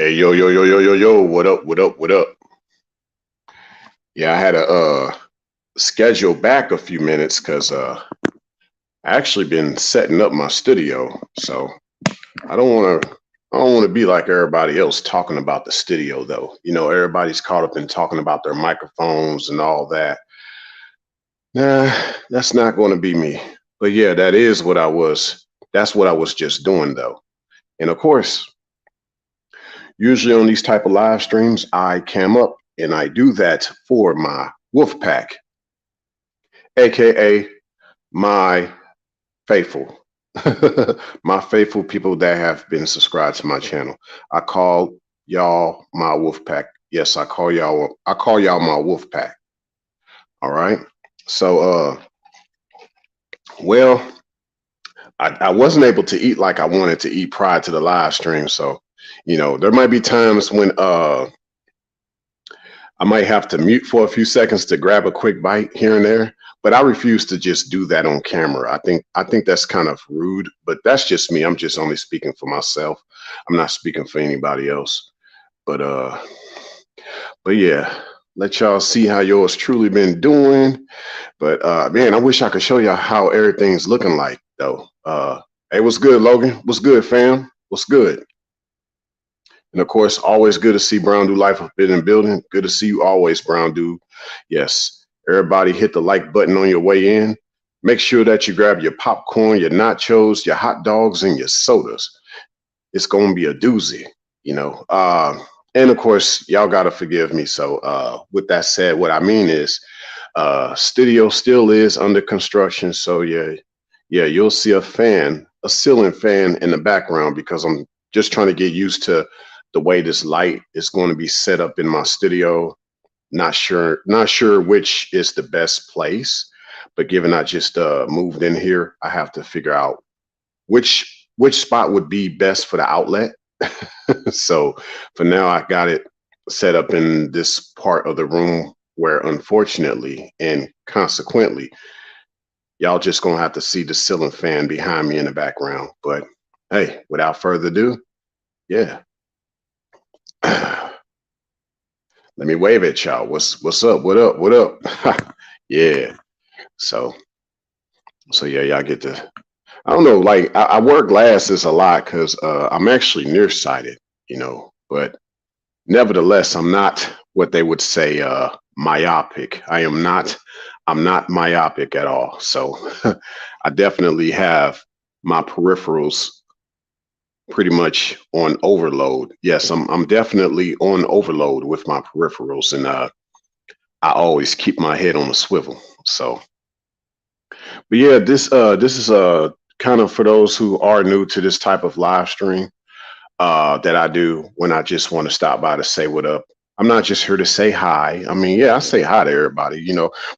Hey, yo, yo, yo, yo, yo, yo, what up, what up, what up? Yeah, I had to schedule back a few minutes because I actually been setting up my studio. So I don't want to I don't want to be like everybody else talking about the studio though. Everybody's caught up in talking about their microphones and all that. Nah, that's not going to be me. But yeah, that's what I was just doing though. And of course, usually on these type of live streams, I cam up and I do that for my wolf pack, aka my faithful, my faithful people that have been subscribed to my channel. I call y'all my wolf pack. Yes, I call y'all my wolf pack. All right. So well, I wasn't able to eat like I wanted to eat prior to the live stream. So, there might be times when I might have to mute for a few seconds to grab a quick bite here and there, but I refuse to just do that on camera. I think that's kind of rude, but that's just me. I'm just only speaking for myself. I'm not speaking for anybody else. But but yeah, let y'all see how yours truly been doing. But man, I wish I could show y'all how everything's looking like though. Hey, what's good, Logan? What's good, fam? What's good? And of course, always good to see Brown Do Life up in the building. Good to see you always, Brown Do. Yes, everybody hit the like button on your way in. Make sure that you grab your popcorn, your nachos, your hot dogs, and your sodas. It's going to be a doozy, you know. And of course, y'all got to forgive me. So with that said, what I mean is studio still is under construction. So yeah, you'll see a ceiling fan in the background because I'm just trying to get used to the way this light is going to be set up in my studio. Not sure which is the best place, but given I just moved in here, I have to figure out which spot would be best for the outlet. So for now, I got it set up in this part of the room where, unfortunately and consequently, y'all just gonna have to see the ceiling fan behind me in the background. But hey, without further ado, yeah. Let me wave at y'all. What's up? What up? What up? Yeah. So yeah, y'all get to. I don't know. Like I wear glasses a lot because I'm actually nearsighted. But nevertheless, I'm not what they would say myopic. I'm not myopic at all. So I definitely have my peripherals pretty much on overload. Yes, I'm definitely on overload with my peripherals, and I always keep my head on a swivel. So, but yeah, this is kind of for those who are new to this type of live stream that I do when I just want to stop by to say what up. I'm not just here to say hi. I mean, yeah, I say hi to everybody,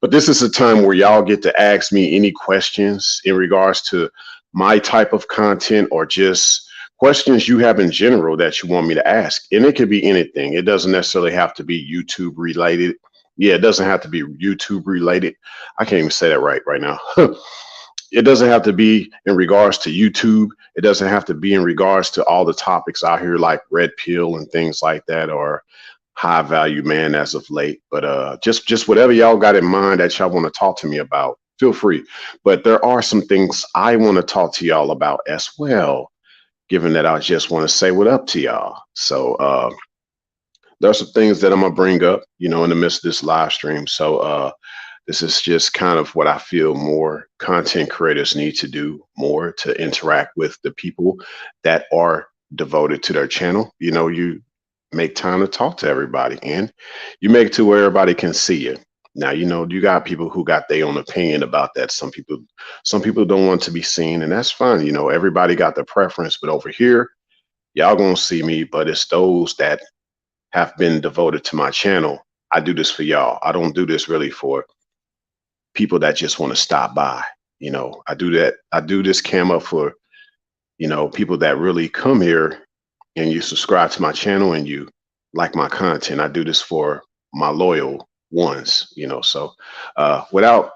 but this is a time where y'all get to ask me any questions in regards to my type of content or just questions you have in general that you want me to ask. And it could be anything. It doesn't necessarily have to be YouTube related. Yeah, it doesn't have to be YouTube related. I can't even say that right now. It doesn't have to be in regards to YouTube. It doesn't have to be in regards to all the topics out here like red pill and things like that, or high value man as of late. But just whatever y'all got in mind that y'all want to talk to me about, feel free. But there are some things I want to talk to y'all about as well, given that I just want to say what up to y'all. So there's some things that I'm gonna bring up, in the midst of this live stream. So this is just kind of what I feel more content creators need to do more to interact with the people that are devoted to their channel. You make time to talk to everybody and you make it to where everybody can see you. Now, you got people who got their own opinion about that. Some people don't want to be seen, and that's fine. Everybody got their preference, but over here, y'all gonna see me, but it's those that have been devoted to my channel. I do this for y'all. I don't do this really for people that just want to stop by. I do this cam up for, people that really come here and you subscribe to my channel and you like my content. I do this for my loyal ones, so without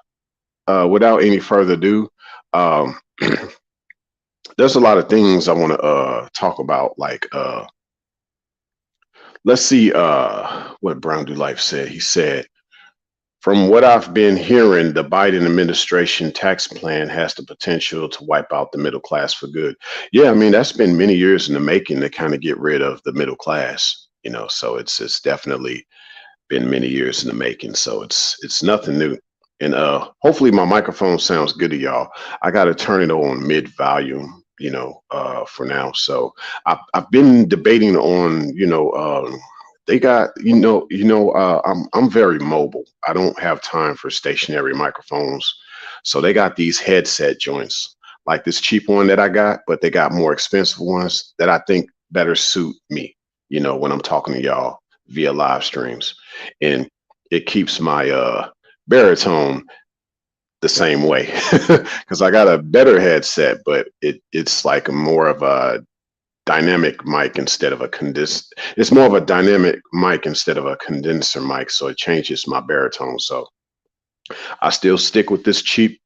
any further ado, um there's a lot of things I want to talk about, like let's see what Brown Do Life said. He said, from what I've been hearing, the Biden administration tax plan has the potential to wipe out the middle class for good. Yeah, I mean, that's been many years in the making to kind of get rid of the middle class, so it's definitely been many years in the making. So it's nothing new. And hopefully my microphone sounds good to y'all. I gotta turn it on mid volume, for now. So I've been debating on, they got, I'm very mobile. I don't have time for stationary microphones. So they got these headset joints, like this cheap one that I got, but they got more expensive ones that I think better suit me, when I'm talking to y'all via live streams. And it keeps my baritone the same way because I got a better headset, but it's like more of a dynamic mic instead of a condensed. It's more of a dynamic mic instead of a condenser mic, so it changes my baritone. So I still stick with this cheap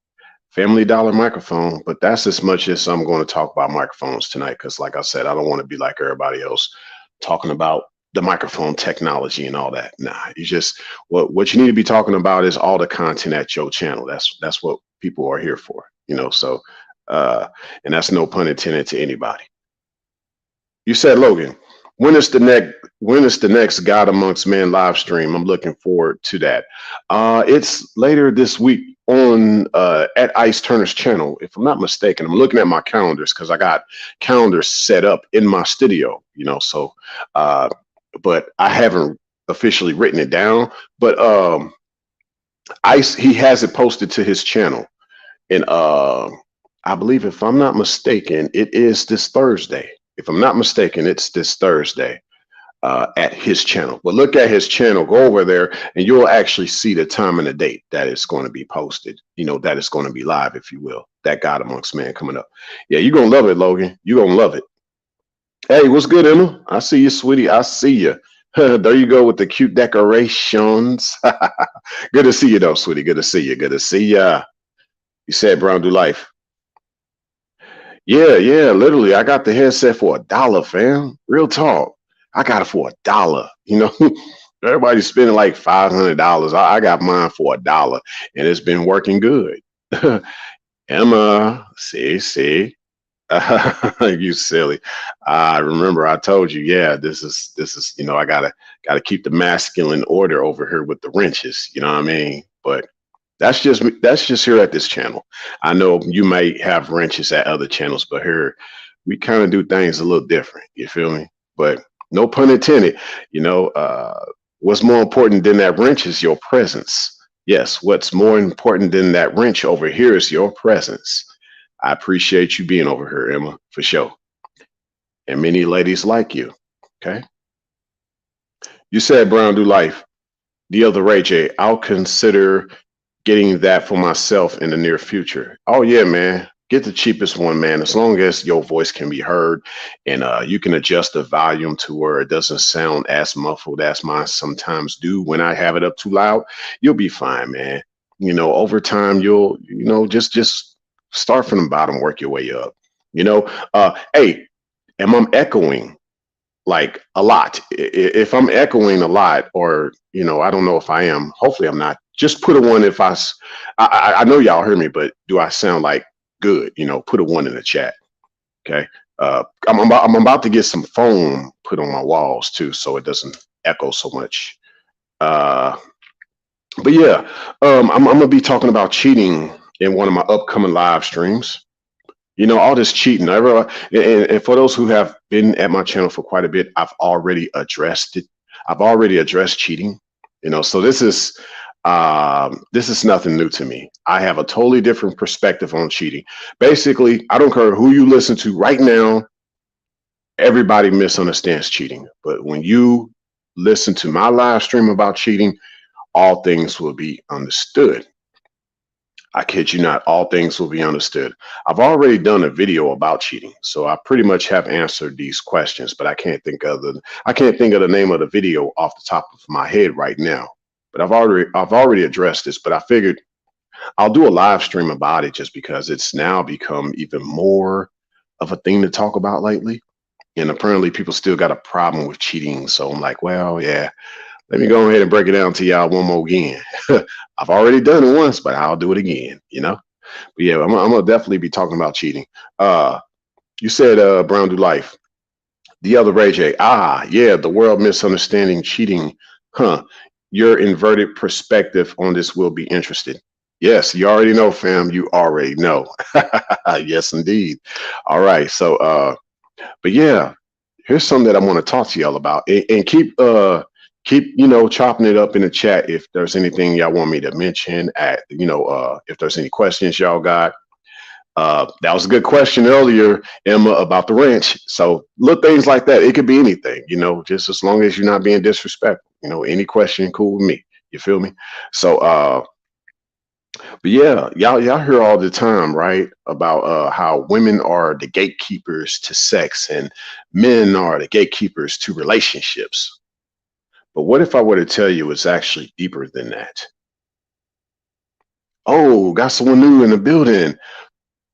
Family Dollar microphone, but that's as much as I'm going to talk about microphones tonight. Because, like I said, I don't want to be like everybody else talking about the microphone technology and all that. Nah, you just what you need to be talking about is all the content at your channel. That's what people are here for, So, and that's no pun intended to anybody. You said, Logan, when is the next God Amongst Men live stream? I'm looking forward to that. It's later this week on at Ice Turner's channel, if I'm not mistaken. I'm looking at my calendars because I got calendars set up in my studio, so but I haven't officially written it down. But Ice, he has it posted to his channel. And I believe, if I'm not mistaken, it is this Thursday. If I'm not mistaken, it's this Thursday at his channel. But look at his channel, go over there, and you'll actually see the time and the date that it's going to be posted. That it's going to be live, if you will. That God Amongst Men coming up. Yeah, you're going to love it, Logan. You're going to love it. Hey, what's good, Emma? I see you, sweetie. I see you. There you go with the cute decorations. Good to see you, though, sweetie. Good to see you. Good to see ya. You said Brown Do Life. Yeah, literally. I got the headset for $1, fam. Real talk. I got it for $1. Everybody's spending like $500. I got mine for $1, and it's been working good. Emma, see, you silly. I remember I told you, yeah, this is, I gotta keep the masculine order over here with the wrenches. You know what I mean? But that's just here at this channel. I know you might have wrenches at other channels, but here we kind of do things a little different. You feel me? But no pun intended. What's more important than that wrench is your presence. Yes, what's more important than that wrench over here is your presence. I appreciate you being over here, Emma, for sure. And many ladies like you. Okay. You said Brown Do Life. The other Ray J, I'll consider getting that for myself in the near future. Oh yeah, man. Get the cheapest one, man. As long as your voice can be heard and you can adjust the volume to where it doesn't sound as muffled as mine sometimes do when I have it up too loud, you'll be fine, man. Over time, you'll, just start from the bottom, work your way up. Hey, am I echoing like a lot? If I'm echoing a lot, or I don't know if I am. Hopefully, I'm not. Just put a one if I know y'all heard me, but do I sound like good? Put a one in the chat. Okay. I'm about to get some foam put on my walls too, so it doesn't echo so much. But yeah, I'm gonna be talking about cheating in one of my upcoming live streams. All this cheating. And for those who have been at my channel for quite a bit, I've already addressed it. I've already addressed cheating. So this is nothing new to me. I have a totally different perspective on cheating. Basically, I don't care who you listen to right now. Everybody misunderstands cheating. But when you listen to my live stream about cheating, all things will be understood. I kid you not, all things will be understood. I've already done a video about cheating, so I pretty much have answered these questions, but I can't think of the name of the video off the top of my head right now. But I've already addressed this, but I figured I'll do a live stream about it just because it's now become even more of a thing to talk about lately. And apparently people still got a problem with cheating. So I'm like, well, yeah, let me go ahead and break it down to y'all one more again. I've already done it once, but I'll do it again, you know? But yeah, I'm gonna definitely be talking about cheating. You said Brown do life. The other Ray J. Ah, yeah, the world misunderstanding cheating. Huh. Your inverted perspective on this will be interested. Yes, you already know, fam. You already know. Yes, indeed. All right. So but yeah, here's something that I want to talk to y'all about. And keep, you know, chopping it up in the chat if there's anything y'all want me to mention at, you know, if there's any questions y'all got. That was a good question earlier, Emma, about the wrench. So little things like that. It could be anything, you know, just as long as you're not being disrespectful. You know, any question cool with me. You feel me? So but yeah, y'all hear all the time, right? About how women are the gatekeepers to sex and men are the gatekeepers to relationships. But what if I were to tell you it's actually deeper than that? Oh, got someone new in the building.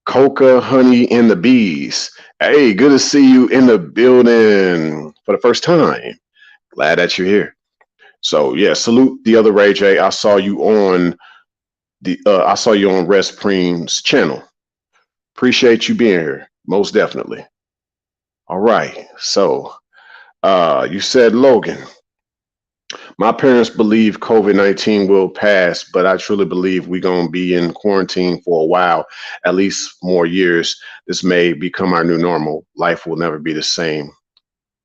Coca, Honey, and the Bees. Hey, good to see you in the building for the first time. Glad that you're here. So yeah, salute the other Ray J. I saw you on LIVESTREAM's channel. Appreciate you being here. Most definitely. All right. So you said Logan. My parents believe COVID-19 will pass, but I truly believe we're going to be in quarantine for a while, at least more years. This may become our new normal. Life will never be the same.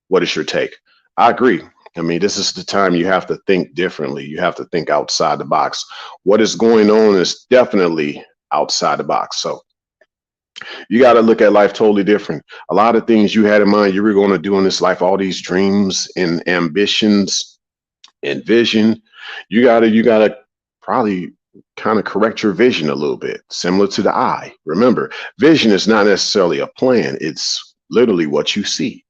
What is your take? I agree. I mean, this is the time you have to think differently. You have to think outside the box. What is going on is definitely outside the box. So you got to look at life totally different. A lot of things you had in mind you were going to do in this life, all these dreams and ambitions and vision, you gotta probably kind of correct your vision a little bit, similar to the eye. Remember, vision is not necessarily a plan, it's literally what you see.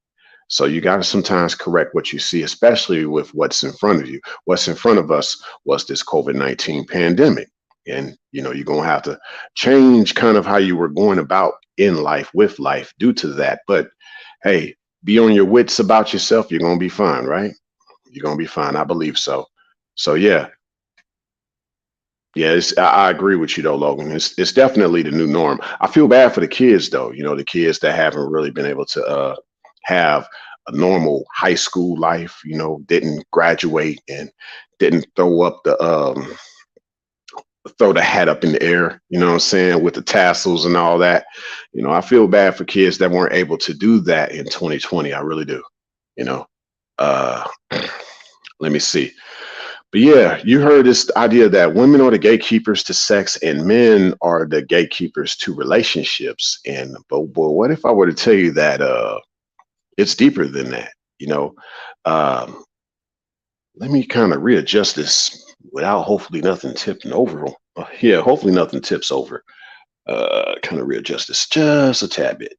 So you got to sometimes correct what you see, especially with what's in front of you. What's in front of us was this COVID-19 pandemic. And you know, you're gonna have to change kind of how you were going about in life with life due to that. But hey, be on your wits about yourself, you're gonna be fine, right? You're gonna be fine. I believe so. So yeah, yeah. I agree with you though, Logan. It's definitely the new norm. I feel bad for the kids though. You know, the kids that haven't really been able to have a normal high school life. You know, didn't graduate and didn't throw the hat up in the air. You know what I'm saying, with the tassels and all that. You know, I feel bad for kids that weren't able to do that in 2020. I really do. You know. Uh, let me see. But yeah, you heard this idea that women are the gatekeepers to sex and men are the gatekeepers to relationships. And but what if I were to tell you that it's deeper than that? You know, um, let me kind of readjust this without hopefully nothing tipping over. Yeah, hopefully nothing tips over. Kind of readjust this just a tad bit.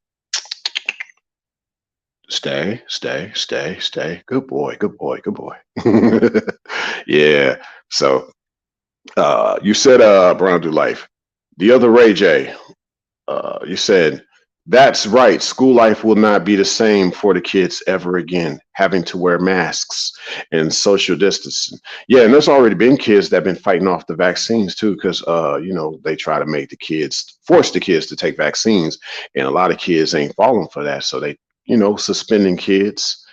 Stay, stay, stay, stay. Good boy, good boy, good boy. Yeah. So you said Brown do life. The other Ray J, you said that's right. School life will not be the same for the kids ever again, having to wear masks and social distancing. Yeah, and there's already been kids that have been fighting off the vaccines too, because you know, they try to make the kids force the kids to take vaccines, and a lot of kids ain't falling for that. So they, you know, suspending kids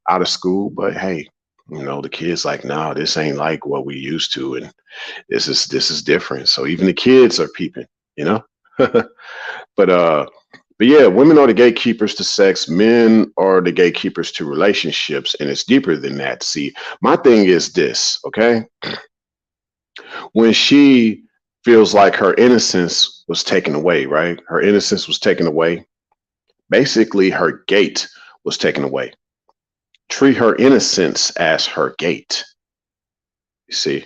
out of school. But hey, you know, the kids like, nah, this ain't like what we used to, and this is different. So even the kids are peeping, you know. but uh but yeah, women are the gatekeepers to sex, men are the gatekeepers to relationships, and it's deeper than that. See, my thing is this, okay? When she feels like her innocence was taken away, right? Her innocence was taken away. Basically, her gate was taken away. Treat her innocence as her gate. You see?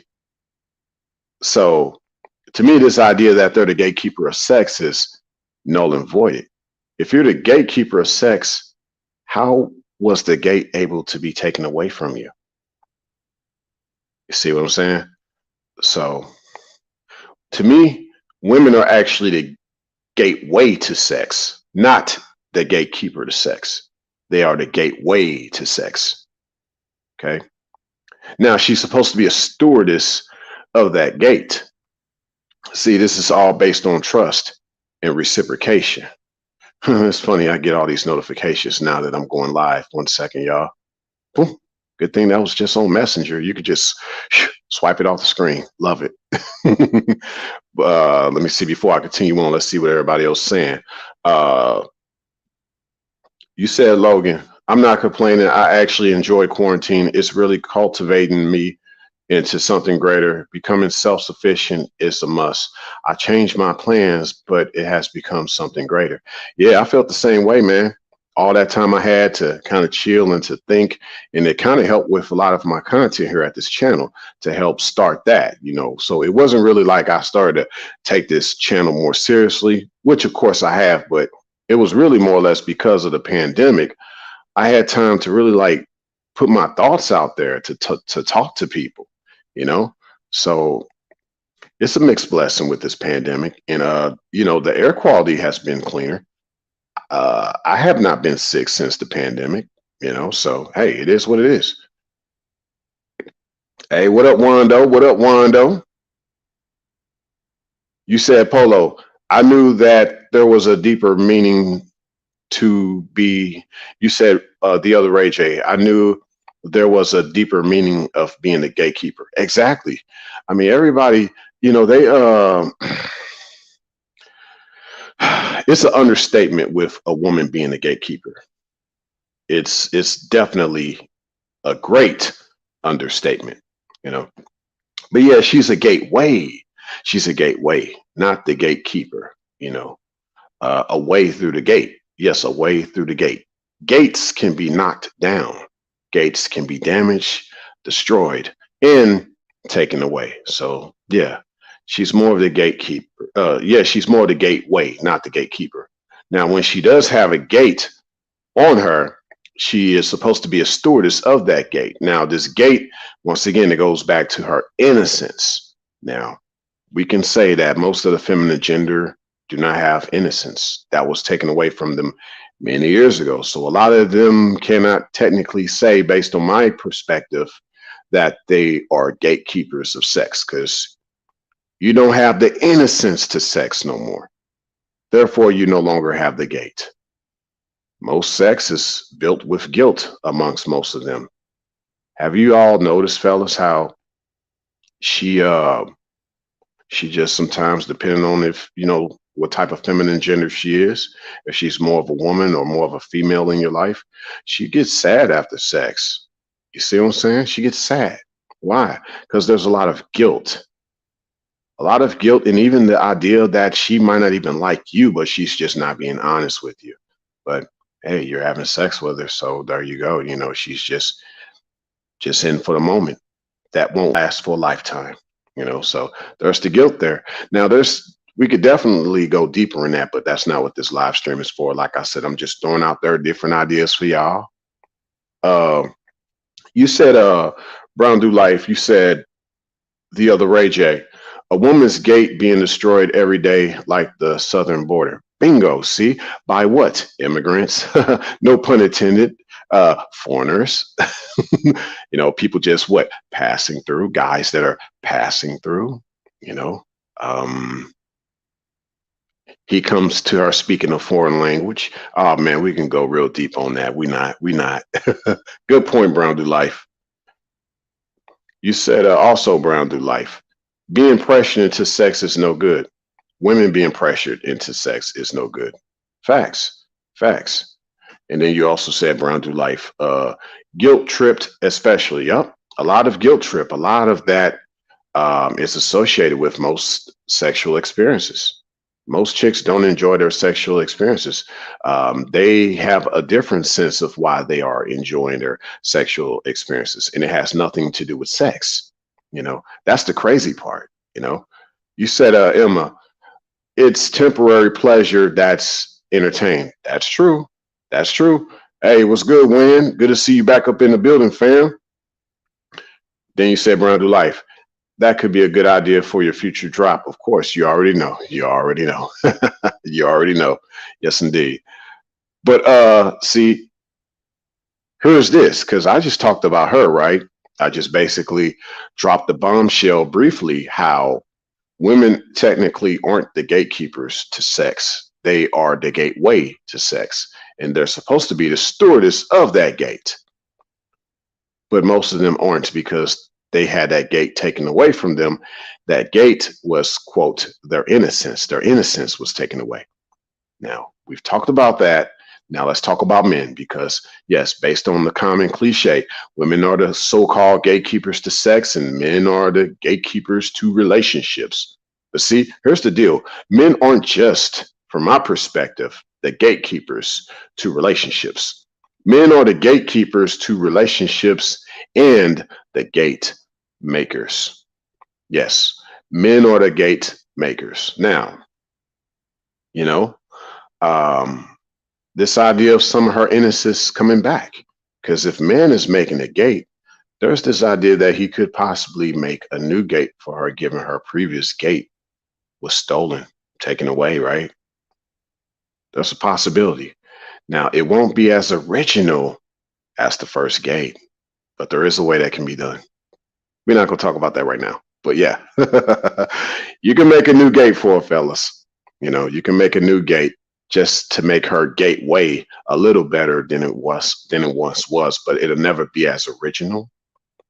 So to me, this idea that they're the gatekeeper of sex is null and void. If you're the gatekeeper of sex, how was the gate able to be taken away from you? You see what I'm saying? So to me, women are actually the gateway to sex, not the gatekeeper to sex. They are the gateway to sex. Okay. Now she's supposed to be a stewardess of that gate. See, this is all based on trust and reciprocation. It's funny, I get all these notifications now that I'm going live. 1 second, y'all. Boom. Good thing that was just on Messenger. You could just swipe it off the screen. Love it. Let me see before I continue on. Let's see what everybody else is saying. You said, Logan, I'm not complaining. I actually enjoy quarantine. It's really cultivating me into something greater. Becoming self-sufficient is a must. I changed my plans, but it has become something greater. Yeah, I felt the same way, man. All that time I had to kind of chill and to think, and it kind of helped with a lot of my content here at this channel to help start that, you know. So it wasn't really like I started to take this channel more seriously, which of course I have, but it was really more or less because of the pandemic. I had time to really like put my thoughts out there to talk to people, you know. So it's a mixed blessing with this pandemic, and you know, the air quality has been cleaner. I have not been sick since the pandemic, you know, so hey, it is what it is. Hey, what up, Wando? What up, Wando? You said, Polo, I knew that there was a deeper meaning to be, you said the other Ray J, I knew there was a deeper meaning of being a gatekeeper. Exactly. I mean, everybody, you know, they, it's an understatement with a woman being a gatekeeper. It's definitely a great understatement, you know. But yeah, she's a gateway. She's a gateway, not the gatekeeper, you know. A way through the gate. Yes, a way through the gate. Gates can be knocked down. Gates can be damaged, destroyed, and taken away. So yeah, she's more of the gatekeeper. Yeah, she's more the gateway, not the gatekeeper. Now, when she does have a gate on her, she is supposed to be a stewardess of that gate. Now, this gate, once again, it goes back to her innocence. Now, we can say that most of the feminine gender do not have innocence. That was taken away from them many years ago. So a lot of them cannot technically say, based on my perspective, that they are gatekeepers of sex, because you don't have the innocence to sex no more. Therefore, you no longer have the gate. Most sex is built with guilt amongst most of them. Have you all noticed, fellas, how she just sometimes, depending on if, you know, what type of feminine gender she is, if she's more of a woman or more of a female in your life, she gets sad after sex. You see what I'm saying? She gets sad. Why? Because there's a lot of guilt. A lot of guilt, and even the idea that she might not even like you, but she's just not being honest with you. But hey, you're having sex with her, so there you go. You know, she's just in for the moment. That won't last for a lifetime. You know, so there's the guilt there. Now, we could definitely go deeper in that, but that's not what this live stream is for. Like I said, I'm just throwing out there different ideas for y'all. You said, Brown Do Life, you said the other Ray J, a woman's gate being destroyed every day, like the southern border. Bingo. See, by what? Immigrants. No pun intended. Foreigners. You know, people just what? Passing through. Guys that are passing through. You know. He comes to her speaking a foreign language. Oh man, we can go real deep on that. We not. Good point, Brown Do Life. You said also, Brown Do Life, being pressured into sex is no good. Women being pressured into sex is no good. Facts. And then you also said, Brown Do Life, guilt tripped especially. Yup, a lot of guilt trip. A lot of that is associated with most sexual experiences. Most chicks don't enjoy their sexual experiences. They have a different sense of why they are enjoying their sexual experiences, and it has nothing to do with sex. You know, that's the crazy part. You know, you said, Emma, it's temporary pleasure that's entertained. That's true. Hey, what's good, Wayne? Good to see you back up in the building, fam. Then you said, Brown Do Life, that could be a good idea for your future drop. Of course, you already know. You already know. Yes, indeed. But see, here's this, because I just talked about her, right? I just basically dropped the bombshell briefly how women technically aren't the gatekeepers to sex. They are the gateway to sex, and they're supposed to be the stewardess of that gate. But most of them aren't because they had that gate taken away from them. That gate was, quote, their innocence. Their innocence was taken away. Now, we've talked about that. Now let's talk about men because, yes, based on the common cliche, women are the so-called gatekeepers to sex and men are the gatekeepers to relationships. But see, here's the deal. Men aren't just, from my perspective, the gatekeepers to relationships. Men are the gatekeepers to relationships and the gate makers. Yes, men are the gate makers. Now, you know, this idea of some of her innocence coming back. Because if man is making a gate, there's this idea that he could possibly make a new gate for her, given her previous gate was stolen, taken away, right? There's a possibility. Now, it won't be as original as the first gate, but there is a way that can be done. We're not going to talk about that right now. But yeah, you can make a new gate for her, fellas. You know, you can make a new gate just to make her gateway a little better than it once was, but it'll never be as original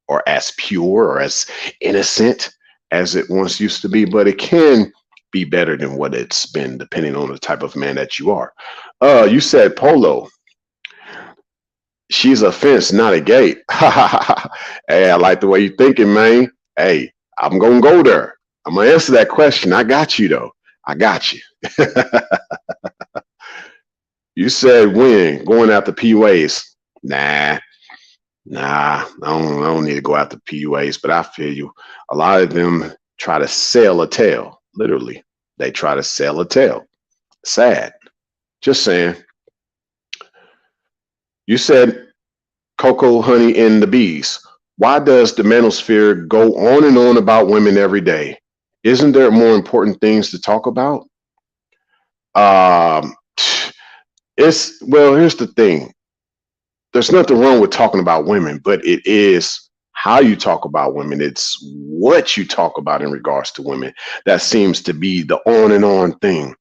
or as pure or as innocent as it once used to be, but it can be better than what it's been depending on the type of man that you are. You said Polo. She's a fence, not a gate. Hey, I like the way you're thinking, man. Hey, I'm gonna go there. I'm gonna answer that question. I got you though. I got you. You said when going after PUAs. Nah, I don't need to go after PUAs, but I feel you. A lot of them try to sell a tail. Literally, they try to sell a tail. Sad. Just saying. You said cocoa, honey, and the bees. Why does the manosphere go on and on about women every day? Isn't there more important things to talk about? Here's the thing. There's nothing wrong with talking about women, but it is how you talk about women. It's what you talk about in regards to women that seems to be the on and on thing.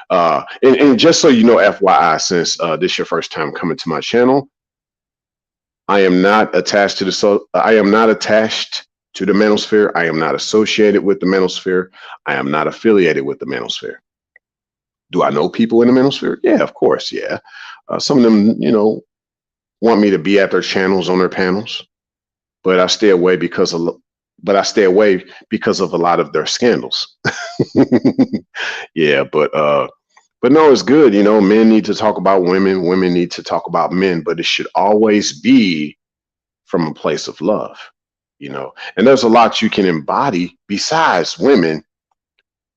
And just so you know, FYI, since this is your first time coming to my channel, I am not attached to I am not attached to the manosphere. I am not associated with the manosphere. I am not affiliated with the manosphere. Do I know people in the manosphere? Yeah, of course. Yeah. Some of them, want me to be at their channels on their panels, but I stay away because of a lot of their scandals. Yeah, but no, it's good. Men need to talk about women. Women need to talk about men, but it should always be from a place of love, and there's a lot you can embody besides women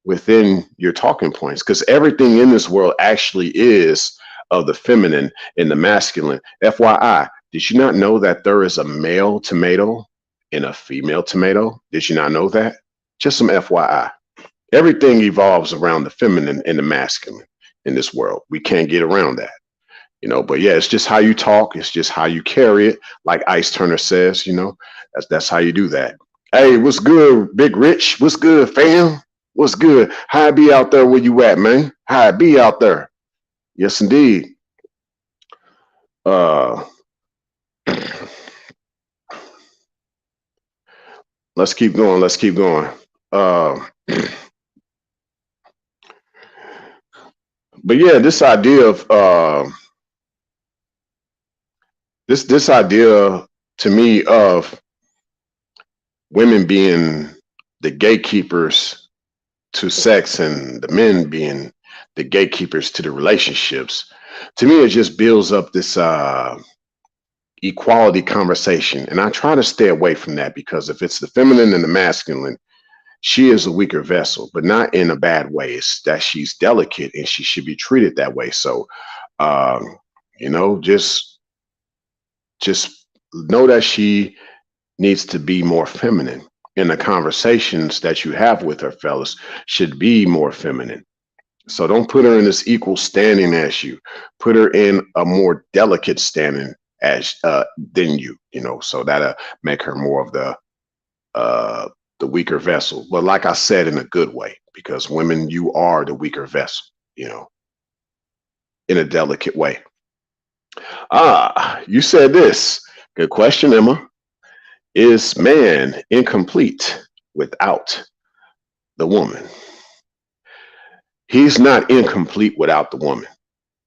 within your talking points, because everything in this world actually is of the feminine and the masculine. FYI, did you not know that there is a male tomato and a female tomato? Did you not know that? Just some FYI. Everything evolves around the feminine and the masculine in this world. We can't get around that, but yeah, it's just how you talk. It's just how you carry it. Like Ice Turner says, that's how you do that. Hey, what's good, Big Rich? What's good, fam? What's good? How it be out there where you at, man? How it be out there? Yes, indeed. Let's keep going. Let's keep going. But yeah, this idea of this idea to me of women being the gatekeepers to sex and the men being the gatekeepers to the relationships, to me it just builds up this equality conversation, and I try to stay away from that, because if it's the feminine and the masculine, she is a weaker vessel, but not in a bad way. It's that she's delicate and she should be treated that way. So just know that she needs to be more feminine, and the conversations that you have with her, fellas, should be more feminine. So don't put her in this equal standing as you. Put her in a more delicate standing as than you, you know, so that'll make her more of the weaker vessel. But like I said, in a good way, because women, you are the weaker vessel, you know, in a delicate way. You said this. Good question, Emma. Is man incomplete without the woman? He's not incomplete without the woman,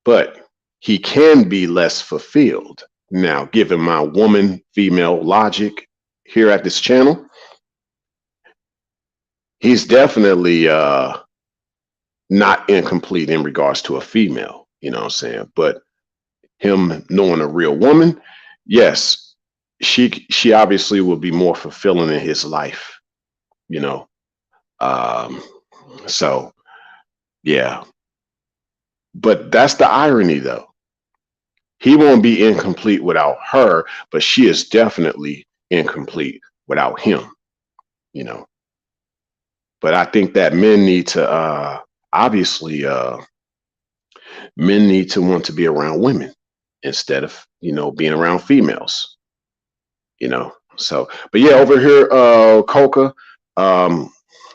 but he can be less fulfilled. Now, given my woman female logic here at this channel, he's definitely not incomplete in regards to a female, you know what I'm saying? But him knowing a real woman, yes, she obviously will be more fulfilling in his life, you know. Um, so yeah, but that's the irony though. He won't be incomplete without her, but she is definitely incomplete without him, you know. But I think that men need to obviously men need to want to be around women instead of, you know, being around females, you know. So but yeah, over here, Coca, um,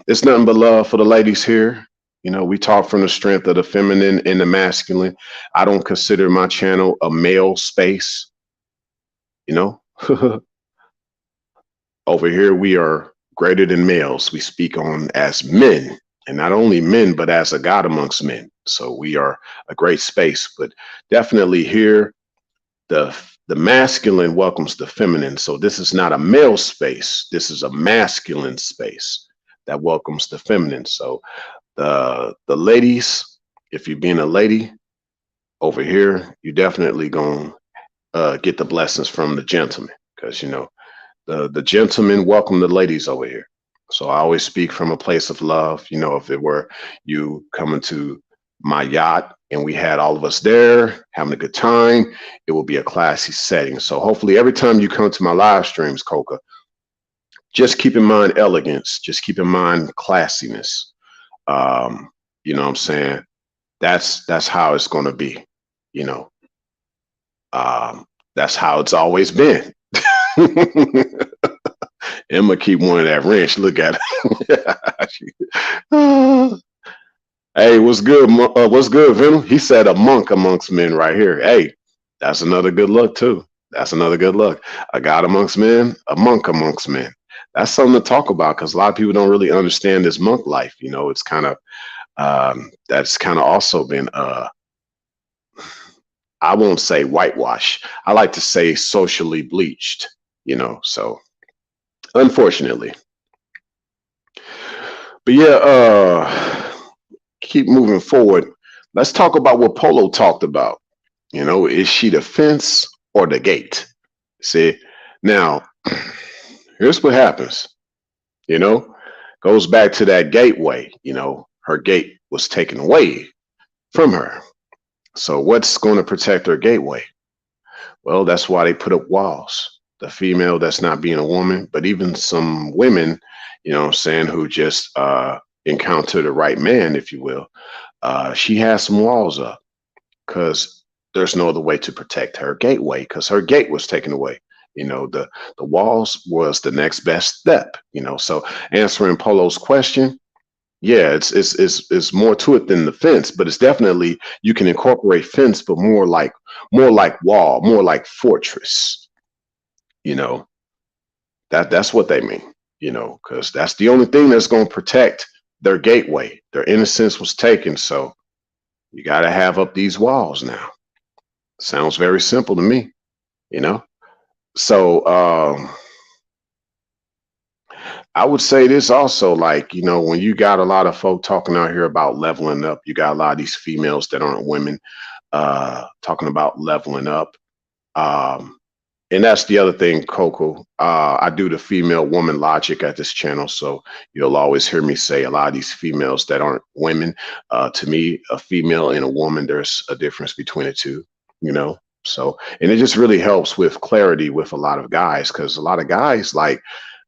it's nothing but love for the ladies here. You know, we talk from the strength of the feminine and the masculine. I don't consider my channel a male space, you know. Over here, we are greater than males. We speak on as men, and not only men, but as a God amongst men. So we are a great space. But definitely here, the masculine welcomes the feminine. So this is not a male space. This is a masculine space that welcomes the feminine. So the ladies, if you're being a lady over here, you definitely gonna get the blessings from the gentlemen, because you know the gentlemen welcome the ladies over here. So I always speak from a place of love. You know, if it were you coming to my yacht and we had all of us there having a good time, it will be a classy setting. So hopefully every time you come to my live streams, Coca, just keep in mind elegance, just keep in mind classiness. Um, you know what I'm saying? That's how it's going to be, you know. That's how it's always been. Emma keep wanting that wrench. Look at it. Hey, what's good? What's good, Venom? He said a monk amongst men right here. Hey, that's another good look too. That's another good look. A God amongst men, a monk amongst men. That's something to talk about because a lot of people don't really understand this monk life. You know, it's kind of that's kind of also been I won't say whitewash. I like to say socially bleached. You know, so unfortunately. But yeah, keep moving forward. Let's talk about what Polo talked about. You know, is she the fence or the gate? See, now here's what happens. You know, goes back to that gateway. You know, her gate was taken away from her. So what's going to protect her gateway? Well, that's why they put up walls. The female that's not being a woman, but even some women, you know what I'm saying, who just encounter the right man, if you will, she has some walls up because there's no other way to protect her gateway because her gate was taken away. You know, the walls was the next best step, you know. So answering Polo's question, yeah, it's more to it than the fence, but it's definitely you can incorporate fence, but more like wall, more like fortress. You know, that's what they mean. You know, because that's the only thing that's going to protect their gateway. Their innocence was taken, so you got to have up these walls now. Sounds very simple to me. You know, so I would say this also, like, you know, when you got a lot of folk talking out here about leveling up, you got a lot of these females that aren't women talking about leveling up. And that's the other thing, Coco. I do the female woman logic at this channel. So you'll always hear me say a lot of these females that aren't women. To me, a female and a woman, there's a difference between the two, you know? So, and it just really helps with clarity with a lot of guys, because a lot of guys, like,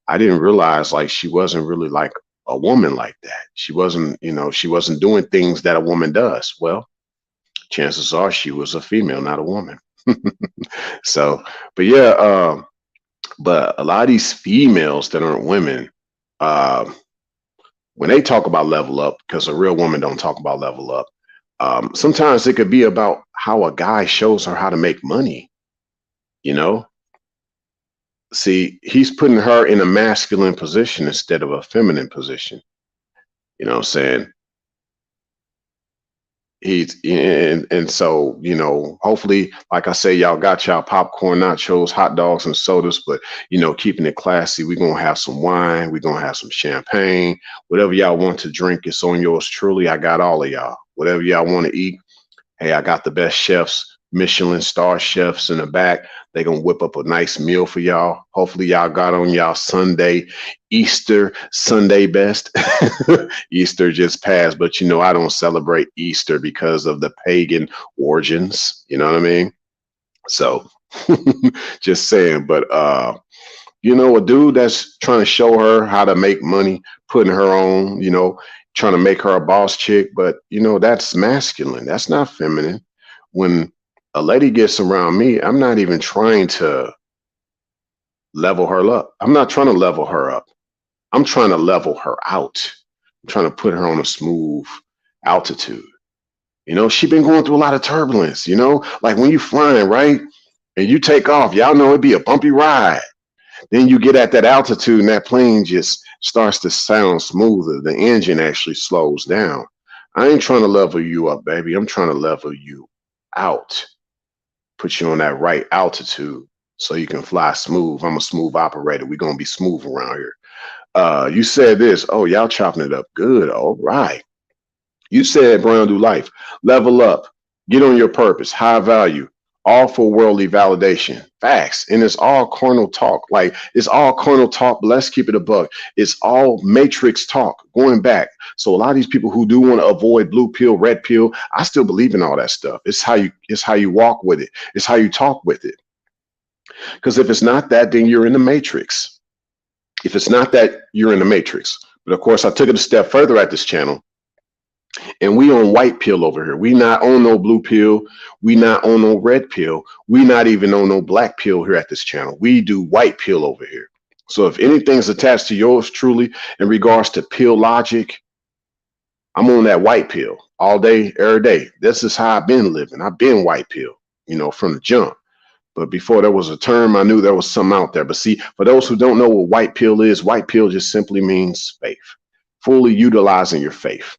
I didn't realize like she wasn't really like a woman like that. She wasn't, you know, she wasn't doing things that a woman does. Well, chances are she was a female, not a woman. So, but yeah, but a lot of these females that aren't women, uh, when they talk about level up, because a real woman don't talk about level up. Sometimes it could be about how a guy shows her how to make money. You know, see, he's putting her in a masculine position instead of a feminine position. You know what I'm saying? And so, hopefully, like I say, y'all got y'all popcorn, nachos, hot dogs, and sodas, but keeping it classy. We're gonna have some wine, we're gonna have some champagne, whatever y'all want to drink. It's on yours truly. I got all of y'all. Whatever y'all want to eat. Hey, I got the best chefs, Michelin star chefs in the back. They gonna whip up a nice meal for y'all. Hopefully y'all got on y'all Sunday, Easter Sunday best. Easter just passed, but I don't celebrate Easter because of the pagan origins. You know what I mean? So just saying, but a dude that's trying to show her how to make money, putting her on, trying to make her a boss chick, but that's masculine. That's not feminine. When a lady gets around me, I'm not even trying to level her up. I'm not trying to level her up. I'm trying to level her out. I'm trying to put her on a smooth altitude. She been going through a lot of turbulence, like when you flying, right? And you take off, y'all know it'd be a bumpy ride. Then you get at that altitude and that plane just starts to sound smoother. The engine actually slows down. I ain't trying to level you up, baby. I'm trying to level you out. Put you on that right altitude so you can fly smooth. I'm a smooth operator. We're going to be smooth around here. You said this. Oh, y'all chopping it up good. All right. You said Brown do life. Level up. Get on your purpose. High value. All for worldly validation. Facts. And it's all carnal talk. Like, it's all carnal talk, but let's keep it a buck. It's all matrix talk going back. So a lot of these people who do want to avoid blue pill, red pill, I still believe in all that stuff. It's how you walk with it. It's how you talk with it. Because if it's not that, then you're in the matrix. If it's not that, you're in the matrix. But of course, I took it a step further at this channel. And we on white pill over here. We not on no blue pill. We not on no red pill. We not even on no black pill here at this channel. We do white pill over here. So if anything's attached to yours truly in regards to pill logic, I'm on that white pill all day, every day. This is how I've been living. I've been white pill, from the jump. But before there was a term, I knew there was some out there. But see, for those who don't know what white pill is, white pill just simply means faith, fully utilizing your faith.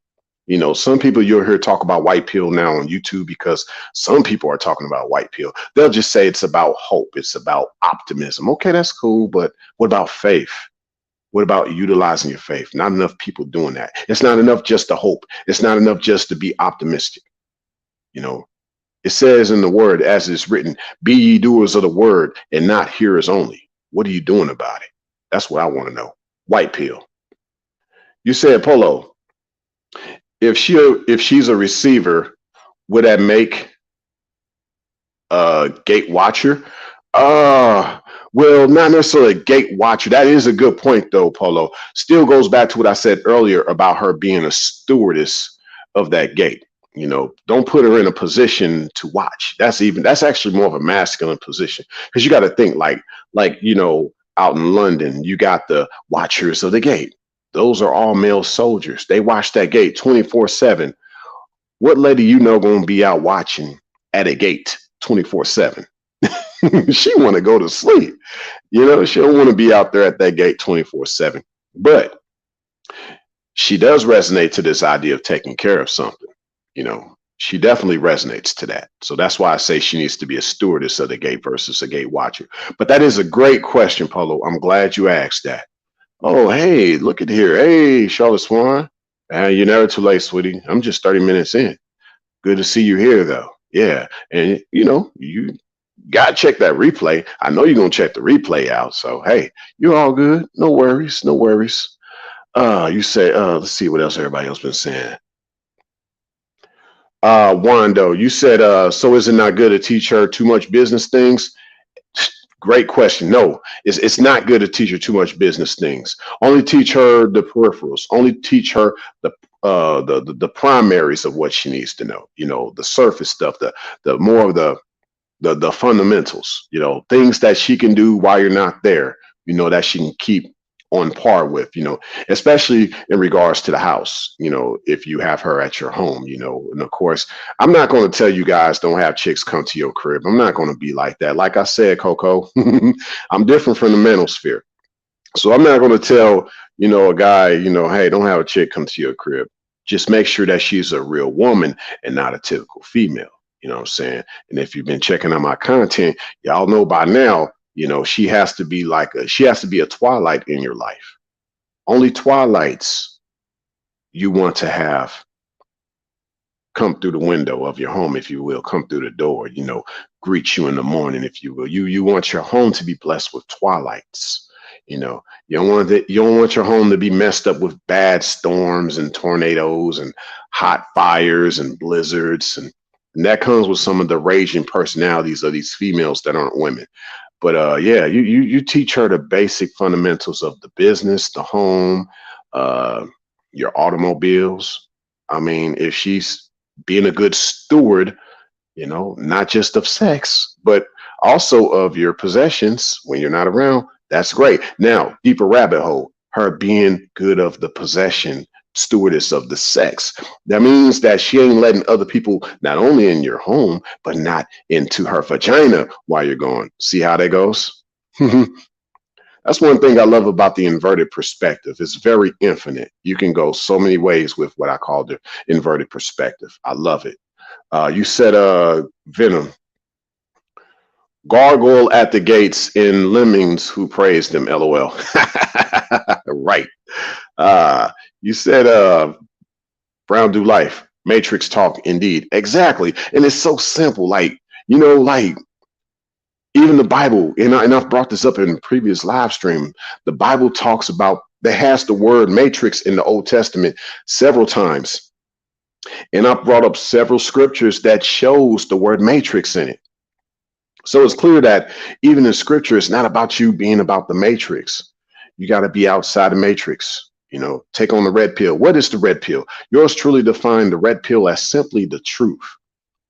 Some people you'll hear talk about white pill now on YouTube because some people are talking about white pill. They'll just say it's about hope. It's about optimism. Okay, that's cool. But what about faith? What about utilizing your faith? Not enough people doing that. It's not enough just to hope. It's not enough just to be optimistic. It says in the word, as it's written, be ye doers of the word and not hearers only. What are you doing about it? That's what I want to know. White pill. You said, Polo, if she's a receiver, would that make a gate watcher? Well, not necessarily a gate watcher. That is a good point, though, Polo. Still goes back to what I said earlier about her being a stewardess of that gate. Don't put her in a position to watch. That's actually more of a masculine position, because you got to think like out in London, you got the watchers of the gate. Those are all male soldiers. They watch that gate 24/7. What lady going to be out watching at a gate 24/7? She want to go to sleep. She don't want to be out there at that gate 24/7. But she does resonate to this idea of taking care of something. She definitely resonates to that. So that's why I say she needs to be a stewardess of the gate versus a gate watcher. But that is a great question, Polo. I'm glad you asked that. Oh, hey, look at here. Hey, Charlotte Swan. You're never too late, sweetie. I'm just 30 minutes in. Good to see you here, though. Yeah. And, you got to check that replay. I know you're going to check the replay out. So, hey, you're all good. No worries. No worries. You say, let's see what else everybody else been saying. Wando, you said, so is it not good to teach her too much business things? Great question. No, it's not good to teach her too much business things. Only teach her the peripherals. Only teach her the primaries of what she needs to know. The surface stuff, the more of the the fundamentals, you know, things that she can do while you're not there, you know, that she can keep on par with, you know, especially in regards to the house, you know, if you have her at your home, you know. And of course, I'm not going to tell you guys don't have chicks come to your crib. I'm not going to be like that. Like I said, Coco, I'm different from the manosphere. So I'm not going to tell, you know, a guy, you know, hey, don't have a chick come to your crib. Just make sure that she's a real woman and not a typical female. You know what I'm saying? And if you've been checking out my content, y'all know by now, you know, she has to be a twilight in your life. Only twilights you want to have come through the window of your home, if you will, come through the door, you know, greet you in the morning, if you will. You want your home to be blessed with twilights. You know, you don't want your home to be messed up with bad storms and tornadoes and hot fires and blizzards, and that comes with some of the raging personalities of these females that aren't women. But yeah, you teach her the basic fundamentals of the business, the home, uh, your automobiles. I mean, if she's being a good steward, you know, not just of sex, but also of your possessions when you're not around, that's great. Now, deeper rabbit hole, her being good of the possession, stewardess of the sex. That means that she ain't letting other people not only in your home, but not into her vagina while you're gone. See how that goes? That's one thing I love about the inverted perspective. It's very infinite. You can go so many ways with what I call the inverted perspective. I love it. You said Venom. Gargoyle at the gates in Lemmings who praised them, LOL. Right. You said Brown do life. Matrix talk indeed. Exactly. And it's so simple. Like, you know, like even the Bible, and I've brought this up in previous live stream, the Bible talks about that has the word matrix in the Old Testament several times. And I've brought up several scriptures that shows the word matrix in it. So it's clear that even in scripture, it's not about you being about the matrix. You got to be outside the matrix. You know, take on the red pill. What is the red pill? Yours truly defined the red pill as simply the truth.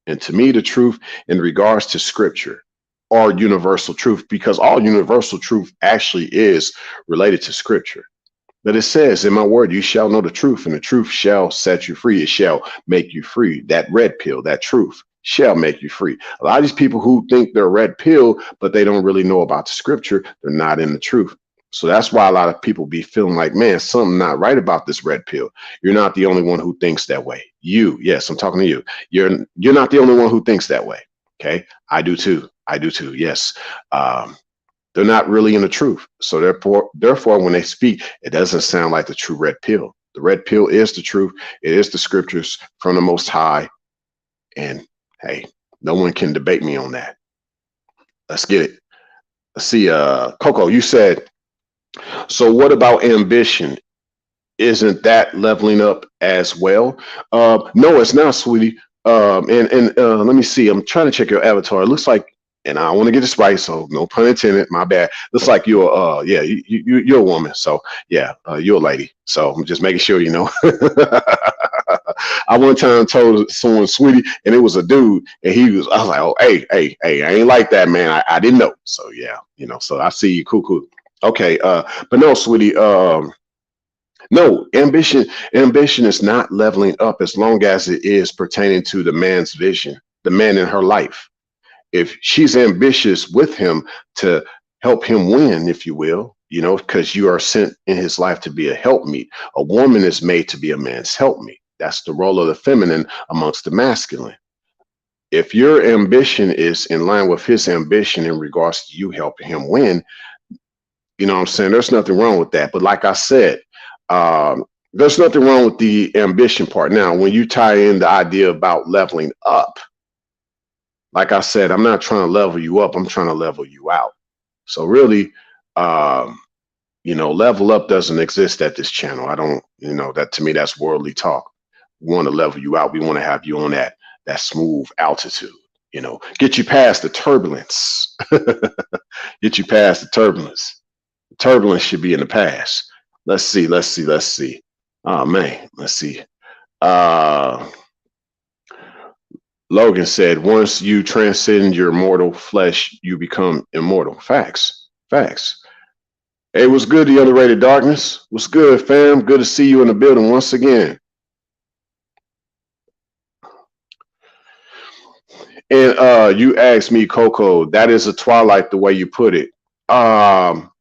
And to me, the truth in regards to scripture or universal truth, because all universal truth actually is related to scripture. But it says, in my word, you shall know the truth, and the truth shall set you free. It shall make you free. That red pill, that truth shall make you free. A lot of these people who think they're red pill, but they don't really know about the scripture, they're not in the truth. So that's why a lot of people be feeling like, man, something not right about this red pill. You're not the only one who thinks that way. You, yes, I'm talking to you. You're not the only one who thinks that way. Okay, I do too. I do too. Yes. They're not really in the truth. So therefore, when they speak, it doesn't sound like the true red pill. The red pill is the truth. It is the scriptures from the Most High. And hey, no one can debate me on that. Let's get it. Let's see. Coco, you said, so what about ambition? Isn't that leveling up as well? No, it's not, sweetie. And let me see. I'm trying to check your avatar. It looks like, and I want to get this right, so no pun intended. My bad. Looks like you're, yeah, you're a woman. So yeah, you're a lady. So I'm just making sure, you know. I one time told someone, sweetie, and it was a dude, and I was like, oh, hey, I ain't like that, man. I didn't know. So yeah, you know. So I see you, cool. Okay, but no, sweetie. No, ambition is not leveling up as long as it is pertaining to the man's vision, the man in her life. If she's ambitious with him to help him win, if you will, you know, because you are sent in his life to be a helpmeet. A woman is made to be a man's helpmeet. That's the role of the feminine amongst the masculine. If your ambition is in line with his ambition in regards to you helping him win, you know what I'm saying? There's nothing wrong with that. But like I said, there's nothing wrong with the ambition part. Now, when you tie in the idea about leveling up, like I said, I'm not trying to level you up. I'm trying to level you out. So really, you know, level up doesn't exist at this channel. I don't, you know, that to me, that's worldly talk. We want to level you out. We want to have you on that smooth altitude, you know, get you past the turbulence, get you past the turbulence. The turbulence should be in the past. Let's see. Oh man, let's see. Logan said, once you transcend your mortal flesh, you become immortal. Facts. Facts. Hey, what's good, the underrated darkness? What's good, fam? Good to see you in the building once again. And you asked me, Coco, that is a twilight the way you put it. Um,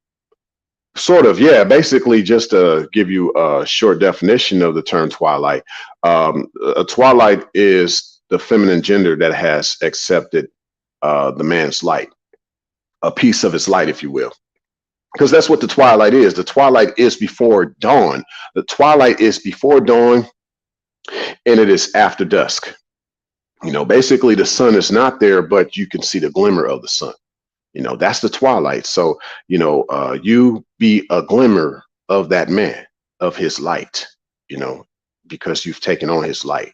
Sort of, yeah. Basically, just to give you a short definition of the term twilight, a twilight is the feminine gender that has accepted the man's light, a piece of his light, if you will. Because that's what the twilight is. The twilight is before dawn. The twilight is before dawn, and it is after dusk. You know, basically, the sun is not there, but you can see the glimmer of the sun. You know, that's the twilight. So, you know, you be a glimmer of that man, of his light, you know, because you've taken on his light.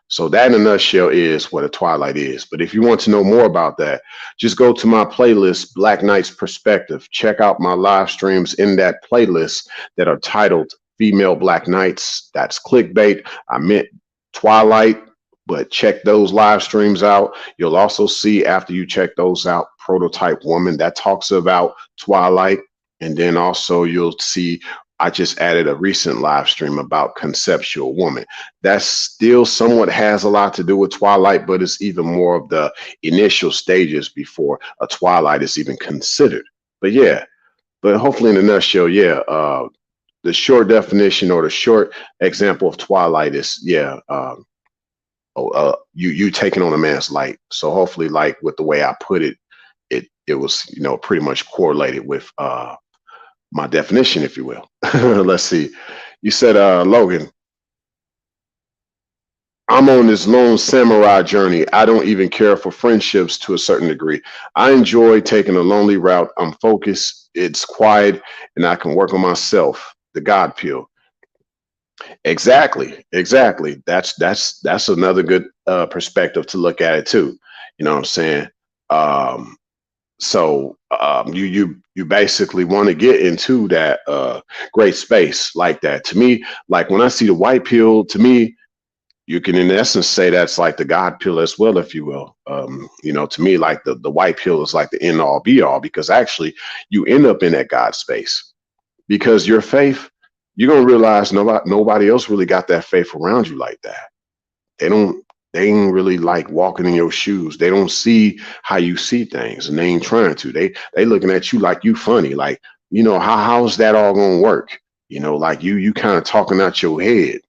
So that in a nutshell is what a twilight is. But if you want to know more about that, just go to my playlist, Black Knight's Perspective. Check out my live streams in that playlist that are titled Female Black Knights. That's clickbait. I meant twilight, but check those live streams out. You'll also see, after you check those out, Prototype Woman, that talks about twilight. And then also you'll see I just added a recent live stream about Conceptual Woman. That still somewhat has a lot to do with twilight, but it's even more of the initial stages before a twilight is even considered. But yeah, but hopefully in a nutshell, yeah, the short definition or the short example of twilight is, yeah, you taking on a man's light. So hopefully, like with the way I put it, it was, you know, pretty much correlated with my definition, if you will. Let's see. You said, Logan, I'm on this lone samurai journey. I don't even care for friendships to a certain degree. I enjoy taking a lonely route. I'm focused, it's quiet, and I can work on myself. The God pill. Exactly, exactly. That's another good perspective to look at it too. You know what I'm saying? Um, you basically want to get into that great space like that. To me, like when I see the white pill, to me, you can in essence say that's like the God pill as well, if you will. You know, to me, like the white pill is like the end all be all, because actually you end up in that God space because your faith, you're gonna realize nobody else really got that faith around you like that. They don't they ain't really like walking in your shoes. They don't see how you see things, and they ain't trying to. They looking at you like you funny, like, you know, how's that all gonna work? You know, like you kind of talking out your head.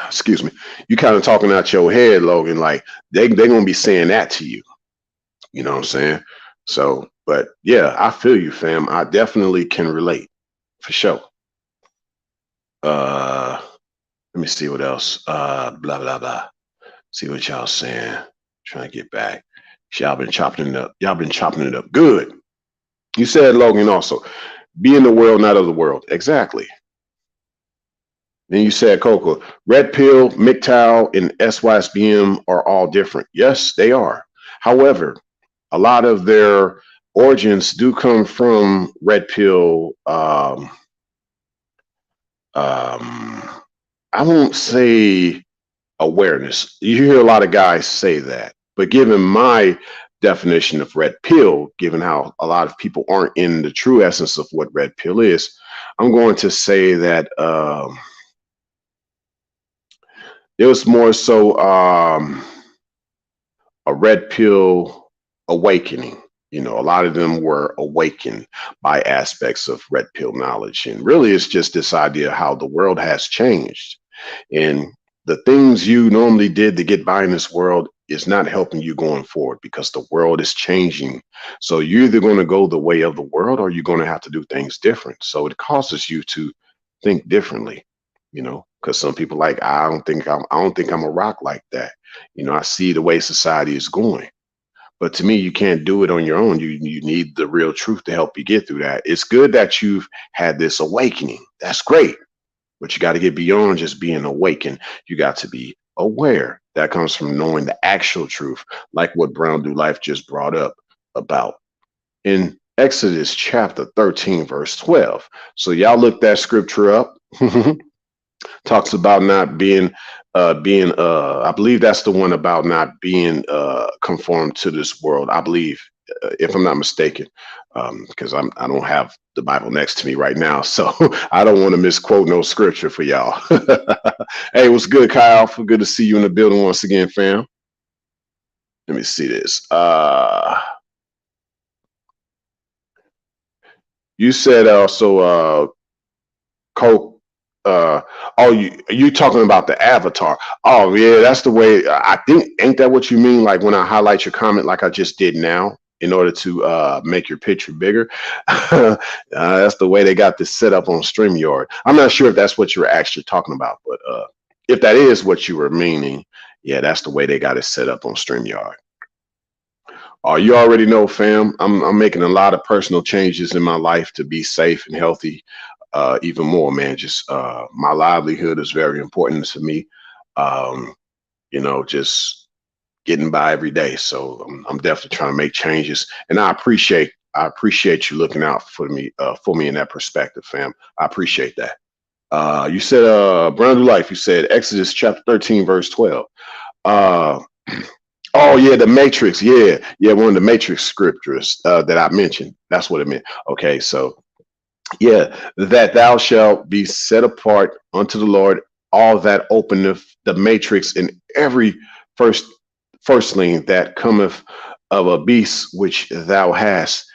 Excuse me. You kind of talking out your head, Logan, like they gonna be saying that to you. You know what I'm saying? So, but yeah, I feel you, fam. I definitely can relate for sure. Uh Let me see what else. Blah blah blah. See what y'all saying. Trying to get back. Y'all been chopping it up. Y'all been chopping it up. Good. You said, Logan, also be in the world, not of the world. Exactly. Then you said, Coco, Red Pill, MGTOW, and SYSBM are all different. Yes, they are. However, a lot of their origins do come from Red Pill. I won't say awareness. You hear a lot of guys say that, but given my definition of red pill, given how a lot of people aren't in the true essence of what red pill is, I'm going to say that it was more so a red pill awakening. You know, a lot of them were awakened by aspects of red pill knowledge. And really, it's just this idea of how the world has changed. And the things you normally did to get by in this world is not helping you going forward because the world is changing. So you're either going to go the way of the world or you're going to have to do things different. So it causes you to think differently, you know, because some people like, I don't think I'm a rock like that. You know, I see the way society is going. But to me, you can't do it on your own. You need the real truth to help you get through that. It's good that you've had this awakening. That's great. But you got to get beyond just being awakened. You got to be aware. That comes from knowing the actual truth, like what Brown Do Life just brought up about in Exodus chapter 13, verse 12. So y'all look that scripture up. Talks about not being I believe that's the one about not being conformed to this world. I believe, if I'm not mistaken, because I don't have the Bible next to me right now, so I don't want to misquote no scripture for y'all. Hey, what's good, Kyle? Good to see you in the building once again, fam. Let me see this. You said also Coke. Oh, you talking about the avatar? Oh, yeah, that's the way. I think, ain't that what you mean? Like when I highlight your comment, like I just did now, in order to make your picture bigger. That's the way they got this set up on StreamYard. I'm not sure if that's what you were actually talking about, but if that is what you were meaning, yeah, that's the way they got it set up on StreamYard. Oh, you already know, fam. I'm making a lot of personal changes in my life to be safe and healthy. Even more, man. Just my livelihood is very important to me. Um, just getting by every day. So I'm definitely trying to make changes, and I appreciate you looking out for me in that perspective, fam. I appreciate that. You said brand new life. You said Exodus chapter 13, verse 12. Uh, Oh yeah, the Matrix. Yeah, yeah, one of the Matrix scriptures that I mentioned. That's what it meant. Okay, so yeah, that thou shalt be set apart unto the Lord, all that openeth the matrix, and every first firstling that cometh of a beast which thou hast,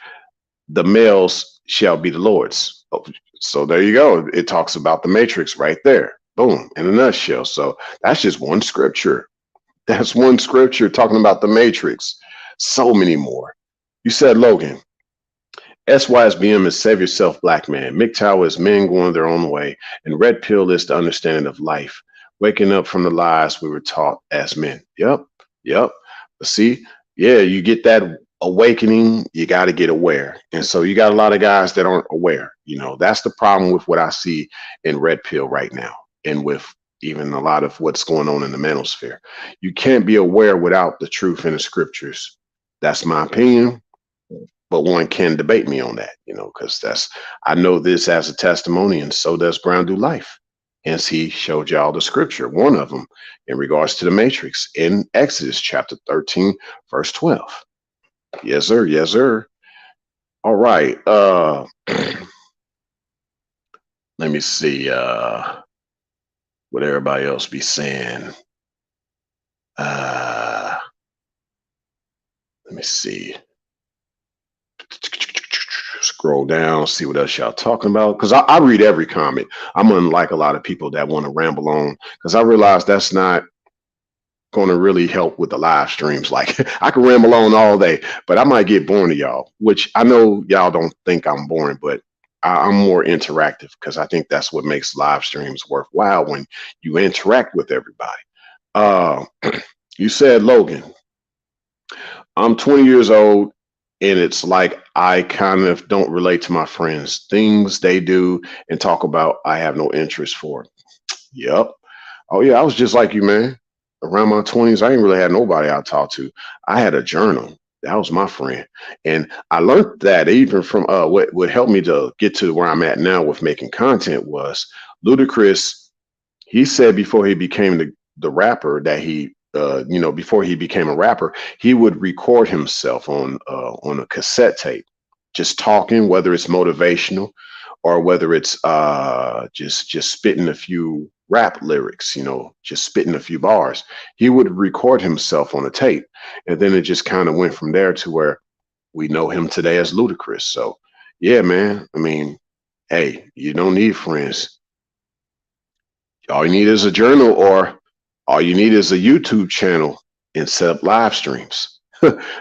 the males shall be the Lord's. Oh, so there you go. It talks about the matrix right there. Boom, in a nutshell. So that's just one scripture. That's one scripture talking about the matrix. So many more. You said, Logan, SYSBM is Save Yourself Black Man. MGTOW is Men Going Their Own Way. And Red Pill is the understanding of life. Waking up from the lies we were taught as men. Yep. Yep. But see, yeah, you get that awakening, you got to get aware. And so you got a lot of guys that aren't aware. That's the problem with what I see in Red Pill right now. And with even a lot of what's going on in the manosphere. You can't be aware without the truth in the scriptures. That's my opinion, but one can debate me on that, because I know this as a testimony, and so does Brown Do Life. Hence, he showed y'all the scripture, one of them, in regards to the matrix in Exodus chapter 13, verse 12. Yes, sir. Yes, sir. All right. Let me see what everybody else be saying. Let me see. Scroll down, see what else y'all talking about. Because I read every comment. I'm unlike a lot of people that want to ramble on, because I realize that's not going to really help with the live streams. Like I can ramble on all day, but I might get boring to y'all, which I know y'all don't think I'm boring, but I'm more interactive because I think that's what makes live streams worthwhile, when you interact with everybody. You said, Logan, I'm 20 years old, and it's like I kind of don't relate to my friends. Things they do and talk about, I have no interest for. Yep. Oh yeah, I was just like you, man. Around my 20s, I ain't really had nobody I talked to. I had a journal. That was my friend. And I learned that even from what helped me to get to where I'm at now with making content was Ludacris. He said before he became the rapper that before he became a rapper, he would record himself on a cassette tape, just talking, whether it's motivational or whether it's just spitting a few rap lyrics, just spitting a few bars. He would record himself on a tape, and then it just kind of went from there to where we know him today as Ludacris. So yeah, man. I mean, hey, you don't need friends. All you need is a journal, or all you need is a YouTube channel and set up live streams.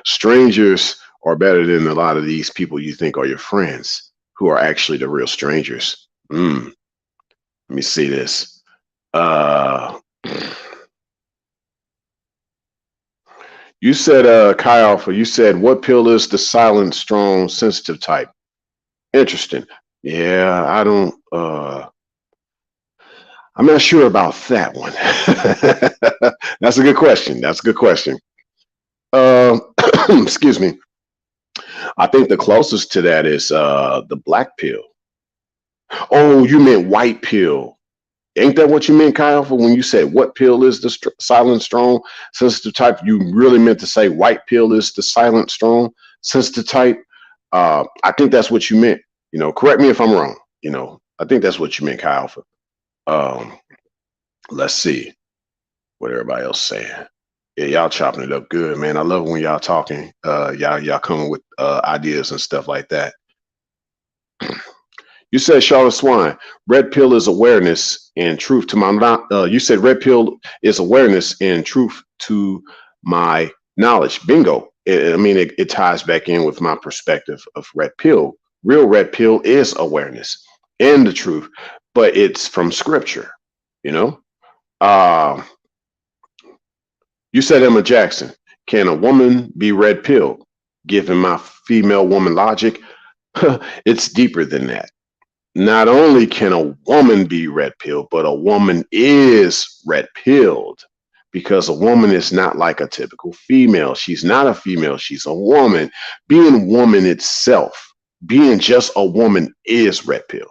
Strangers are better than a lot of these people you think are your friends, who are actually the real strangers. Let me see this. You said, Kai Alpha, you said, what pill is the silent, strong, sensitive type? Interesting. Yeah, I'm not sure about that one. That's a good question. That's a good question. Excuse me. I think the closest to that is the black pill. Oh, you meant white pill. Ain't that what you meant, Kyle, for when you said what pill is the silent, strong, sensitive type? You really meant to say white pill is the silent, strong, sensitive type. I think that's what you meant. You know, correct me if I'm wrong. You know, I think that's what you meant, Kyle. For let's see what everybody else saying. Yeah, y'all chopping it up good, man. I love when y'all talking. Y'all coming with ideas and stuff like that. You said Charlotte Swine, red pill is awareness and truth to my. You said red pill is awareness and truth to my knowledge. Bingo. I mean, it ties back in with my perspective of red pill. Real red pill is awareness and the truth, but it's from scripture. You know. Uh, you said Emma Jackson. Can a woman be red pilled? Given my female woman logic, it's deeper than that. Not only can a woman be red pilled, but a woman is red pilled because a woman is not like a typical female. She's not a female, she's a woman. Being woman itself, being just a woman is red pill,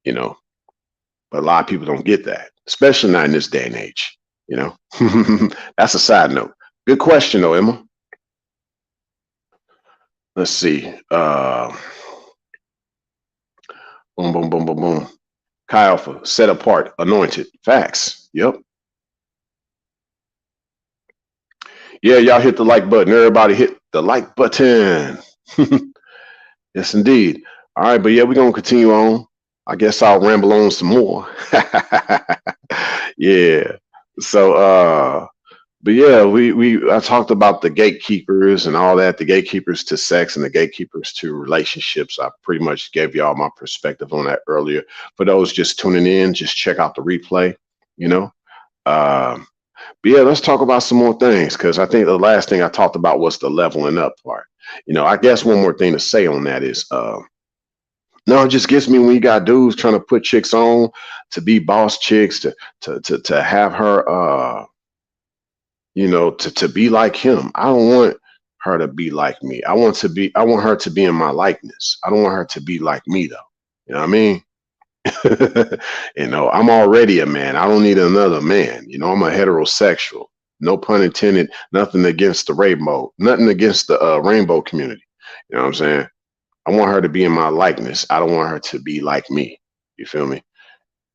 you know. But a lot of people don't get that, especially not in this day and age, you know. That's a side note. Good question though, Emma. Let's see. Boom, boom, boom, boom, boom. Chi Alpha, set apart, anointed. Facts. Yep. Yeah, y'all hit the like button. Everybody hit the like button. Yes, indeed. All right, but yeah, we're gonna continue on. I guess I'll ramble on some more. Yeah. So but yeah, I talked about the gatekeepers and all that, the gatekeepers to sex and the gatekeepers to relationships. I pretty much gave y'all my perspective on that earlier. For those just tuning in, just check out the replay, you know. But yeah, let's talk about some more things because I think the last thing I talked about was the leveling up part. You know, I guess one more thing to say on that is no, it just gets me when you got dudes trying to put chicks on to be boss chicks, to have her you know, to be like him. I don't want her to be like me. I want her to be in my likeness. I don't want her to be like me though. You know what I mean? You know, I'm already a man. I don't need another man. You know, I'm a heterosexual. No pun intended. Nothing against the rainbow. Nothing against the rainbow community. You know what I'm saying? I want her to be in my likeness. I don't want her to be like me. You feel me?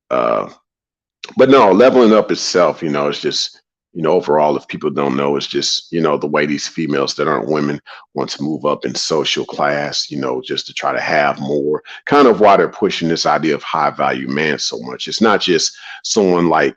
But no, leveling up itself, you know, it's just, you know, overall, if people don't know, it's just, you know, the way these females that aren't women want to move up in social class, you know, just to try to have more, kind of why they're pushing this idea of high value man so much. It's not just someone like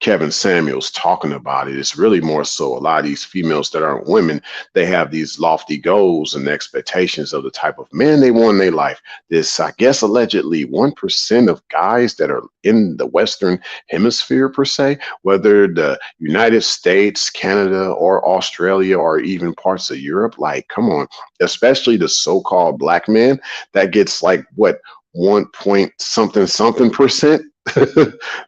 Kevin Samuels talking about it. It's really more so a lot of these females that aren't women, they have these lofty goals and expectations of the type of man they want in their life. This, I guess, allegedly 1% of guys that are in the Western hemisphere per se, whether the United States, Canada, or Australia, or even parts of Europe, like, come on, especially the so-called black man that gets like what, 1 point something percent.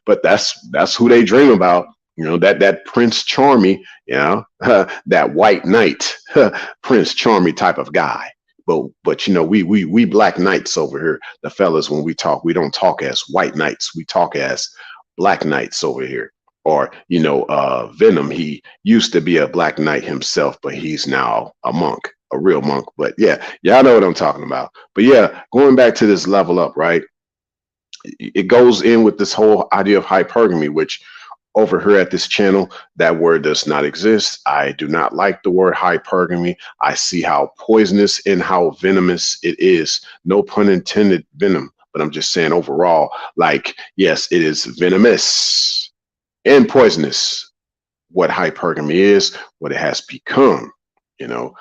But that's who they dream about, you know, that Prince Charming, you know, that white knight, Prince Charming type of guy. But you know, we black knights over here, the fellas, when we talk, we don't talk as white knights, we talk as black knights over here. Or, you know, Venom, he used to be a black knight himself, but he's now a monk, a real monk. But yeah, y'all know what I'm talking about. But yeah, going back to this level up, right? It goes in with this whole idea of hypergamy, which over here at this channel, that word does not exist. I do not like the word hypergamy. I see how poisonous and how venomous it is. No pun intended, venom, but I'm just saying overall, like, yes, it is venomous and poisonous what hypergamy is, what it has become. You know,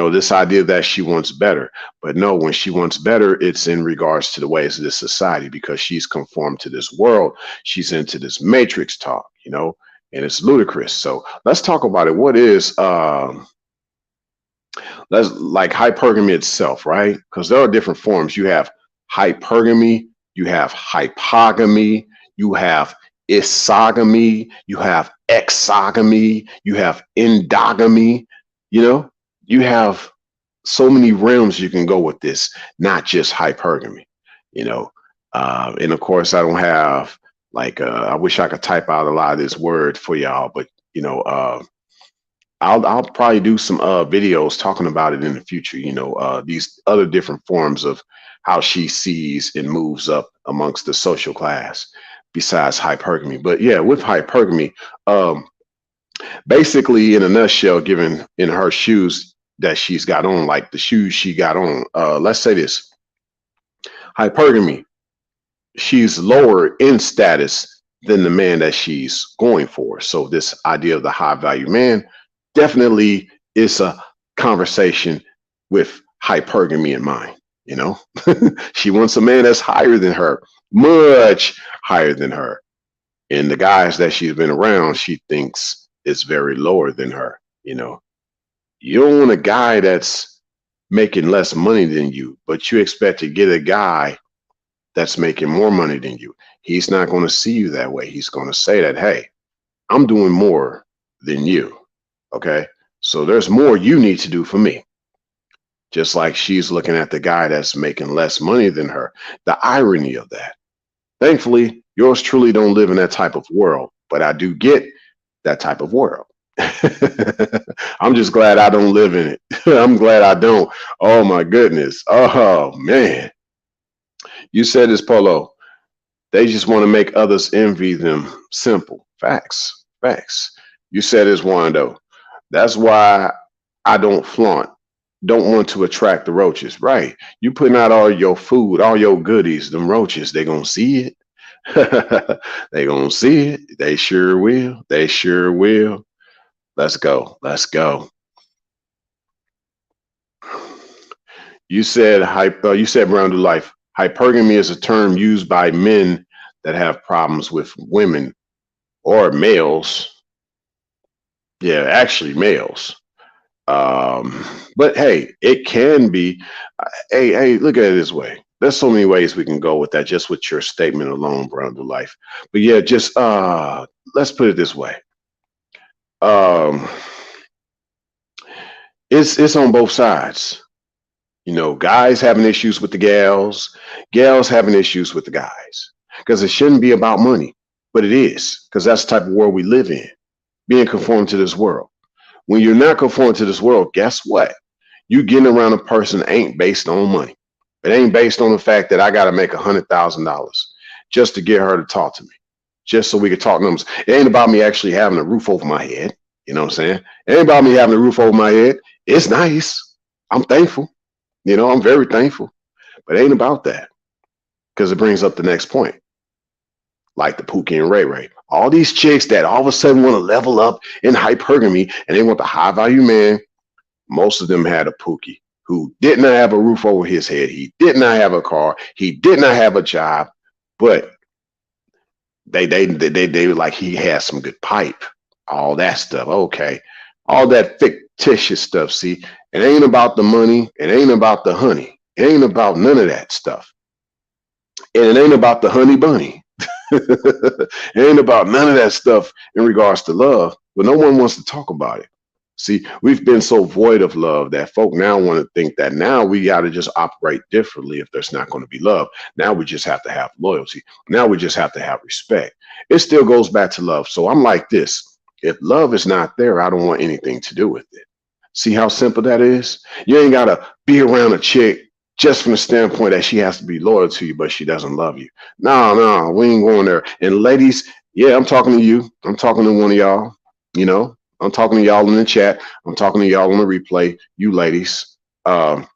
this idea that she wants better, but no, when she wants better, it's in regards to the ways of this society, because she's conformed to this world. She's into this matrix talk, you know, and it's ludicrous. So let's talk about it. What is, let's like hypergamy itself, right? Because there are different forms. You have hypergamy, you have hypogamy, you have isogamy, you have exogamy, you have endogamy. You know, you have so many realms you can go with this, not just hypergamy. You know, And of course, I don't have like I wish I could type out a lot of this word for y'all, but you know, I'll probably do some videos talking about it in the future. You know, these other different forms of how she sees and moves up amongst the social class besides hypergamy. But yeah, with hypergamy, um, basically in a nutshell, given in her shoes that she's got on, like the shoes she got on, let's say this: hypergamy, she's lower in status than the man that she's going for. So this idea of the high value man definitely is a conversation with hypergamy in mind. You know, she wants a man that's higher than her, much higher than her. And the guys that she's been around, she thinks is very lower than her. You know, you don't want a guy that's making less money than you, but you expect to get a guy that's making more money than you. He's not going to see you that way. He's going to say that, hey, I'm doing more than you. Okay. So there's more you need to do for me. Just like she's looking at the guy that's making less money than her. The irony of that. Thankfully, yours truly don't live in that type of world, but I do get that type of world. I'm just glad I don't live in it. I'm glad I don't. Oh my goodness. Oh man. You said this, Polo. They just want to make others envy them. Simple. Facts. Facts. You said it's Wando. That's why I don't flaunt. Don't want to attract the roaches. Right. You putting out all your food, all your goodies, them roaches, they gonna see it. They gonna see it. They sure will. They sure will. Let's go. Let's go. You said around life. Hypergamy is a term used by men that have problems with women or males. Yeah, actually males. But hey, it can be. Hey, look at it this way. There's so many ways we can go with that, just with your statement alone, Brown to Life. But yeah, just let's put it this way. Um, it's on both sides. You know, guys having issues with the gals, gals having issues with the guys. Because it shouldn't be about money, but it is, because that's the type of world we live in, being conformed to this world. When you're not conformed to this world, guess what? You getting around a person ain't based on money. It ain't based on the fact that I got to make $100,000 just to get her to talk to me, just so we could talk numbers. It ain't about me actually having a roof over my head. You know what I'm saying? It ain't about me having a roof over my head. It's nice. I'm thankful. You know, I'm very thankful. But it ain't about that, because it brings up the next point, like the Pookie and Ray Ray. All these chicks that all of a sudden want to level up in hypergamy and they want the high value man, most of them had a Pookie who did not have a roof over his head. He did not have a car. He did not have a job, but they were like, he had some good pipe, all that stuff. Okay. All that fictitious stuff. See, it ain't about the money. It ain't about the honey. It ain't about none of that stuff. And it ain't about the honey bunny. It ain't about none of that stuff in regards to love, but no one wants to talk about it. See, we've been so void of love that folk now want to think that now we got to just operate differently if there's not going to be love. Now we just have to have loyalty. Now we just have to have respect. It still goes back to love. So I'm like this. If love is not there, I don't want anything to do with it. See how simple that is? You ain't got to be around a chick just from the standpoint that she has to be loyal to you, but she doesn't love you. No, we ain't going there. And ladies, yeah, I'm talking to you. I'm talking to one of y'all. You know, I'm talking to y'all in the chat. I'm talking to y'all on the replay. You ladies, don't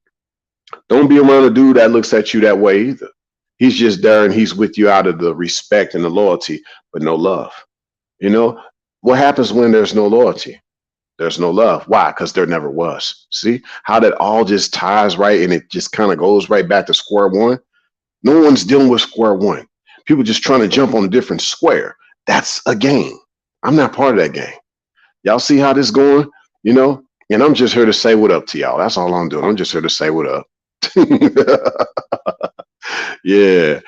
be around a dude that looks at you that way either. He's just there and he's with you out of the respect and the loyalty, but no love. You know, what happens when there's no loyalty? There's no love. Why? Because there never was. See how that all just ties right and it just kind of goes right back to square one? No one's dealing with square one. People just trying to jump on a different square. That's a game. I'm not part of that game. Y'all see how this going? You know? And I'm just here to say what up to y'all. That's all I'm doing. I'm just here to say what up. Yeah.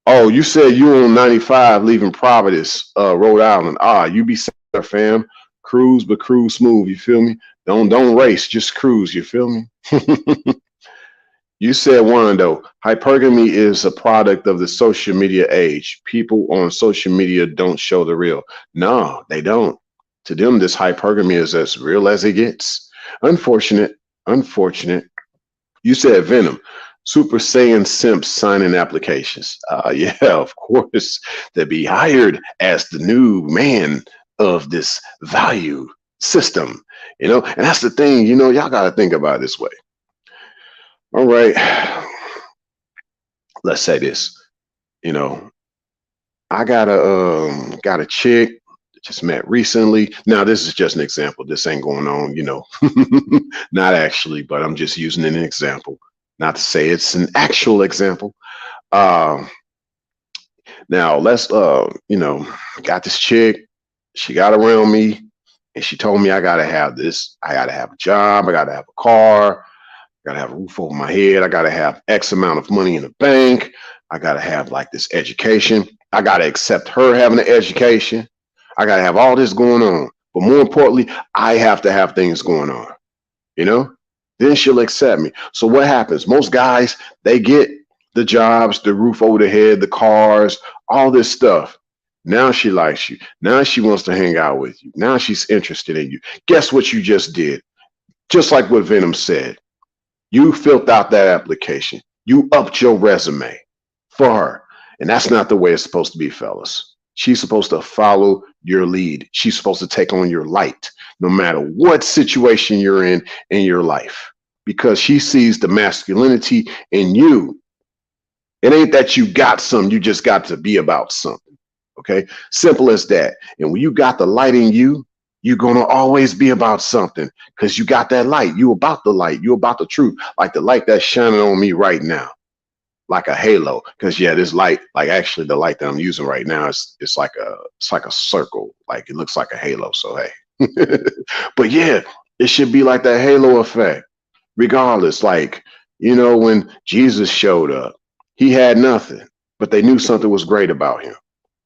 Oh, you said you on 95 leaving Providence, Rhode Island. You be safe, fam. Cruise, but cruise smooth. You feel me? Don't race, just cruise. You feel me? You said one though. Hypergamy is a product of the social media age. People on social media don't show the real. No, they don't. To them, this hypergamy is as real as it gets. Unfortunate. Unfortunate. You said Venom. Super Saiyan simps signing applications. Yeah, of course. To be hired as the new man of this value system. And that's the thing, y'all got to think about it this way. All right. Let's say this. You know, I got a chick just met recently. Now this is just an example. This ain't going on, not actually, but I'm just using an example. Not to say it's an actual example. Um, Now let's got this chick. She got around me and she told me I gotta have this. I gotta have a job. I gotta have a car. I gotta have a roof over my head. I gotta have X amount of money in the bank. I gotta have like this education. I gotta accept her having an education. I gotta have all this going on. But more importantly, I have to have things going on. You know? Then she'll accept me. So what happens? Most guys, they get the jobs, the roof over the head, the cars, all this stuff. Now she likes you. Now she wants to hang out with you. Now she's interested in you. Guess what you just did? Just like what Venom said. You filled out that application. You upped your resume for her. And that's not the way it's supposed to be, fellas. She's supposed to follow your lead. She's supposed to take on your light, no matter what situation you're in your life, because she sees the masculinity in you. It ain't that you got something, you just got to be about something. Okay, simple as that. And when you got the light in you, you're gonna always be about something because you got that light. You about the light. You about the truth, like the light that's shining on me right now, like a halo. Because yeah, this light, like actually the light that I'm using right now, it's like a circle, like it looks like a halo. So hey, but yeah, it should be like that halo effect, regardless. Like when Jesus showed up, he had nothing, but they knew something was great about him.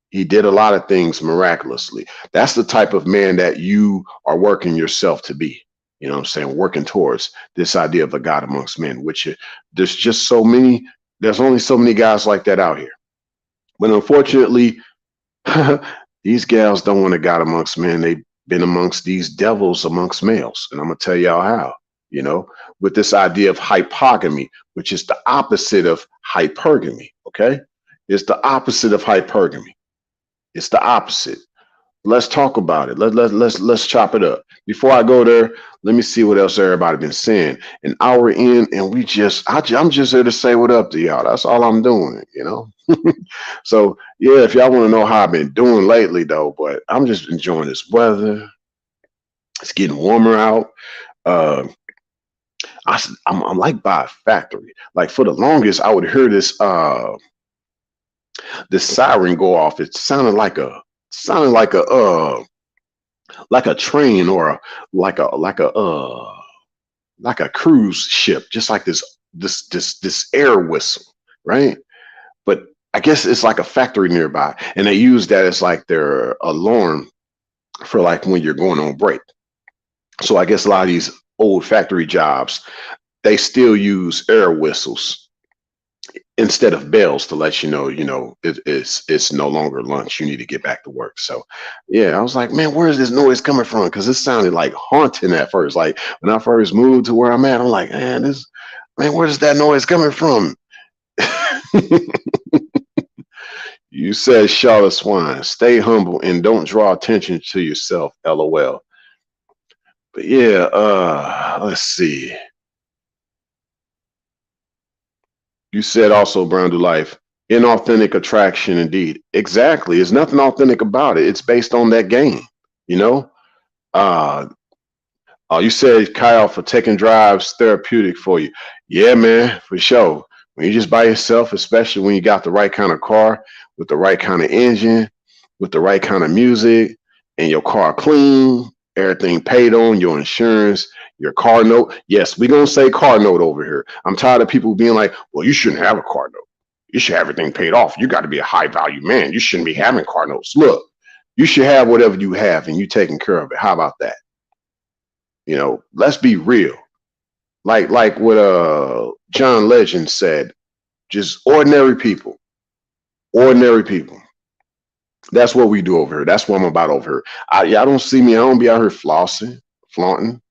He did a lot of things miraculously. That's the type of man that you are working yourself to be. You know what I'm saying? Working towards this idea of a God amongst men, which there's just so many, there's only so many guys like that out here. But unfortunately, these gals don't want a God amongst men. They've been amongst these devils amongst males. And I'm going to tell y'all how, with this idea of hypogamy, which is the opposite of hypergamy. Okay. It's the opposite of hypergamy. It's the opposite. Let's talk about it. Let's chop it up. Before I go there, let me see what else everybody been saying. An hour in, and I'm just here to say what up to y'all. That's all I'm doing, So yeah, if y'all want to know how I've been doing lately, though, but I'm just enjoying this weather. It's getting warmer out. I'm like by a factory. Like for the longest, I would hear this siren go off. It sounded like a train or like a cruise ship, just like this air whistle, right? But I guess it's like a factory nearby, and they use that as like their alarm for like when you're going on break. So I guess a lot of these old factory jobs, they still use air whistles instead of bells to let you know, it's no longer lunch. You need to get back to work. So yeah, I was like, man, where is this noise coming from? Because it sounded like haunting at first. Like when I first moved to where I'm at, I'm like, man, where is that noise coming from? You said Charlotte Swine, stay humble and don't draw attention to yourself. LOL. But yeah, let's see. You said also, Brown to Life, inauthentic attraction indeed. Exactly. There's nothing authentic about it. It's based on that game, Uh, you said, Kyle, for taking drives therapeutic for you. Yeah, man, for sure. When you're just by yourself, especially when you got the right kind of car with the right kind of engine, with the right kind of music, and your car clean, everything paid on, your insurance, your car note. Yes, we're going to say car note over here. I'm tired of people being like, well, you shouldn't have a car note. You should have everything paid off. You got to be a high value man. You shouldn't be having car notes. Look, you should have whatever you have and you taking care of it. How about that? Let's be real. Like what John Legend said, just ordinary people. Ordinary people. That's what we do over here. That's what I'm about over here. Y'all don't see me. I don't be out here flossing, flaunting.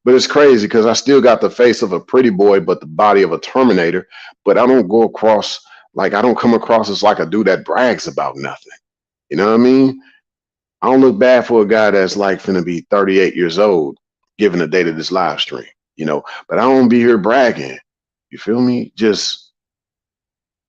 But it's crazy because I still got the face of a pretty boy, but the body of a Terminator. But I don't go across like I don't come across as like a dude that brags about nothing. You know what I mean? I don't look bad for a guy that's like finna be 38 years old, given the date of this live stream. You know, but I don't be here bragging. You feel me? Just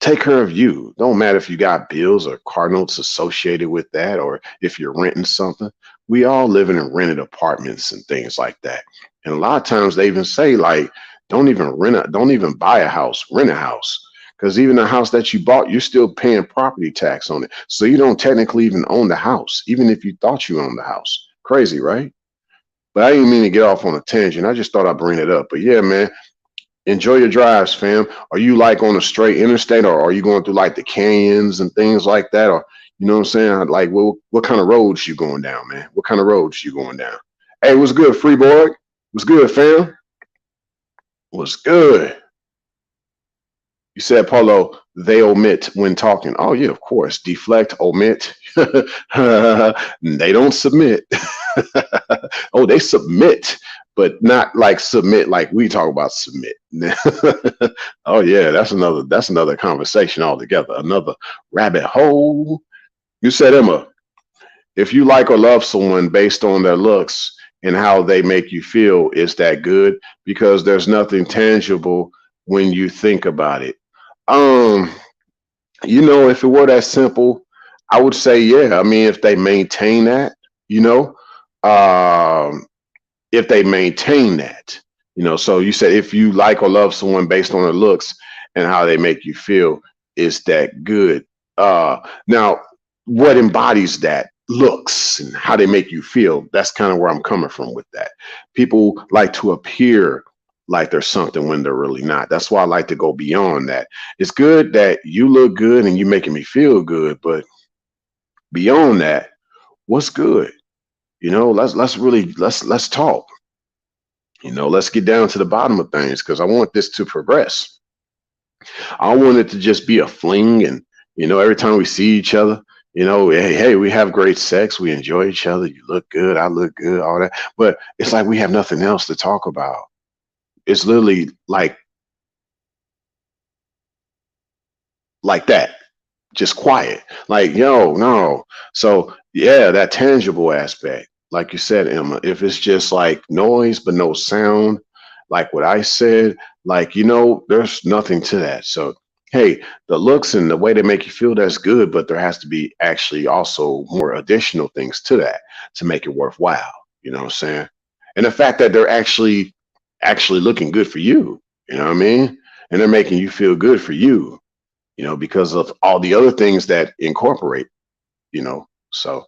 take care of you. Don't matter if you got bills or car notes associated with that, or if you're renting something. We all living in rented apartments and things like that. And a lot of times they even say like, don't even buy a house, rent a house. Because even the house that you bought, you're still paying property tax on it. So you don't technically even own the house, even if you thought you owned the house. Crazy, right? But I didn't mean to get off on a tangent. I just thought I'd bring it up. But yeah, man, enjoy your drives, fam. Are you like on a straight interstate, or are you going through like the canyons and things like that? Or you know what I'm saying? Like, what kind of roads you going down, man? What kind of roads you going down? Hey, what's good, Freeborg? What's good, fam? What's good? You said, Paulo, they omit when talking. Oh yeah, of course. Deflect, omit. They don't submit. Oh, they submit, but not like submit like we talk about submit. Oh yeah, that's another conversation altogether. Another rabbit hole. You said, Emma, if you like or love someone based on their looks and how they make you feel, is that good? Because there's nothing tangible when you think about it. Um, if it were that simple, I would say, yeah. I mean, if they maintain that, you know, um, if they maintain that, so you said if you like or love someone based on their looks and how they make you feel, is that good? Now, what embodies that looks and how they make you feel? That's kind of where I'm coming from with that. People like to appear like they're something when they're really not. That's why I like to go beyond that. It's good that you look good and you making me feel good, but beyond that, what's good? Let's talk. Let's get down to the bottom of things because I want this to progress. I don't want it to just be a fling and every time we see each other, hey, we have great sex, we enjoy each other, you look good, I look good, all that. But it's like we have nothing else to talk about. It's literally like that, just quiet. Like, yo, no. So yeah, that tangible aspect, like you said, Emma, if it's just like noise but no sound, like what I said, like, there's nothing to that. So hey, the looks and the way they make you feel, that's good, but there has to be actually also more additional things to that to make it worthwhile. You know what I'm saying? And the fact that they're actually looking good for you, you know what I mean? And they're making you feel good for you, because of all the other things that incorporate, so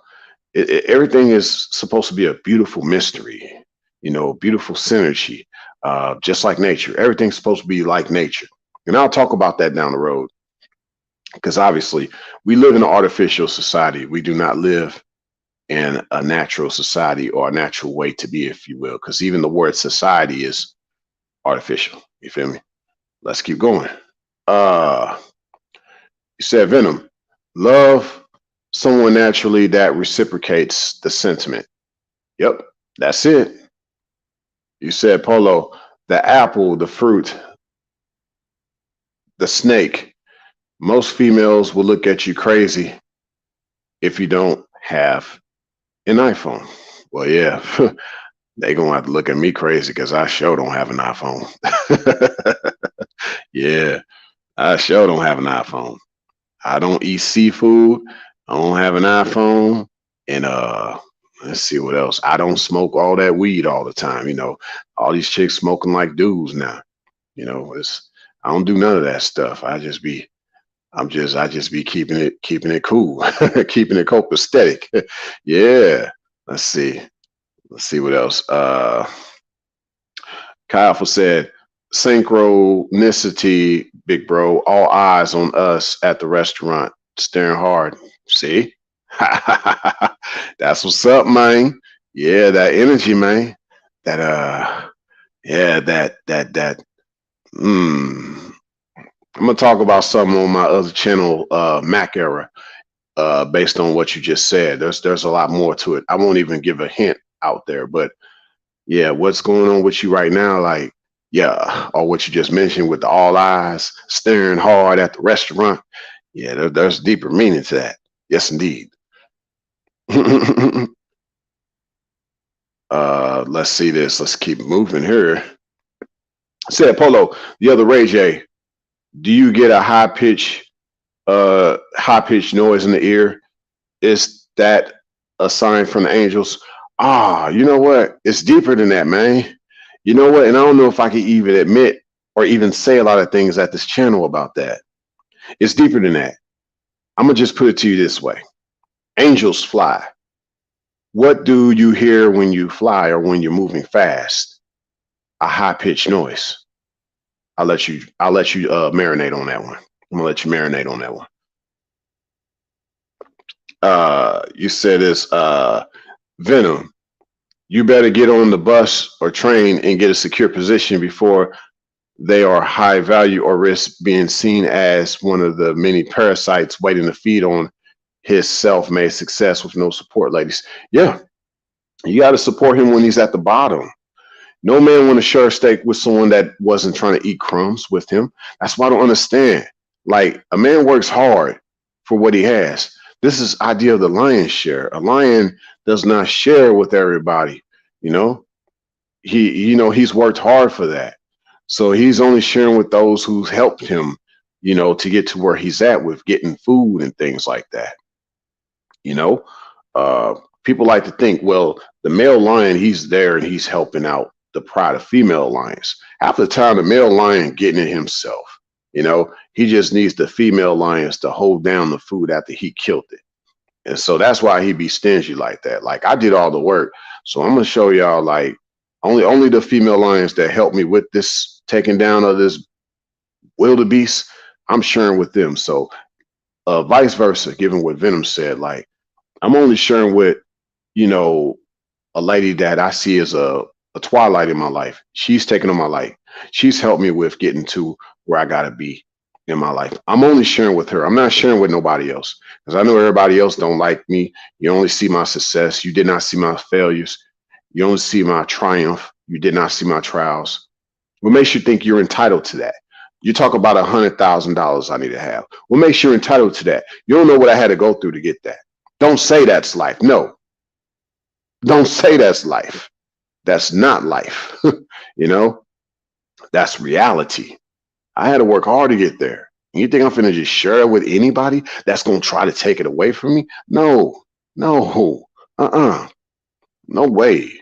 everything is supposed to be a beautiful mystery, beautiful synergy, just like nature. Everything's supposed to be like nature. And I'll talk about that down the road because obviously we live in an artificial society. We do not live in a natural society or a natural way to be, if you will, because even the word society is artificial. You feel me? Let's keep going. You said, Venom, love someone naturally that reciprocates the sentiment. Yep, that's it. You said, Polo, the apple, the fruit, the snake. Most females will look at you crazy if you don't have an iPhone. Well, yeah, they gonna have to look at me crazy because I sure don't have an iPhone. Yeah, I sure don't have an iPhone. I don't eat seafood. I don't have an iPhone. And let's see what else. I don't smoke all that weed all the time. All these chicks smoking like dudes now. I don't do none of that stuff. I just be keeping it cool, keeping it copacetic. Yeah. Let's see. Let's see what else. Kyle said, synchronicity, big bro, all eyes on us at the restaurant, staring hard. See? That's what's up, man. Yeah, that energy, man. That Yeah, that. Mm, I'm gonna talk about something on my other channel, Mack Era, based on what you just said. There's a lot more to it. I won't even give a hint out there, but yeah, what's going on with you right now? Like, yeah, or what you just mentioned with the all eyes staring hard at the restaurant. Yeah, there's deeper meaning to that. Yes, indeed. Let's see this. Let's keep moving here. Said Polo, the other Ray J, do you get a high pitched noise in the ear? Is that a sign from the angels? Ah, you know what? It's deeper than that, man. You know what? And I don't know if I can even admit or even say a lot of things at this channel about that. It's deeper than that. I'm gonna just put it to you this way. Angels fly. What do you hear when you fly or when you're moving fast? A high pitched noise. I'll let you marinate on that one. I'm gonna let you marinate on that one. You said it's Venom. You better get on the bus or train and get a secure position before they are high value or risk being seen as one of the many parasites waiting to feed on his self-made success with no support, ladies. Yeah, you got to support him when he's at the bottom. No man want to share a steak with someone that wasn't trying to eat crumbs with him. That's why I don't understand. Like, a man works hard for what he has. This is idea of the lion's share. A lion does not share with everybody. You know, he's worked hard for that. So he's only sharing with those who helped him, to get to where he's at with getting food and things like that. You know, uh, people like to think, well, the male lion, he's there and he's helping out the pride of female lions. Half the time, the male lion getting it himself. He just needs the female lions to hold down the food after he killed it. And so that's why he be stingy like that. Like, I did all the work. So I'm gonna show y'all, like, only the female lions that helped me with this taking down of this wildebeest, I'm sharing with them. So vice versa, given what Venom said, like, I'm only sharing with, you know, a lady that I see as a twilight in my life. She's taken on my life. She's helped me with getting to where I gotta be in my life. I'm only sharing with her. I'm not sharing with nobody else because I know everybody else don't like me. You only see my success. You did not see my failures. You only see my triumph. You did not see my trials. What makes you think you're entitled to that? You talk about $100,000 I need to have. What makes you entitled to that? You don't know what I had to go through to get that. Don't say that's life. No, don't say that's life. That's not life. you know, that's reality. I had to work hard to get there. You think I'm finna just share it with anybody that's gonna try to take it away from me? No, no, no way.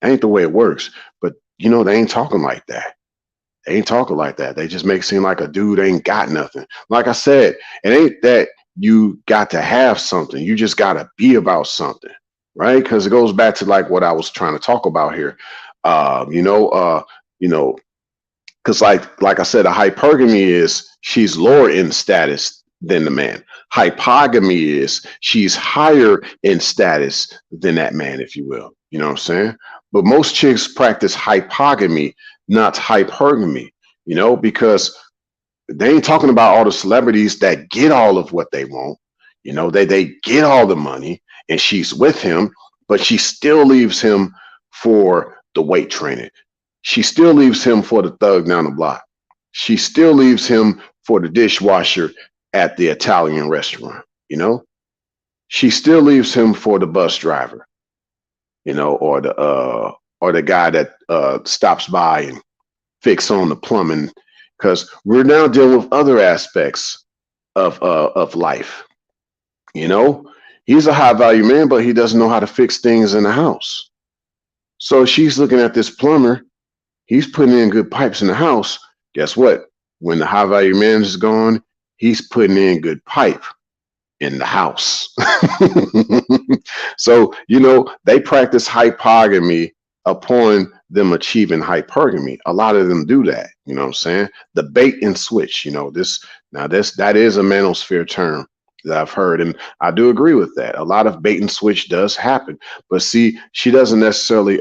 Ain't the way it works. But they ain't talking like that. They ain't talking like that. They just make it seem like a dude ain't got nothing. Like I said, it ain't that you got to have something. You just gotta be about something, right? Because it goes back to like what I was trying to talk about here. Uh, you know, uh, you know, because like I said, a hypergamy is she's lower in status than the man. Hypogamy is she's higher in status than that man, if you will. You know what I'm saying? But most chicks practice hypogamy, not hypergamy, because they ain't talking about all the celebrities that get all of what they want. They get all the money and she's with him, but she still leaves him for the weight training. She still leaves him for the thug down the block. She still leaves him for the dishwasher at the Italian restaurant. She still leaves him for the bus driver, or the guy that stops by and fix on the plumbing, because we're now dealing with other aspects of life. He's a high value man, but he doesn't know how to fix things in the house. So she's looking at this plumber. He's putting in good pipes in the house. Guess what? When the high value man is gone, he's putting in good pipe in the house. So, they practice hypogamy upon them achieving hypergamy. A lot of them do that. You know what I'm saying? The bait and switch, that is a manosphere term that I've heard. And I do agree with that. A lot of bait and switch does happen. But see, she doesn't necessarily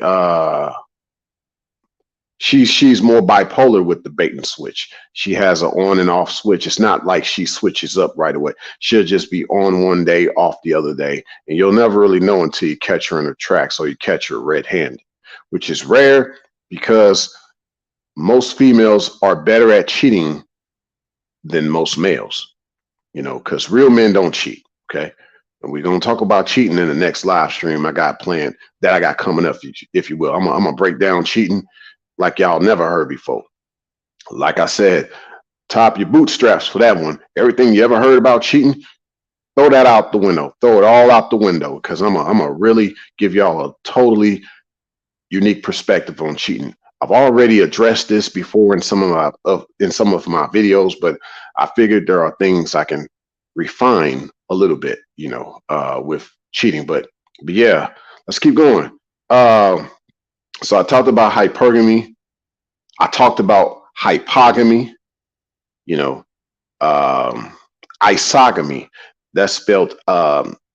She's more bipolar with the bait and switch. She has an on and off switch. It's not like she switches up right away. She'll just be on one day, off the other day, and you'll never really know until you catch her in her tracks or you catch her red-handed, which is rare because most females are better at cheating than most males. You know, because real men don't cheat. Okay. And we're gonna talk about cheating in the next live stream I got planned that I got coming up, if you will. I'm gonna break down cheating like y'all never heard before. Like I said, top your bootstraps for that one. Everything you ever heard about cheating, throw that out the window. Throw it all out the window because I'm gonna really give y'all a totally unique perspective on cheating. I've already addressed this before in some of my videos, but I figured there are things I can refine a little bit, you know, with cheating. But yeah, let's keep going. So I talked about hypergamy. I talked about hypogamy, you know, isogamy. That's spelled,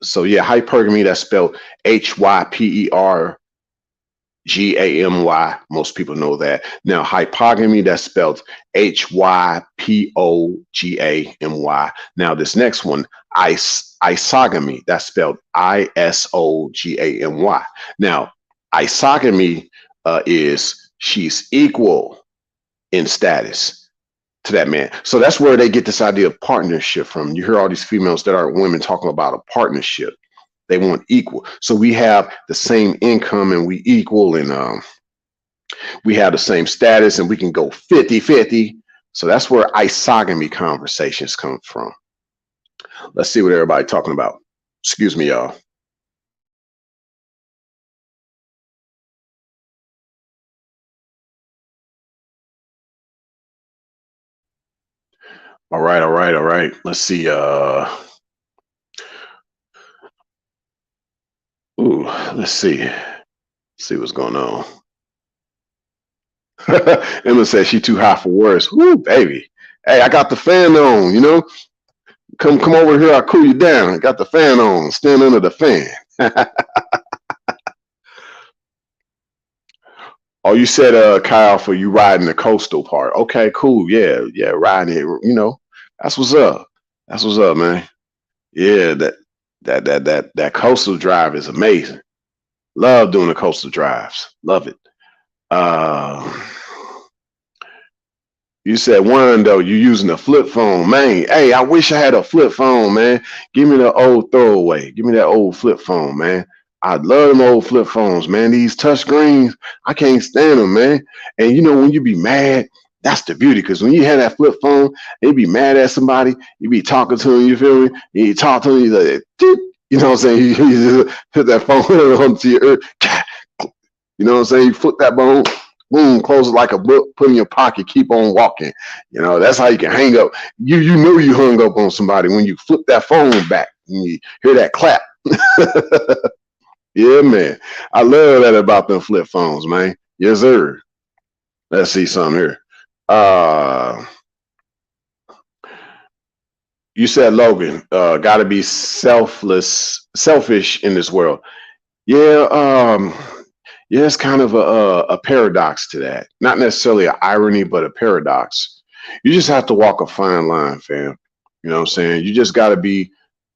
so yeah, hypergamy, that's spelled HYPERGAMY. Most people know that. Now, hypogamy, that's spelled HYPOGAMY. Now, this next one, isogamy, that's spelled ISOGAMY. Now, isogamy is she's equal in status to that man. So that's where they get this idea of partnership from. You hear all these females that aren't women talking about a partnership. They want equal. So we have the same income and we equal, and we have the same status and we can go 50-50. So that's where isogamy conversations come from. Let's see what everybody's talking about. Excuse me, y'all. All right. Let's see. Let's see. See what's going on. Emma says she too hot for words. Woo, baby. Hey, I got the fan on, you know. Come over here, I'll cool you down. I got the fan on. Stand under the fan. Oh, you said Kyle, for you riding the coastal part. Okay, cool. Yeah, riding it, you know. That's what's up. That's what's up, man. Yeah, that coastal drive is amazing. Love doing the coastal drives. Love it. You said one though, you using a flip phone, man. Hey, I wish I had a flip phone, man. Give me the old throwaway. Give me that old flip phone, man. I love them old flip phones, man. These touch screens, I can't stand them, man. And you know, when you be mad, that's the beauty. Because when you have that flip phone, you be mad at somebody, you be talking to them, you feel me? You talk to them, you like, you know what I'm saying? You just hit that phone onto your ear. You know what I'm saying? You flip that bone, boom, close it like a book, put in your pocket, keep on walking. You know, that's how you can hang up. You know you hung up on somebody when you flip that phone back and you hear that clap. Yeah, man. I love that about them flip phones, man. Yes, sir. Let's see something here. You said, Logan, gotta be selfish in this world. Yeah, yeah, it's kind of a paradox to that. Not necessarily an irony, but a paradox. You just have to walk a fine line, fam. You know what I'm saying? You just got to be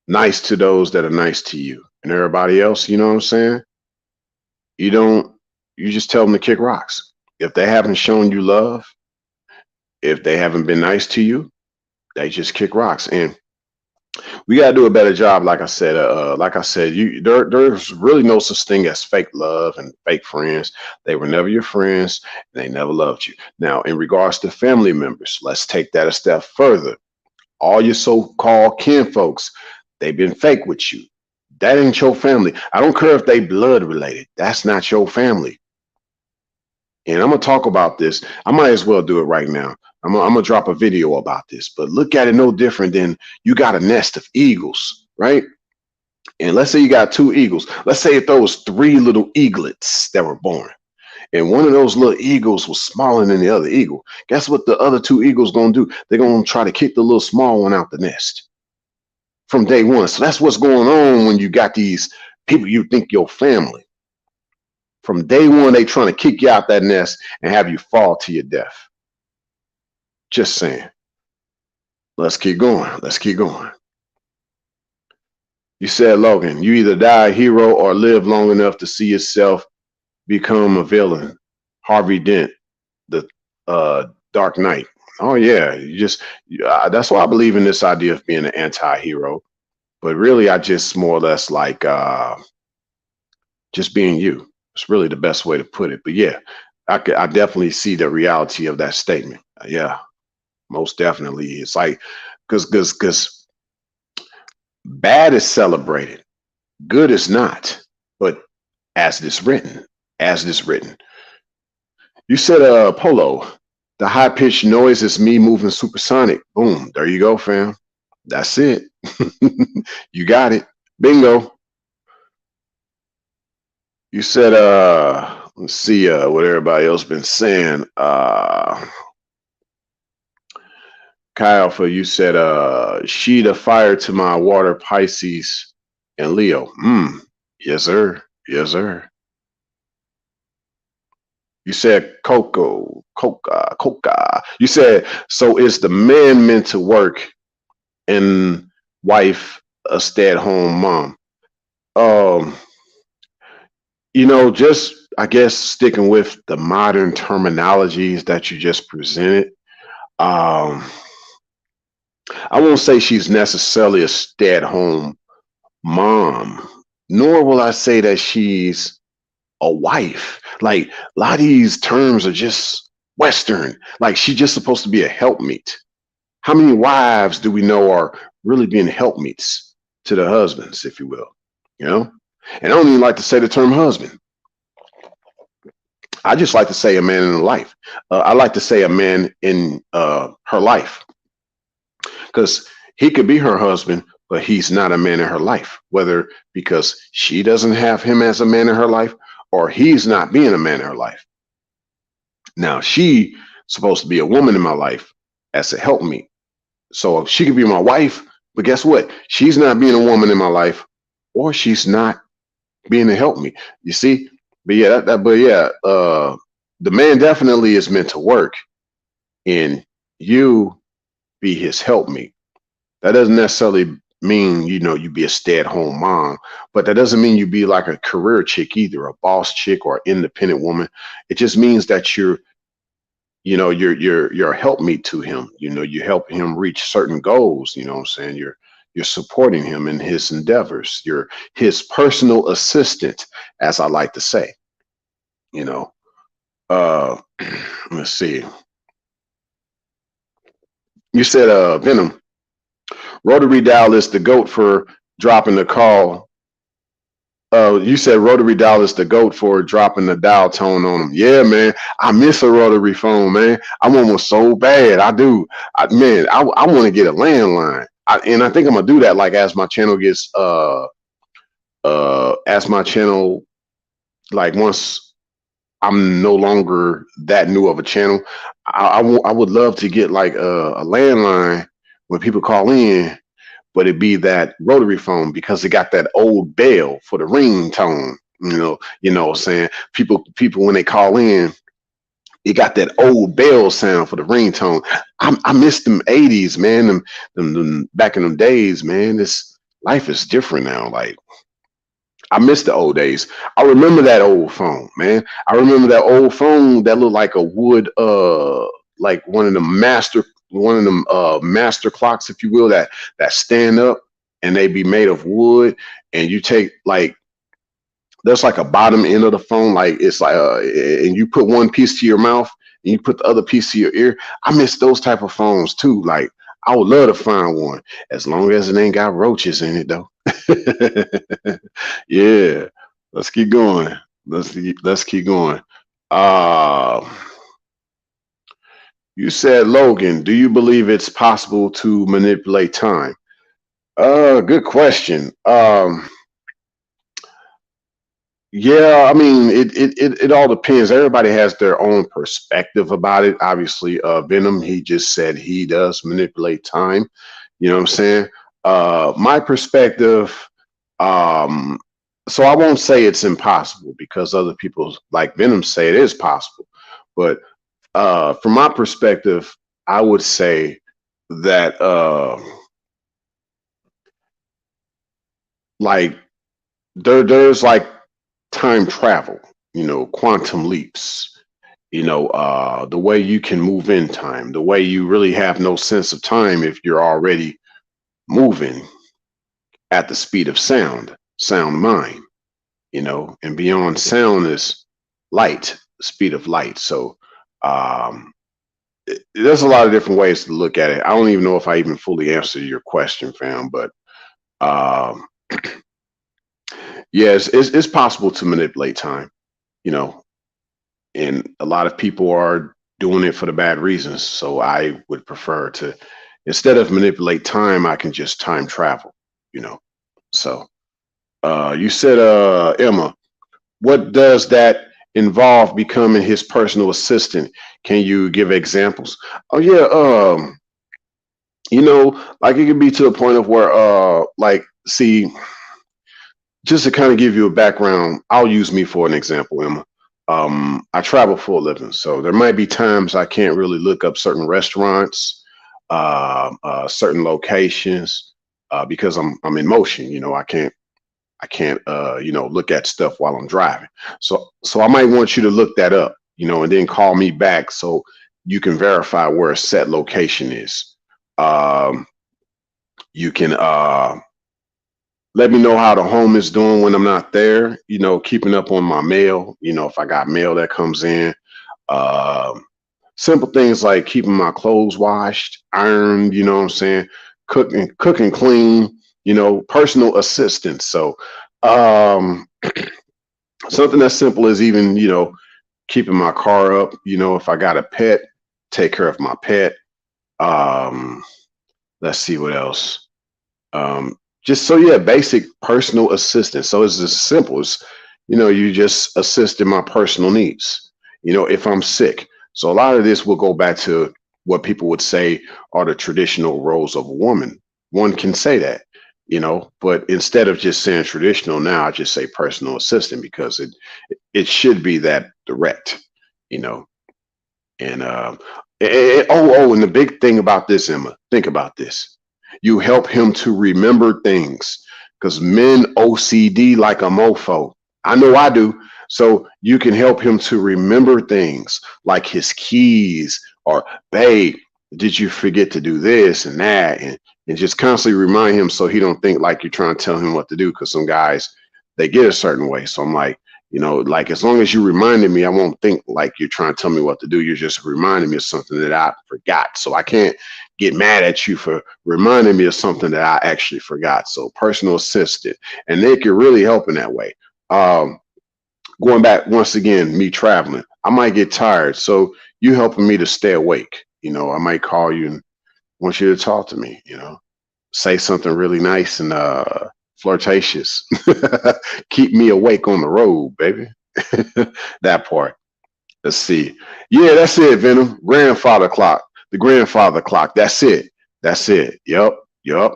nice to those that are nice to you, and everybody else, you know what I'm saying? You just tell them to kick rocks. If they haven't shown you love, if they haven't been nice to you, they just kick rocks. And we gotta do a better job. Like I said, there's really no such thing as fake love and fake friends. They were never your friends. And they never loved you. Now, in regards to family members, let's take that a step further. All your so-called kin folks, they've been fake with you. That ain't your family. I don't care if they blood related. That's not your family. And I'm gonna talk about this. I might as well do it right now. I'm gonna drop a video about this, but look at it no different than you got a nest of eagles, right? And let's say you got 2 eagles. Let's say if there was 3 little eaglets that were born, and one of those little eagles was smaller than the other eagle. Guess what the other 2 eagles gonna do? They're gonna try to kick the little small one out the nest from day one. So that's what's going on when you got these people you think your family. From day one, they trying to kick you out that nest and have you fall to your death. Just saying. Let's keep going. Let's keep going. You said, Logan, you either die a hero or live long enough to see yourself become a villain. Harvey Dent, the Dark Knight. Oh yeah, that's why I believe in this idea of being an anti-hero. But really, I just more or less like just being you. It's really the best way to put it. But yeah, I definitely see the reality of that statement. Yeah, most definitely. It's like because bad is celebrated, good is not. But as this written, as this written. You said Polo. The high pitched noise is me moving supersonic. Boom. There you go, fam. That's it. You got it. Bingo. You said let's see what everybody else been saying. Kyle, for you said sheet of fire to my water, Pisces and Leo. Yes, sir. Yes, sir. You said Coca. You said, so is the man meant to work and wife a stay-at-home mom? You know, just I guess sticking with the modern terminologies that you just presented. I won't say she's necessarily a stay-at-home mom, nor will I say that she's a wife. Like a lot of these terms are just Western. Like she's just supposed to be a helpmeet. How many wives do we know are really being helpmeets to the husbands, if you will? You know? And I don't even like to say the term husband. I just like to say a man in a life. I like to say a man in her life, because he could be her husband, but he's not a man in her life, whether because she doesn't have him as a man in her life or he's not being a man in her life. Now, she supposed to be a woman in my life as a helpmeet. So she could be my wife, but guess what? She's not being a woman in my life, or she's not being a helpmeet. You see? But yeah, the man definitely is meant to work, and you be his helpmeet. That doesn't necessarily mean, you know, you be a stay-at-home mom, but that doesn't mean you be like a career chick either, a boss chick or independent woman. It just means that you're a helpmeet to him. You know, you help him reach certain goals. You know what I'm saying? You're supporting him in his endeavors. You're his personal assistant, as I like to say. You know, let's see. You said Venom. Rotary dial is the goat for dropping the call. You said rotary dial is the goat for dropping the dial tone on them. Yeah, man. I miss a rotary phone, man. I want one so bad. I do. I want to get a landline. And I think I'm gonna do that. Like as my channel gets as my channel, like once I'm no longer that new of a channel, I would love to get like a landline when people call in, but it'd be that rotary phone because it got that old bell for the ringtone. You know what I'm saying? People when they call in, it got that old bell sound for the ringtone. I miss them 80s, man. Them back in them days, man. This life is different now. Like I miss the old days. I remember that old phone, man. I remember that old phone that looked like a wood, like one of them master clocks, if you will, that stand up and they be made of wood, and you take like there's like a bottom end of the phone, like it's like and you put one piece to your mouth and you put the other piece to your ear. I miss those type of phones too. Like I would love to find one, as long as it ain't got roaches in it though. Yeah, let's keep going. Let's keep going. You said, Logan, do you believe it's possible to manipulate time? Good question. Yeah, I mean, it all depends. Everybody has their own perspective about it. Obviously, Venom, he just said he does manipulate time. You know what I'm saying? My perspective, so I won't say it's impossible because other people like Venom say it is possible. But from my perspective, I would say that like there's like time travel, quantum leaps, the way you can move in time, the way you really have no sense of time if you're already moving at the speed of sound mind, and beyond sound is light, the speed of light. So um, there's a lot of different ways to look at it. I don't even know if I even fully answered your question, fam, but um, yes, it's possible to manipulate time, you know, and a lot of people are doing it for the bad reasons. So I would prefer to, instead of manipulate time, I can just time travel, you know. So you said, Emma, what does that involve becoming his personal assistant? Can you give examples? Oh yeah, like it could be to the point of where like see, just to kind of give you a background, I'll use me for an example, Emma. I travel for a living, so there might be times I can't really look up certain restaurants, certain locations, because I'm in motion. I can't look at stuff while I'm driving. So I might want you to look that up, and then call me back so you can verify where a set location is. Um, you can let me know how the home is doing when I'm not there, keeping up on my mail, if I got mail that comes in. Um, Simple things like keeping my clothes washed, ironed, you know what I'm saying? Cooking clean, personal assistance. So um, something as simple as even, keeping my car up, if I got a pet, take care of my pet. Um, let's see what else. Just so yeah, basic personal assistance. So it's as simple as, you just assist in my personal needs, if I'm sick. So a lot of this will go back to what people would say are the traditional roles of a woman. One can say that, but instead of just saying traditional now, I just say personal assistant because it should be that direct, you know. And and the big thing about this, Emma, think about this. You help him to remember things because men OCD like a mofo. I know I do. So you can help him to remember things like his keys or, babe, did you forget to do this and that? And just constantly remind him so he don't think like you're trying to tell him what to do because some guys, they get a certain way. So I'm like, like as long as you reminded me, I won't think like you're trying to tell me what to do. You're just reminding me of something that I forgot. So I can't get mad at you for reminding me of something that I actually forgot. So personal assistant, and they can really help in that way. Um, Going back once again, me traveling, I might get tired. So you helping me to stay awake. I might call you and want you to talk to me, say something really nice and flirtatious. Keep me awake on the road, baby. That part. Let's see. Yeah, that's it, Venom. Grandfather clock. The grandfather clock. That's it. That's it. Yep. Yep.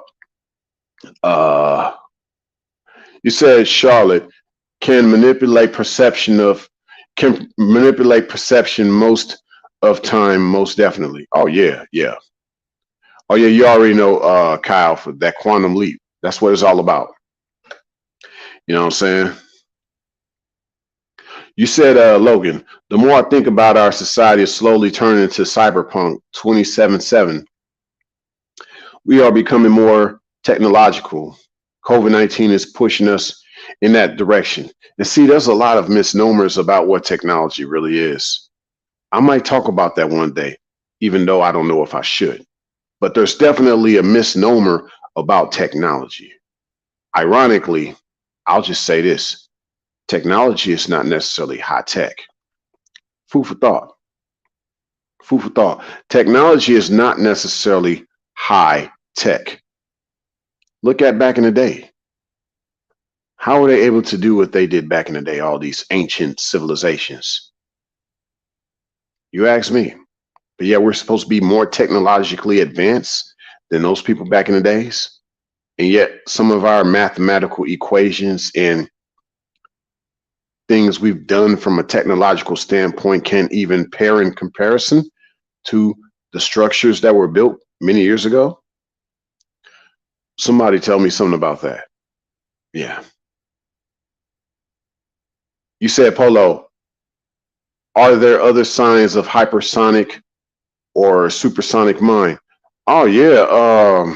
Uh you said Charlotte can manipulate perception most of time, most definitely. Oh yeah, yeah. Oh yeah, you already know Kyle for that quantum leap. That's what it's all about. You know what I'm saying? You said, Logan, the more I think about our society is slowly turning into cyberpunk 2077, we are becoming more technological. COVID-19 is pushing us in that direction. And see, there's a lot of misnomers about what technology really is. I might talk about that one day, even though I don't know if I should. But there's definitely a misnomer about technology. Ironically, I'll just say this: technology is not necessarily high tech. Food for thought. Food for thought. Technology is not necessarily high tech. Look at back in the day. How were they able to do what they did back in the day, all these ancient civilizations? You ask me. But yeah, we're supposed to be more technologically advanced than those people back in the days. And yet some of our mathematical equations and things we've done from a technological standpoint can't even pair in comparison to the structures that were built many years ago? Somebody tell me something about that. Yeah. You said, Polo, are there other signs of hypersonic or supersonic mind? Oh yeah.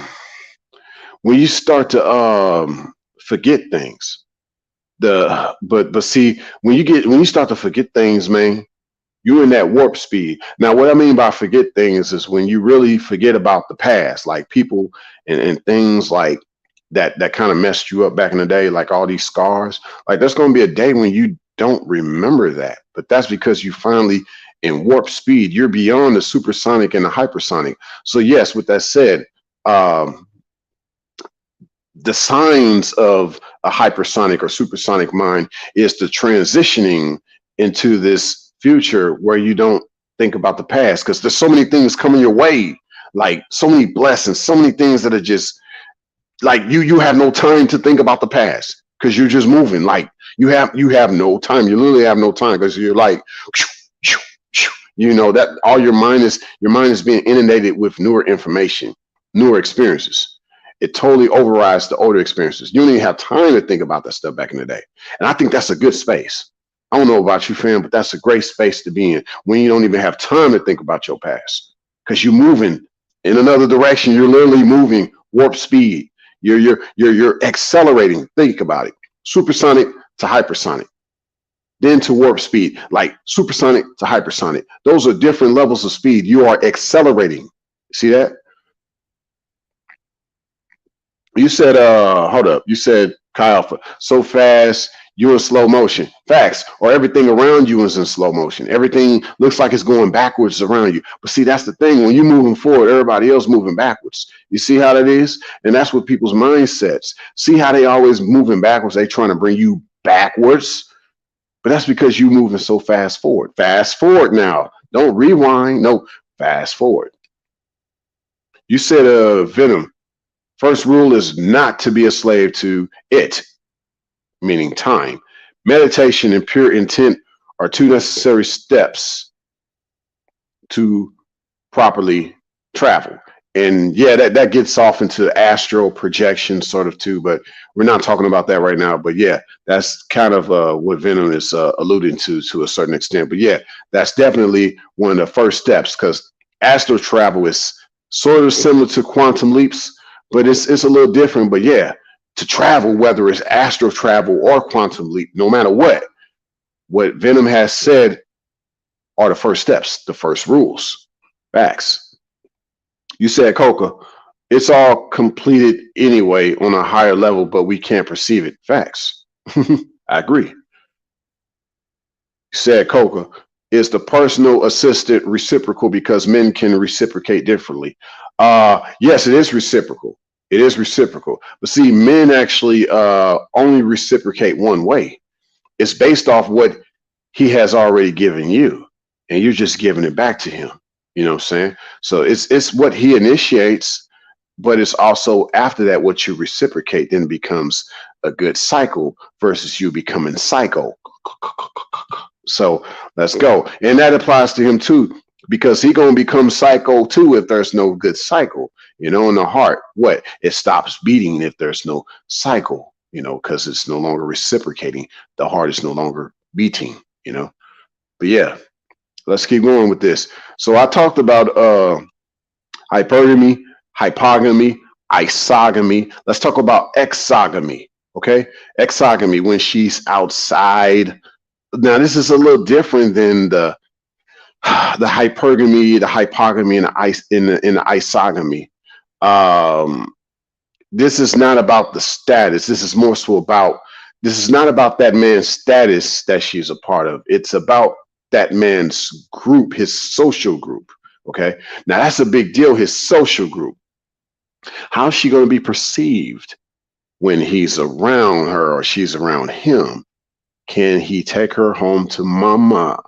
When you start to forget things, but see, when you start to forget things, man, you're in that warp speed. Now, what I mean by forget things is when you really forget about the past, like people and things like that kind of messed you up back in the day, like all these scars. Like there's going to be a day when you don't remember that, but that's because you finally in warp speed. You're beyond the supersonic and the hypersonic. So yes, with that said, the signs of a hypersonic or supersonic mind is the transitioning into this future where you don't think about the past, because there's so many things coming your way, like so many blessings, so many things that are just like you have no time to think about the past because you're just moving. Like you have no time. You literally have no time because you're like, you know, that all your mind is being inundated with newer information, newer experiences. It totally overrides the older experiences. You don't even have time to think about that stuff back in the day. And I think that's a good space. I don't know about you, fam, but that's a great space to be in when you don't even have time to think about your past because you're moving in another direction. You're literally moving warp speed. You're accelerating. Think about it. Supersonic to hypersonic, then to warp speed, like supersonic to hypersonic. Those are different levels of speed. You are accelerating. See that? You said, hold up. You said, Chi Alpha, so fast, you're in slow motion. Facts. Or everything around you is in slow motion. Everything looks like it's going backwards around you. But see, that's the thing. When you're moving forward, everybody else moving backwards. You see how that is? And that's what people's mindsets. See how they always moving backwards? They trying to bring you backwards. But that's because you moving so fast forward. Fast forward now. Don't rewind. No, fast forward. You said, Venom. First rule is not to be a slave to it, meaning time. Meditation and pure intent are two necessary steps to properly travel. And yeah, that gets off into astral projection sort of too, but we're not talking about that right now. But yeah, that's kind of what Venom is alluding to a certain extent. But yeah, that's definitely one of the first steps, because astral travel is sort of similar to quantum leaps, but it's a little different. But yeah, to travel, whether it's astral travel or quantum leap, no matter what Venom has said are the first steps, the first rules. Facts. You said, Coca, it's all completed anyway on a higher level, but we can't perceive it. Facts. I agree. You said, Coca, is the personal assistant reciprocal because men can reciprocate differently? Yes, it is reciprocal. It is reciprocal. But see, men actually only reciprocate one way. It's based off what he has already given you, and you're just giving it back to him. You know what I'm saying? So it's what he initiates, but it's also after that what you reciprocate then becomes a good cycle versus you becoming psycho. So let's go. And that applies to him too, because he gonna become psycho too if there's no good cycle. You know, in the heart, what? It stops beating if there's no cycle, you know, because it's no longer reciprocating. The heart is no longer beating, you know. But yeah, let's keep going with this. So I talked about hypergamy, hypogamy, isogamy. Let's talk about exogamy. Okay, exogamy, when she's outside. Now this is a little different than the hypergamy, the hypogamy, and the isogamy. This is not about the status. This is more so about, this is not about that man's status that she's a part of. It's about that man's group, his social group. Okay, now that's a big deal, his social group. How's she going to be perceived when he's around her or she's around him? Can he take her home to mama,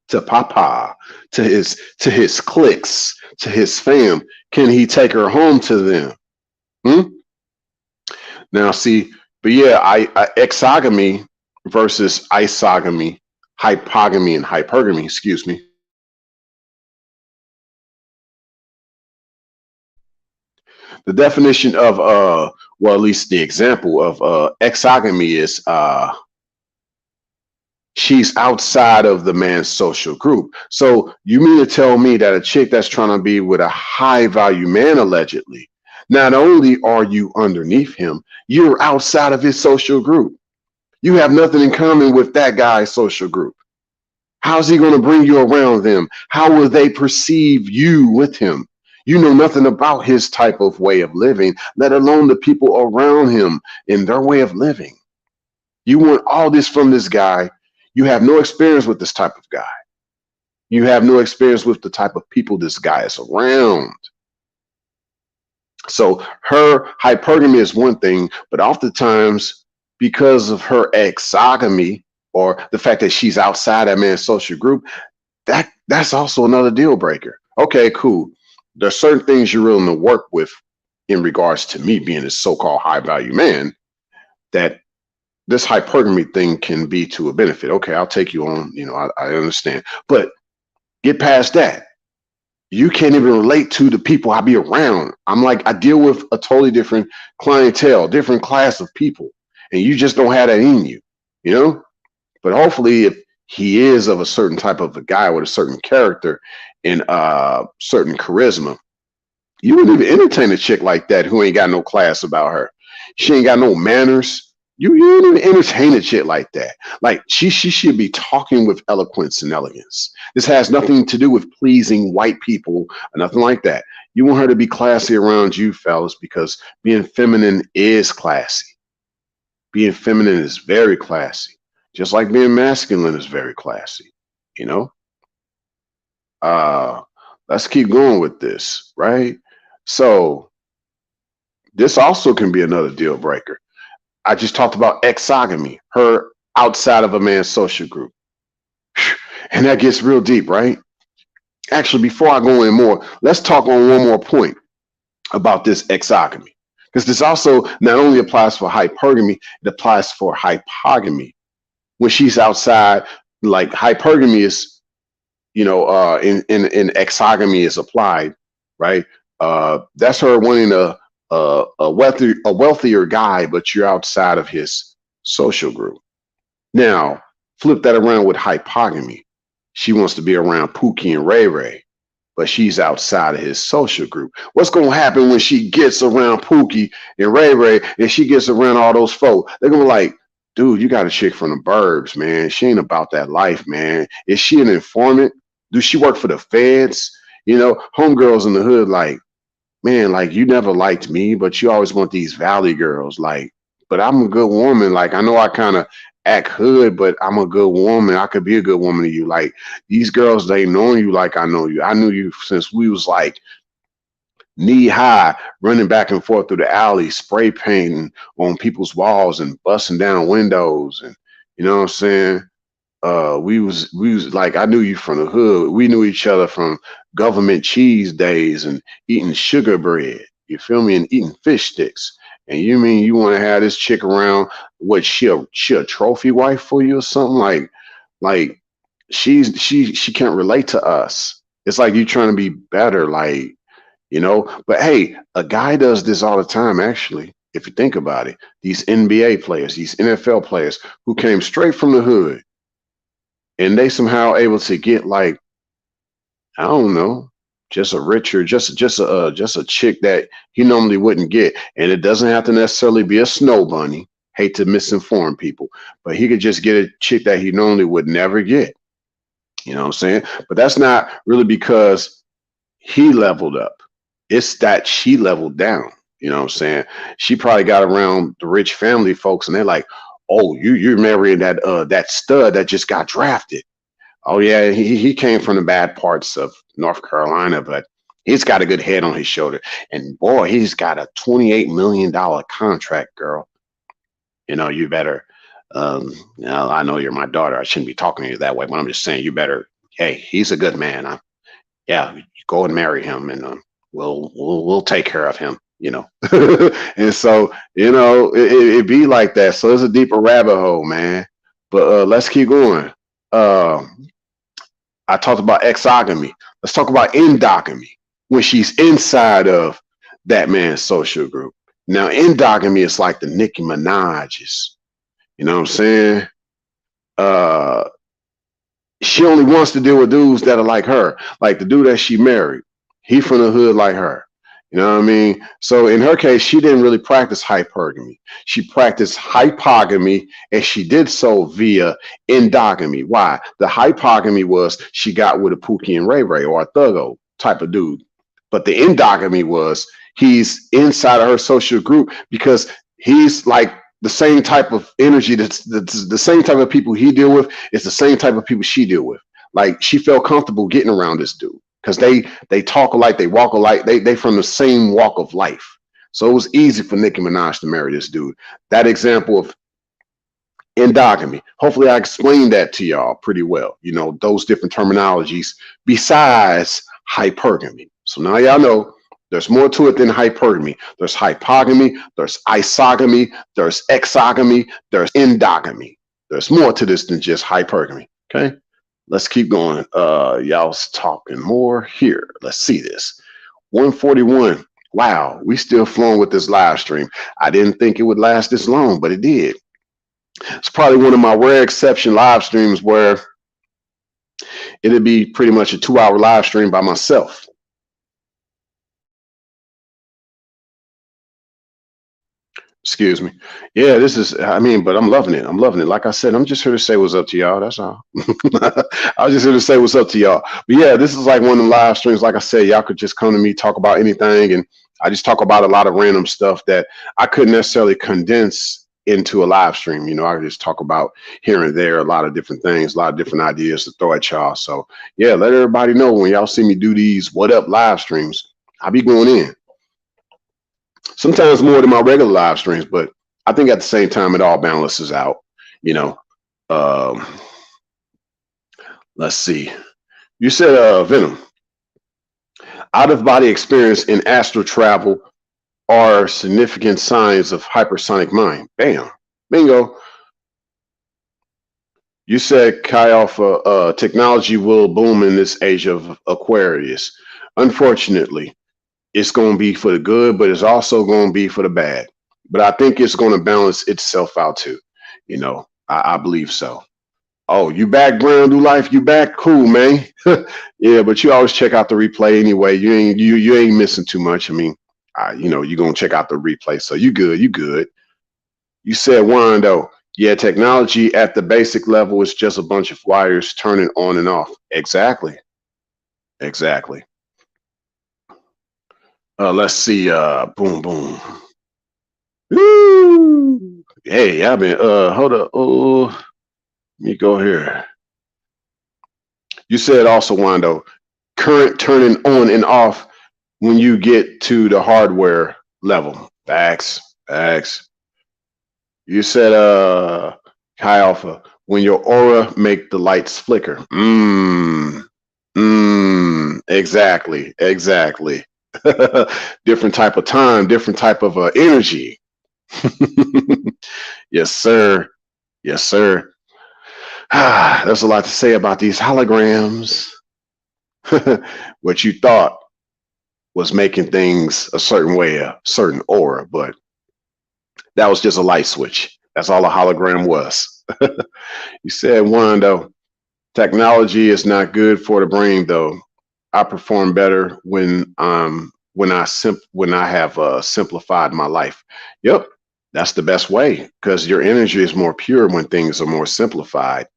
to papa, to his cliques, to his fam? Can he take her home to them? Now, see, But yeah, I exogamy versus isogamy, hypogamy and hypergamy, excuse me. The definition of well, at least the example of exogamy is she's outside of the man's social group. So you mean to tell me that a chick that's trying to be with a high value man allegedly, not only are you underneath him, you're outside of his social group. You have nothing in common with that guy's social group. How's he going to bring you around them? How will they perceive you with him? You know nothing about his type of way of living, let alone the people around him in their way of living. You want all this from this guy. You have no experience with this type of guy. You have no experience with the type of people this guy is around. So her hypergamy is one thing, but oftentimes because of her exogamy or the fact that she's outside that man's social group, that's also another deal breaker. Okay, cool. There's certain things you're willing to work with in regards to me being a so-called high value man that this hypergamy thing can be to a benefit. Okay, I'll take you on, I understand. But get past that. You can't even relate to the people I be around. I'm like, I deal with a totally different clientele, different class of people, and you just don't have that in you, you know? But hopefully if he is of a certain type of a guy with a certain character and certain charisma, you wouldn't even entertain a chick like that who ain't got no class about her. She ain't got no manners. You don't even entertain a shit like that. Like she should be talking with eloquence and elegance. This has nothing to do with pleasing white people or nothing like that. You want her to be classy around you, fellas, because being feminine is classy. Being feminine is very classy, just like being masculine is very classy. You know. Let's keep going with this, right? So this also can be another deal breaker. I just talked about exogamy, her outside of a man's social group. And that gets real deep, right? Actually, before I go in more, let's talk on one more point about this exogamy. Because this also not only applies for hypergamy, it applies for hypogamy. When she's outside, like hypergamy is, in exogamy is applied, right? That's her wanting a wealthier guy, but you're outside of his social group. Now, flip that around with hypogamy. She wants to be around Pookie and Ray Ray, but she's outside of his social group. What's going to happen when she gets around Pookie and Ray Ray and she gets around all those folk? They're going to be like, dude, you got a chick from the burbs, man. She ain't about that life, man. Is she an informant? Does she work for the feds? Homegirls in the hood, like, man, like you never liked me, but you always want these valley girls. Like, but I'm a good woman. Like, I know I kind of act hood, but I'm a good woman. I could be a good woman to you. Like, these girls, they know you like I know you. I knew you since we was like knee high, running back and forth through the alley, spray painting on people's walls and busting down windows. And you know what I'm saying? We was like, I knew you from the hood. We knew each other from government cheese days and eating sugar bread. You feel me? And eating fish sticks. And you mean you want to have this chick around? What, she a trophy wife for you or something? Like she can't relate to us. It's like you trying to be better, like, But hey, a guy does this all the time, actually. If you think about it, these NBA players, these NFL players who came straight from the hood, and they somehow able to get, like, I don't know, just a richer, just a chick that he normally wouldn't get. And it doesn't have to necessarily be a snow bunny. Hate to misinform people, but he could just get a chick that he normally would never get. You know what I'm saying? But that's not really because he leveled up. It's that she leveled down. You know what I'm saying? She probably got around the rich family folks, and they're like, "Oh, you're marrying that stud that just got drafted. Oh yeah, he came from the bad parts of North Carolina, but he's got a good head on his shoulder. And boy, he's got a $28 million contract, girl. You better. I know you're my daughter. I shouldn't be talking to you that way, but I'm just saying you better. Hey, he's a good man. Yeah, go and marry him, and we'll take care of him. you know. And so, it be like that. So it's a deeper rabbit hole, man. But let's keep going. Uh, I talked about exogamy. Let's talk about endogamy when she's inside of that man's social group. Now, endogamy is like the Nicki Minaj's. You know what I'm saying? Uh, she only wants to deal with dudes that are like her, like the dude that she married. He from the hood like her. You know what I mean? So in her case, she didn't really practice hypergamy. She practiced hypogamy, and she did so via endogamy. Why? The hypogamy was she got with a Pookie and Ray Ray or a Thuggo type of dude. But the endogamy was he's inside of her social group because he's like the same type of energy that's the same type of people he deal with. It's the same type of people she deal with. Like she felt comfortable getting around this dude because they talk alike, they walk alike, they from the same walk of life. So it was easy for Nicki Minaj to marry this dude. That example of endogamy. Hopefully I explained that to y'all pretty well. Those different terminologies besides hypergamy. So now y'all know there's more to it than hypergamy. There's hypogamy, there's isogamy, there's exogamy, there's endogamy. There's more to this than just hypergamy. Okay, let's keep going. Y'all's talking more here. Let's see this. 141. Wow, we still flowing with this live stream. I didn't think it would last this long, but it did. It's probably one of my rare exception live streams where it'd be pretty much a 2-hour live stream by myself. Excuse me. Yeah, this is, but I'm loving it. I'm loving it. Like I said, I'm just here to say what's up to y'all. That's all. I was just here to say what's up to y'all. But yeah, this is like one of the live streams. Like I said, y'all could just come to me, talk about anything. And I just talk about a lot of random stuff that I couldn't necessarily condense into a live stream. I could just talk about here and there, a lot of different things, a lot of different ideas to throw at y'all. So yeah, let everybody know when y'all see me do these What Up live streams, I'll be going in. Sometimes more than my regular live streams, but I think at the same time it all balances out. Um, let's see. You said Venom. Out of body experience in astral travel are significant signs of hypersonic mind. Bam, bingo. You said Chi Alpha technology will boom in this age of Aquarius. Unfortunately, it's going to be for the good, but it's also going to be for the bad. But I think it's going to balance itself out too. I believe so. Oh, you back, Brown Do Life? You back? Cool, man. Yeah, but you always check out the replay anyway. You ain't missing too much. You're gonna check out the replay, so you good. You good. You said Wando. Yeah, technology at the basic level is just a bunch of wires turning on and off. Exactly. Exactly. Let's see. Boom, boom. Woo! Hey, I've been. Hold up. Oh, let me go here. You said also, Wando, current turning on and off when you get to the hardware level. Facts. You said, High Alpha, when your aura make the lights flicker. Exactly. Different type of time, different type of energy. Yes, sir. There's a lot to say about these holograms. What you thought was making things a certain way, a certain aura, but that was just a light switch. That's all a hologram was. You said, Wando, technology is not good for the brain, though. I perform better when I have simplified my life. Yep, that's the best way because your energy is more pure when things are more simplified.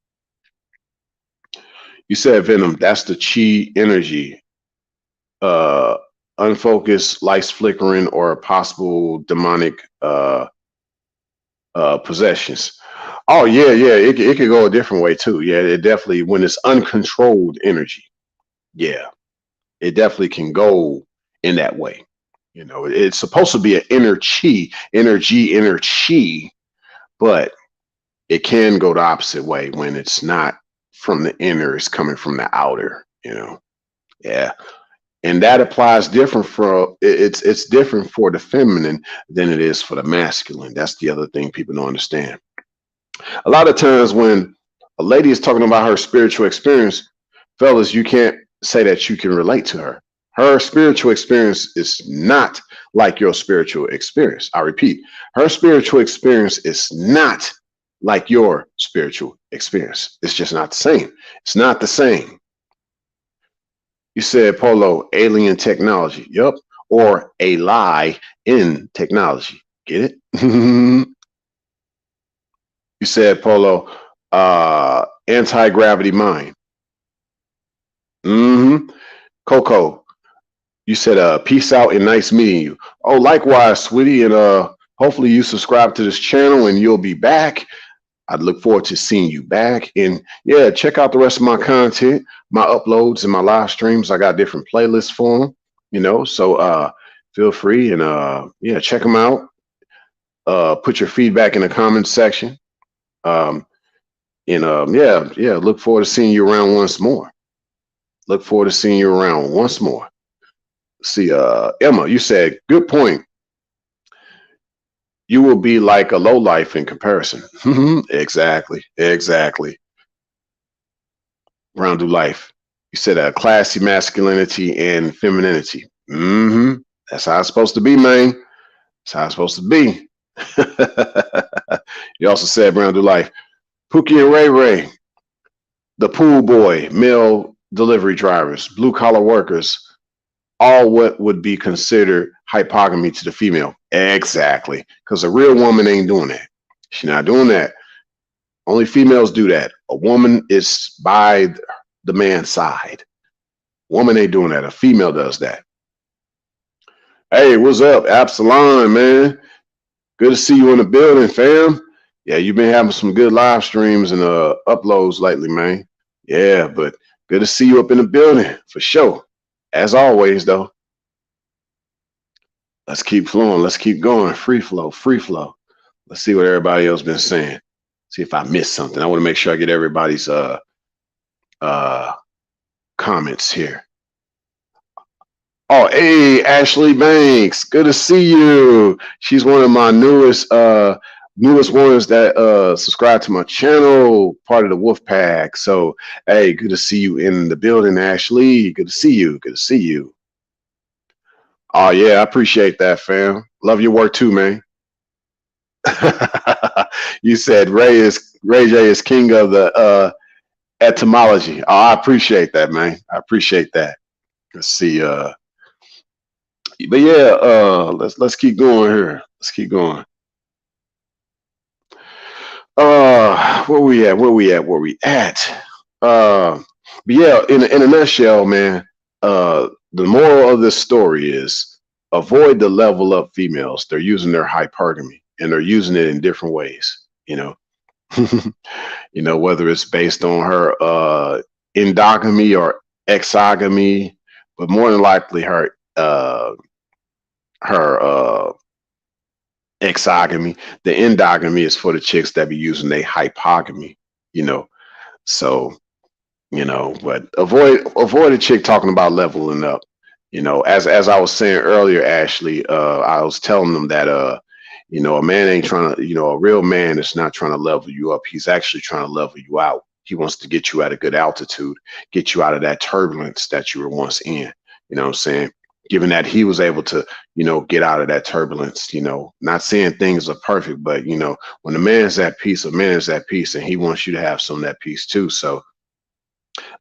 You said, Venom, that's the chi energy. Unfocused, lights flickering, or possible demonic possessions. Oh yeah, it could go a different way too. Yeah, it definitely, when it's uncontrolled energy, yeah, it definitely can go in that way. It's supposed to be an inner chi, energy, but it can go the opposite way when it's not from the inner, it's coming from the outer. Yeah. And that applies different for it's different for the feminine than it is for the masculine. That's the other thing people don't understand. A lot of times when a lady is talking about her spiritual experience, fellas, you can't say that you can relate to her. Her spiritual experience is not like your spiritual experience. I repeat, her spiritual experience is not like your spiritual experience. It's just not the same. It's not the same. You said, Polo, alien technology. Yup. Or a lie in technology. Get it? You said, Polo, anti-gravity mind. Coco, you said, peace out and nice meeting you. Oh, likewise, sweetie. And hopefully you subscribe to this channel and you'll be back. I'd look forward to seeing you back. And yeah, check out the rest of my content, my uploads and my live streams. I got different playlists for them, you know, so feel free and yeah, check them out. Put your feedback in the comments section. Yeah, look forward to seeing you around once more. Look forward to seeing you around once more. See, Emma, you said, good point. You will be like a lowlife in comparison. Exactly. Round of life. You said classy masculinity and femininity. That's how it's supposed to be, man. That's how it's supposed to be. You also said round of life. Pookie and Ray Ray, the pool boy, male delivery drivers, blue collar workers, all what would be considered hypogamy to the female. Exactly. Because a real woman ain't doing that. She's not doing that. Only females do that. A woman is by the man's side. Woman ain't doing that. A female does that. Hey, what's up, Absalom, man? Good to see you in the building, fam. Yeah, you've been having some good live streams and uploads lately, man. Yeah, but good to see you up in the building for sure. As always, though. Let's keep flowing. Let's keep going. Free flow, free flow. Let's see what everybody else been saying. See if I missed something. I want to make sure I get everybody's comments here. Oh, hey, Ashley Banks. Good to see you. She's one of my newest ones that subscribe to my channel, part of the Wolf Pack. So, hey, good to see you in the building, Ashley. Good to see you. Good to see you. Oh, yeah, I appreciate that, fam. Love your work too, man. You said Ray J is king of the etymology. Oh, I appreciate that, man. I appreciate that. Let's see. But yeah, let's keep going here. Let's keep going. Where we at? But yeah, in a nutshell, man, the moral of this story is avoid the level up females. They're using their hypergamy and they're using it in different ways, you know. You know, whether it's based on her endogamy or exogamy, but more than likely her exogamy. The endogamy is for the chicks that be using their hypogamy, you know. So, you know, but avoid a chick talking about leveling up. You know, as I was saying earlier, Ashley, I was telling them that you know, a man ain't trying to, you know, a real man is not trying to level you up. He's actually trying to level you out. He wants to get you at a good altitude, get you out of that turbulence that you were once in. You know what I'm saying? Given that he was able to, you know, get out of that turbulence, you know, not saying things are perfect, but, you know, when a man's at peace, a man is at peace, and he wants you to have some of that peace too. So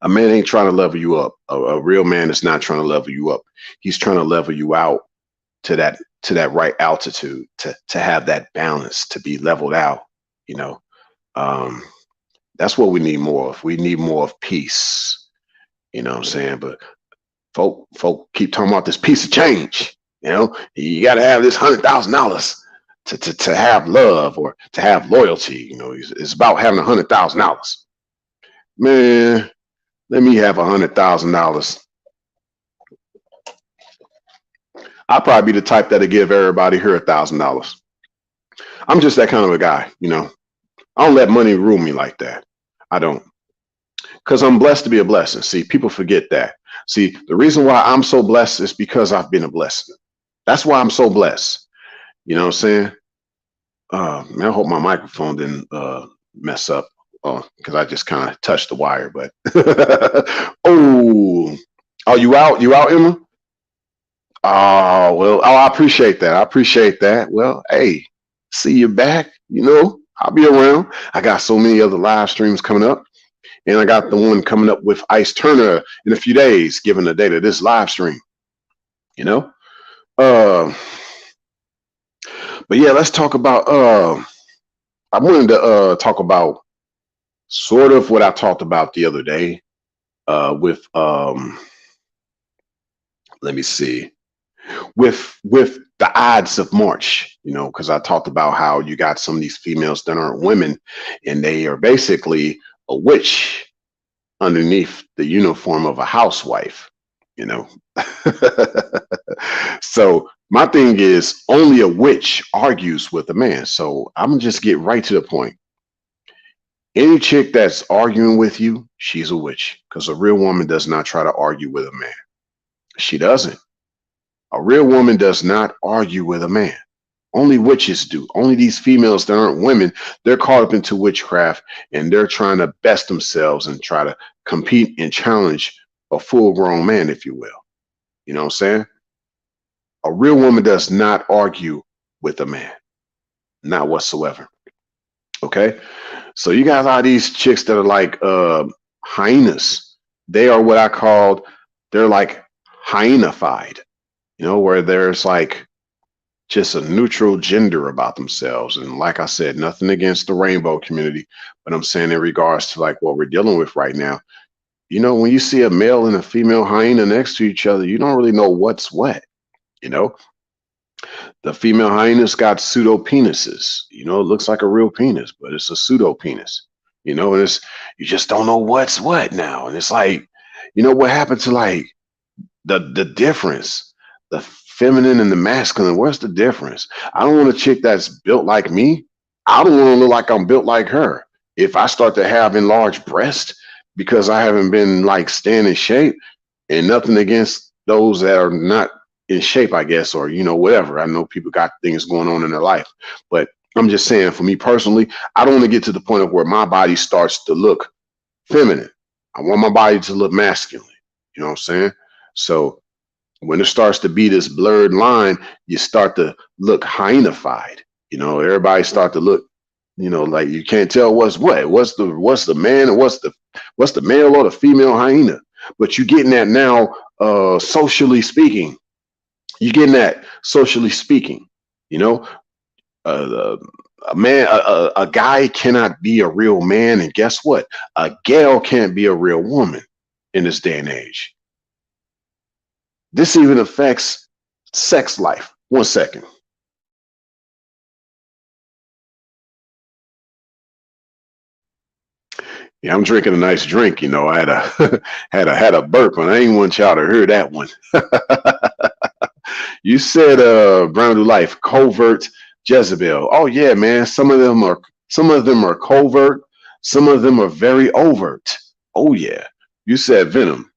a man ain't trying to level you up. A real man is not trying to level you up. He's trying to level you out to that right altitude, to have that balance, to be leveled out, you know. That's what we need more of. We need more of peace. You know what I'm saying? But folk keep talking about this piece of change. You know, you got to have this $100,000 to have love or to have loyalty. You know, it's about having $100,000. Man, let me have $100,000. I'll probably be the type that'll give everybody here $1,000. I'm just that kind of a guy, you know. I don't let money rule me like that. I don't. Because I'm blessed to be a blessing. See, people forget that. See, the reason why I'm so blessed is because I've been a blessing. That's why I'm so blessed. You know what I'm saying? Man, I hope my microphone didn't mess up because I just kind of touched the wire. But oh, you out? You out, Emma? Oh, well, oh, I appreciate that. I appreciate that. Well, hey, see you back. You know, I'll be around. I got so many other live streams coming up, and I got the one coming up with Ice Turner in a few days, given the date of this live stream. You know, uh, but yeah, let's talk about. I wanted to talk about sort of what I talked about the other day with let me see, with the odds of March, you know, because I talked about how you got some of these females that aren't women, and they are basically a witch underneath the uniform of a housewife, you know. So my thing is, only a witch argues with a man. So I'm just get right to the point. Any chick that's arguing with you, she's a witch, because a real woman does not try to argue with a man. She doesn't. A real woman does not argue with a man. Only witches do. Only these females that aren't women, they're caught up into witchcraft, and they're trying to best themselves and try to compete and challenge a full grown man, if you will. You know what I'm saying? A real woman does not argue with a man, not whatsoever. Okay. So you got a lot of these chicks that are like hyenas. They are what I called, they're like hyenified, you know, where there's like just a neutral gender about themselves. And like I said, nothing against the rainbow community, but I'm saying in regards to like what we're dealing with right now, you know, when you see a male and a female hyena next to each other, you don't really know what's what, you know. The female hyena's got pseudo penises. You know, it looks like a real penis, but it's a pseudo penis. You know, and it's, you just don't know what's what now. And it's like, you know, what happened to like the difference, the feminine and the masculine? What's the difference? I don't want a chick that's built like me. I don't want to look like I'm built like her. If I start to have enlarged breasts because I haven't been like staying in shape, and nothing against those that are not in shape, I guess, or, you know, whatever. I know people got things going on in their life, but I'm just saying, for me personally, I don't want to get to the point of where my body starts to look feminine. I want my body to look masculine. You know what I'm saying? So when it starts to be this blurred line, you start to look hyenified. You know, everybody start to look, you know, like you can't tell what's what. What's the man and what's the male or the female hyena? But you're getting that now, socially speaking. You're getting that socially speaking. You know, a man, a guy cannot be a real man, and guess what? A gal can't be a real woman in this day and age. This even affects sex life. 1 second. Yeah, I'm drinking a nice drink. You know, I had a had a burp, and I ain't want y'all to hear that one. You said Brown to Life, covert Jezebel. Oh yeah, man. Some of them are covert, some of them are very overt. Oh yeah. You said Venom.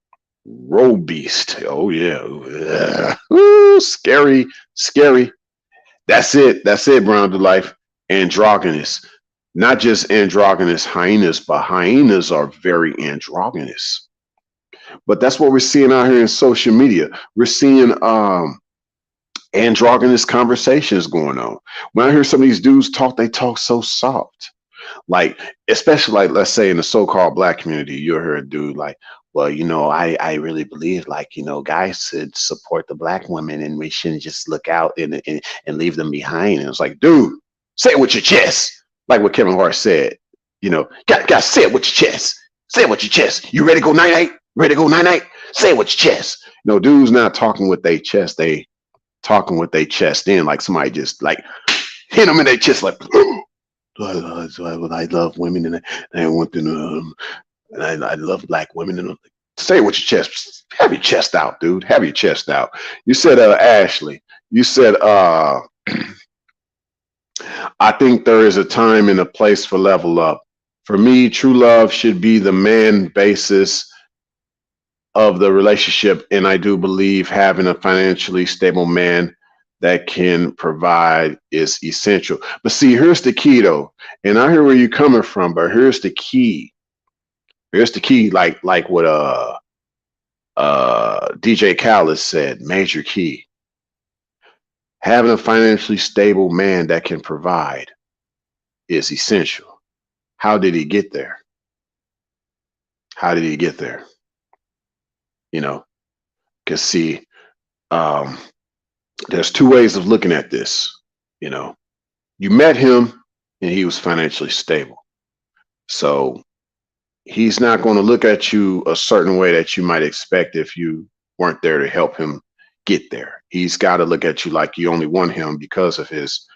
Road Beast. Oh yeah. Ooh, scary, scary. That's it. That's it, Brown to Life. Androgynous. Not just androgynous hyenas, but hyenas are very androgynous. But that's what we're seeing out here in social media. We're seeing androgynous conversations going on. When I hear some of these dudes talk, they talk so soft. Like, especially like, let's say in the so-called black community, you'll hear a dude like, well, you know, I really believe, like, you know, guys should support the black women, and we shouldn't just look out and leave them behind. And it's like, dude, say it with your chest. Like what Kevin Hart said, you know, got say it with your chest. Say it with your chest. You ready to go night-night? Ready to go night-night? Say it with your chest. You know, dudes not talking with their chest. They talking with their chest in, like somebody just like hit them in their chest, like, I love women, and I want them to, and I love black women. And say it with your chest. Have your chest out, dude. Have your chest out. You said, Ashley, you said, I think there is a time and a place for level up. For me, true love should be the man basis. of the relationship, and I do believe having a financially stable man that can provide is essential. But see, here's the key though, and I hear where you're coming from, but here's the key. Here's the key, like what DJ Khaled said, major key. Having a financially stable man that can provide is essential. How did he get there? How did he get there? You know, because see, um, there's two ways of looking at this. You know, you met him and he was financially stable. So he's not going to look at you a certain way that you might expect if you weren't there to help him get there. He's got to look at you like you only want him because of his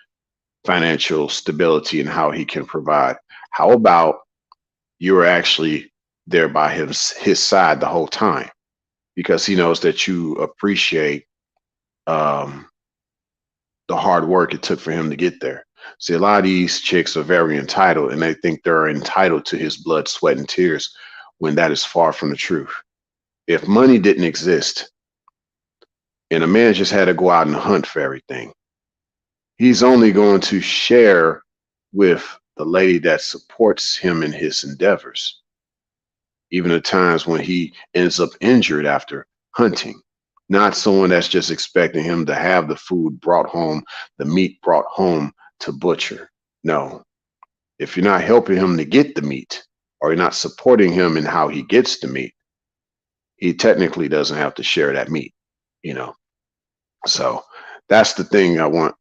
financial stability and how he can provide. How about you're actually there by his side the whole time because he knows that you appreciate um, the hard work it took for him to get there. See, a lot of these chicks are very entitled and they think they're entitled to his blood, sweat, and tears when that is far from the truth. If money didn't exist and a man just had to go out and hunt for everything, he's only going to share with the lady that supports him in his endeavors, even at times when he ends up injured after hunting. Not someone that's just expecting him to have the food brought home, the meat brought home to butcher. No, if you're not helping him to get the meat or you're not supporting him in how he gets the meat, he technically doesn't have to share that meat, you know. So that's the thing I want,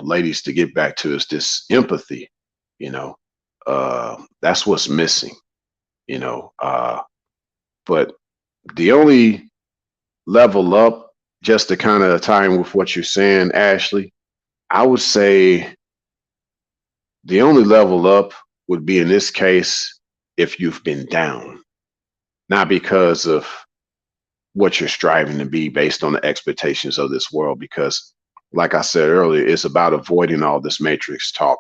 ladies to get back to is this empathy, you know. That's what's missing, you know. But the only level up, just to kind of tie in with what you're saying, Ashley, I would say the only level up would be in this case if you've been down, not because of what you're striving to be based on the expectations of this world. Because, like I said earlier, it's about avoiding all this matrix talk,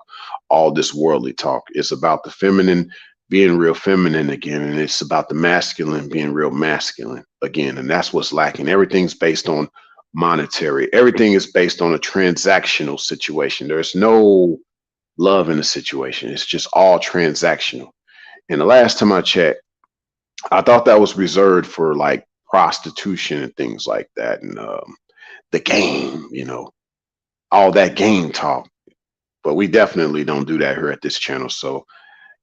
all this worldly talk. It's about the feminine being real feminine again, and it's about the masculine being real masculine again. And that's what's lacking. Everything's based on monetary, everything is based on a transactional situation. There's no love in the situation, it's just all transactional. And the last time I checked, I thought that was reserved for like prostitution and things like that, and the game, all that game talk. But we definitely don't do that here at this channel. So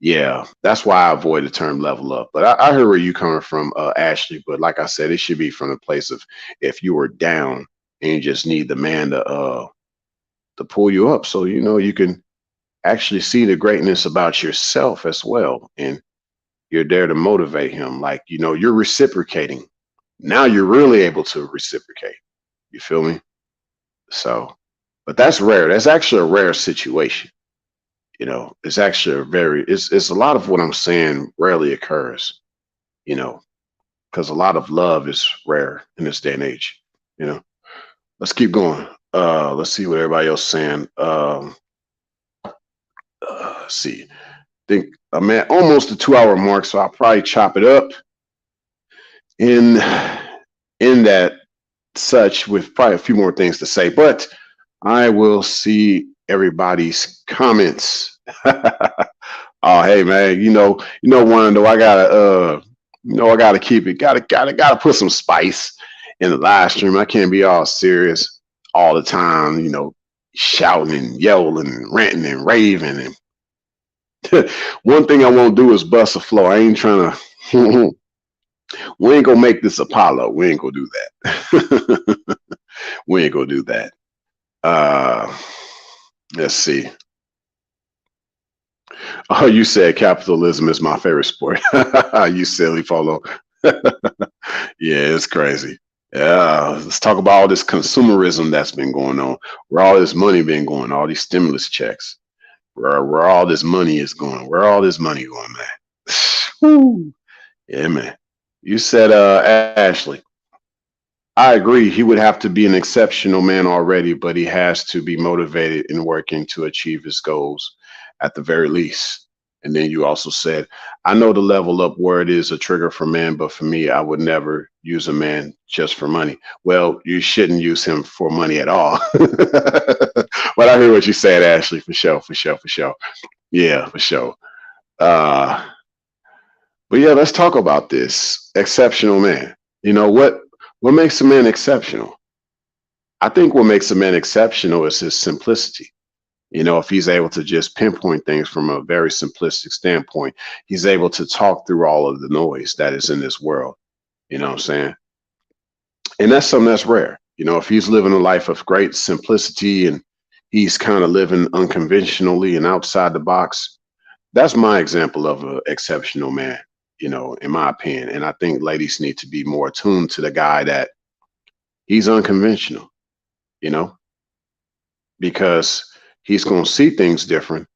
yeah, that's why I avoid the term level up. But I heard where you coming from, Ashley. But like I said, it should be from the place of if you were down and you just need the man to pull you up, so you can actually see the greatness about yourself as well, and you're there to motivate him. Like you're reciprocating. Now you're really able to reciprocate. You feel me? So, but that's rare. That's actually a rare situation. It's actually it's a lot of what I'm saying rarely occurs, because a lot of love is rare in this day and age. Let's keep going. Let's see what everybody else is saying. Let's see. I think I'm at almost the 2 hour mark, so I'll probably chop it up in that such with probably a few more things to say, but I will see everybody's comments. Oh, hey man, Wando, I gotta keep it, gotta put some spice in the live stream. I can't be all serious all the time, shouting and yelling and ranting and raving. And one thing I won't do is bust a flow. I ain't trying to. We ain't gonna make this Apollo. We ain't gonna do that. We ain't gonna do that. Let's see. Oh, you said capitalism is my favorite sport. You silly follow. Yeah, it's crazy. Yeah, let's talk about all this consumerism that's been going on. Where all this money been going, all these stimulus checks. Where all this money is going. Where all this money going, man. Woo. Yeah, man. You said, Ashley. I agree. He would have to be an exceptional man already, but he has to be motivated in working to achieve his goals at the very least. And then you also said, I know the level up word is a trigger for men, but for me, I would never use a man just for money. Well, you shouldn't use him for money at all. But I hear what you said, Ashley, for sure, for sure, for sure. Yeah, for sure. Uh, but yeah, let's talk about this exceptional man. You know what makes a man exceptional? I think what makes a man exceptional is his simplicity. You know, if he's able to just pinpoint things from a very simplistic standpoint, he's able to talk through all of the noise that is in this world. You know what I'm saying? And that's something that's rare. You know, if he's living a life of great simplicity and he's kind of living unconventionally and outside the box, that's my example of an exceptional man, you know, in my opinion. And I think ladies need to be more attuned to the guy that he's unconventional, you know, because he's going to see things different.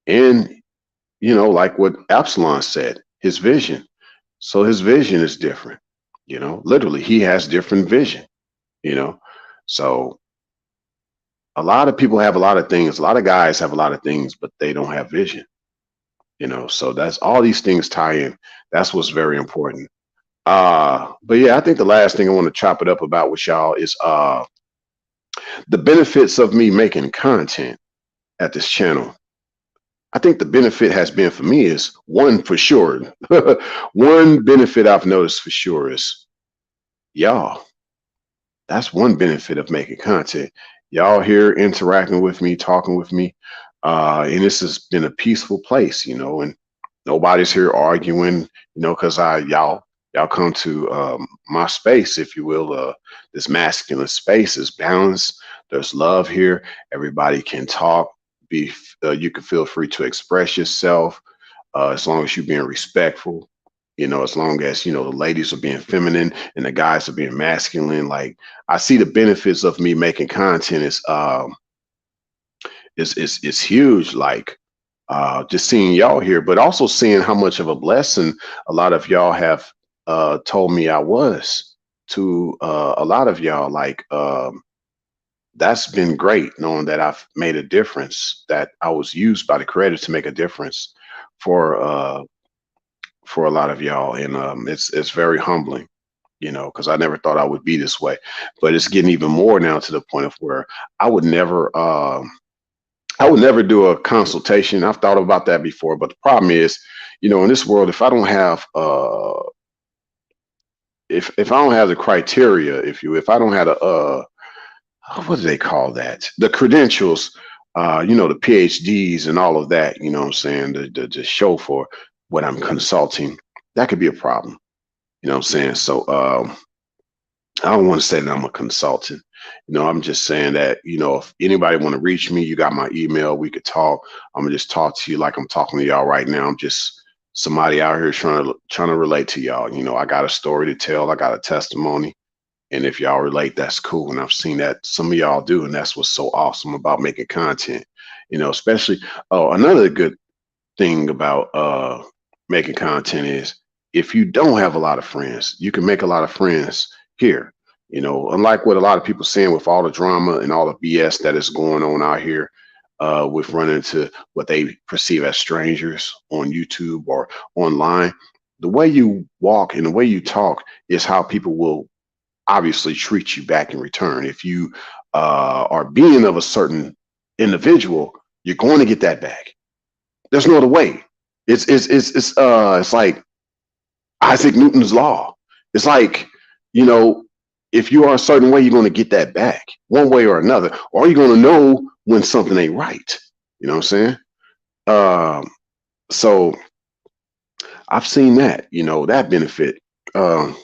And, you know, like what Absalom said, his vision. So his vision is different, you know, literally, he has different vision, you know. So a lot of people have a lot of things, a lot of guys have a lot of things, but they don't have vision, you know. So that's all these things tie in. That's what's very important. But yeah, I think the last thing I want to chop it up about with y'all is the benefits of me making content at this channel. I think the benefit has been for me is one for sure. One benefit I've noticed for sure is y'all. That's one benefit of making content. Y'all here interacting with me, talking with me. And this has been a peaceful place, you know, and nobody's here arguing, you know, because y'all come to my space, if you will. This masculine space is balanced. There's love here. Everybody can talk. You can feel free to express yourself as long as you're being respectful. You know, as long as, you know, the ladies are being feminine and the guys are being masculine. Like, I see the benefits of me making content is huge. Like, just seeing y'all here, but also seeing how much of a blessing a lot of y'all have told me I was to a lot of y'all. Like, that's been great, knowing that I've made a difference, that I was used by the creator to make a difference for for a lot of y'all. And it's very humbling, you know, because I never thought I would be this way. But it's getting even more now, to the point of where I would never do a consultation. I've thought about that before, but the problem is, you know, in this world, if I don't have if I don't have the criteria, if I don't have a what do they call that? The credentials, you know, the PhDs and all of that, you know what I'm saying, to show for what I'm consulting, that could be a problem. You know what I'm saying? So I don't want to say that I'm a consultant. You know, I'm just saying that, you know, if anybody want to reach me, you got my email, we could talk. I'm gonna just talk to you like I'm talking to y'all right now. I'm just somebody out here trying to relate to y'all. You know, I got a story to tell, I got a testimony. And if y'all relate, that's cool. And I've seen that some of y'all do, and that's what's so awesome about making content. You know, especially another good thing about making content is, if you don't have a lot of friends, you can make a lot of friends here. You know, unlike what a lot of people saying, with all the drama and all the BS that is going on out here, with running into what they perceive as strangers on YouTube or online. The way you walk and the way you talk is how people will obviously treat you back in return. If you are being of a certain individual, you're going to get that back. There's no other way. It's like Isaac Newton's law. It's like, you know, if you are a certain way, you're going to get that back one way or another, or you're going to know when something ain't right. You know what I'm saying? So I've seen that, you know, that benefit. But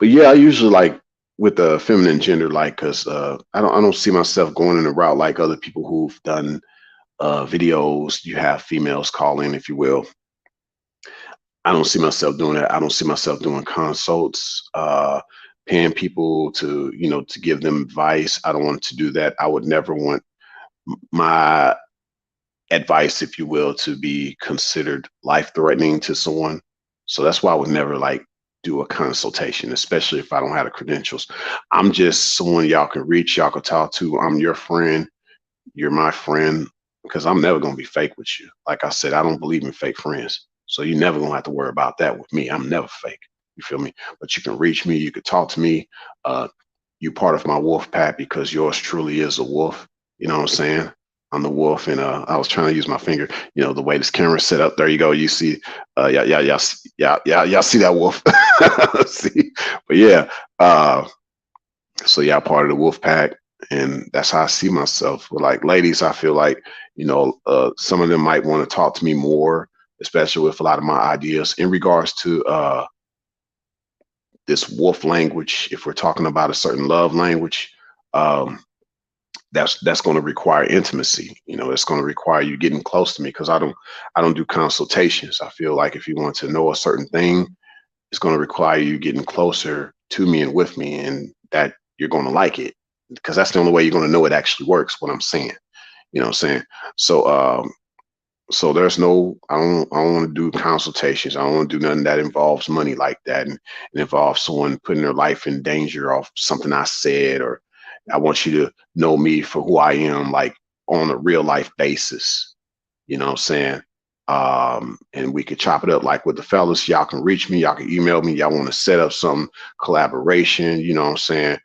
yeah, I usually like with the feminine gender, like, cause I don't see myself going in a route like other people who've done videos. You have females call in, if you will. I don't see myself doing that. I don't see myself doing consults, paying people to, you know, to give them advice. I don't want to do that. I would never want my advice, if you will, to be considered life-threatening to someone. So that's why I would never like do a consultation, especially if I don't have the credentials. I'm just someone y'all can reach, y'all can talk to. I'm your friend. You're my friend. because I'm never gonna be fake with you. Like I said, I don't believe in fake friends. So you're never gonna have to worry about that with me. I'm never fake. You feel me? But you can reach me, you could talk to me. You part of my wolf pack because yours truly is a wolf. You know what I'm saying? I'm the wolf, and I was trying to use my finger. You know the way this camera's set up. There you go. You see, y'all see that wolf? See, but yeah. So yeah, part of the wolf pack, and that's how I see myself. But like ladies, I feel like some of them might want to talk to me more, especially with a lot of my ideas in regards to this wolf language. If we're talking about a certain love language, um, that's going to require intimacy. It's going to require you getting close to me because I don't do consultations. I feel like if you want to know a certain thing, it's going to require you getting closer to me and with me, and that you're going to like it because that's the only way you're going to know it actually works. What I'm saying, you know what I'm saying? So there's no, I don't want to do consultations. I don't want to do nothing that involves money like that, and it involves someone putting their life in danger off something I said. Or I want you to know me for who I am, like on a real life basis. You know what I'm saying? And we could chop it up like with the fellas. Y'all can reach me, y'all can email me, y'all want to set up some collaboration, you know what I'm saying?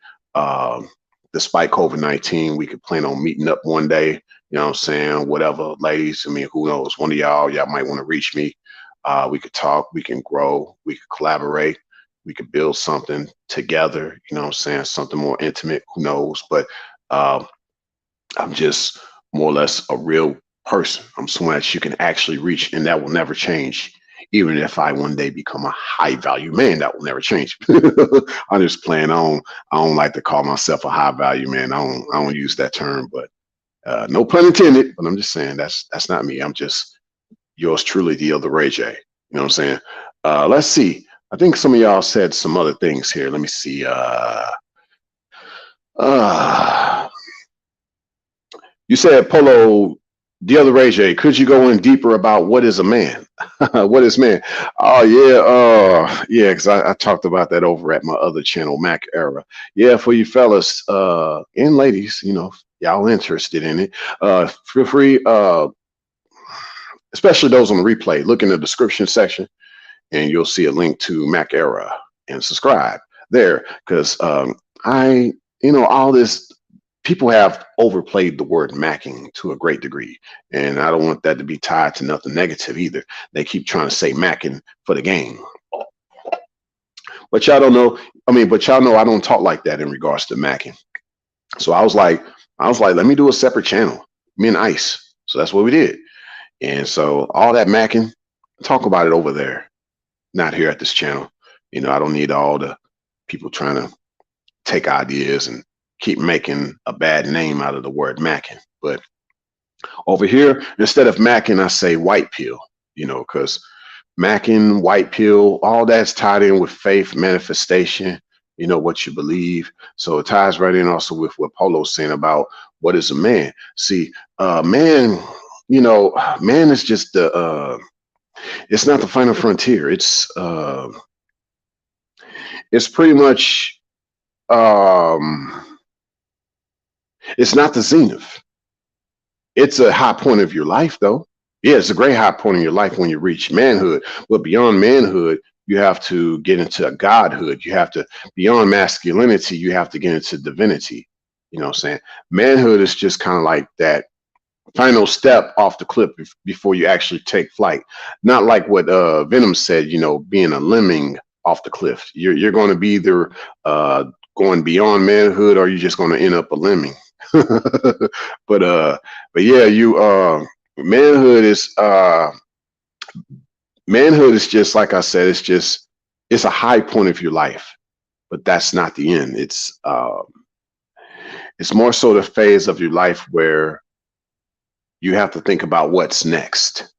Despite COVID-19, we could plan on meeting up one day, you know what I'm saying? Whatever, ladies, I mean, who knows? One of y'all might want to reach me. We could talk, we can grow, we could collaborate, we could build something together, you know what I'm saying? Something more intimate, who knows? But I'm just more or less a real person. I'm someone that you can actually reach, and that will never change. Even if I one day become a high value man, that will never change. I'm just playing on. I don't like to call myself a high value man. I don't use that term, but no pun intended. But I'm just saying that's not me. I'm just yours truly, the other Ray J. You know what I'm saying? Let's see. I think some of y'all said some other things here. Let me see. You said, Polo, the other Ray J, could you go in deeper about what is a man? What is man? Oh yeah, because I talked about that over at my other channel, Mack Era. Yeah, for you fellas and ladies, y'all interested in it, feel free, especially those on the replay, look in the description section and you'll see a link to Mack Era and subscribe there, because all this, people have overplayed the word macking to a great degree, and I don't want that to be tied to nothing negative either. They keep trying to say macking for the game, but y'all don't know. But y'all know I don't talk like that in regards to macking. So I was like, let me do a separate channel, me and Ice. So that's what we did, and so all that macking, talk about it over there, not here at this channel. I don't need all the people trying to take ideas and keep making a bad name out of the word macking. But over here, instead of macking, I say white pill, because macking, white pill, all that's tied in with faith, manifestation, what you believe. So it ties right in also with what Polo's saying about what is a man. See, man, man is just it's not the final frontier. It's pretty much, it's not the zenith. It's a high point of your life, though. Yeah, it's a great high point in your life when you reach manhood. But beyond manhood, you have to get into godhood. You have to, beyond masculinity, you have to get into divinity. You know what I'm saying? Manhood is just kind of like that final step off the cliff before you actually take flight. Not like what Venom said, being a lemming off the cliff. You're going to be either going beyond manhood, or you're just going to end up a lemming. but yeah, manhood is just like I said, it's a high point of your life, but that's not the end. It's more so the phase of your life where you have to think about what's next.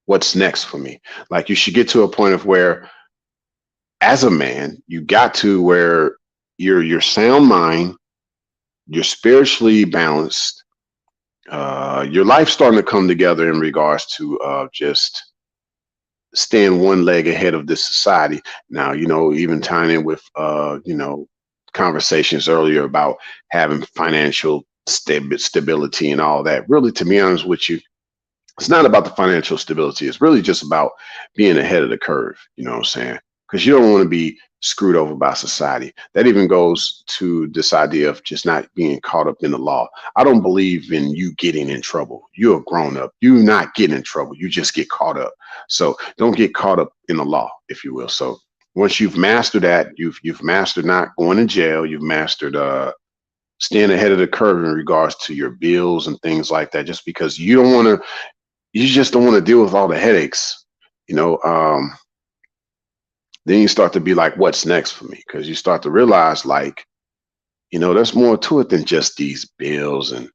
What's next for me? Like, you should get to a point of where, as a man, you got to where you're sound mind, you're spiritually balanced, your life's starting to come together in regards to just staying one leg ahead of this society. Now, even tying in with conversations earlier about having financial stability and all that. Really, to be honest with you, it's not about the financial stability. It's really just about being ahead of the curve. You know what I'm saying? Because you don't want to be screwed over by society. That even goes to this idea of just not being caught up in the law. I don't believe in you getting in trouble. You're a grown up. You not getting in trouble. You just get caught up. So don't get caught up in the law, if you will. So once you've mastered that, you've mastered not going to jail. You've mastered staying ahead of the curve in regards to your bills and things like that. Just because you just don't want to deal with all the headaches, you know. Then you start to be like, what's next for me? Because you start to realize, like, you know, there's more to it than just these bills and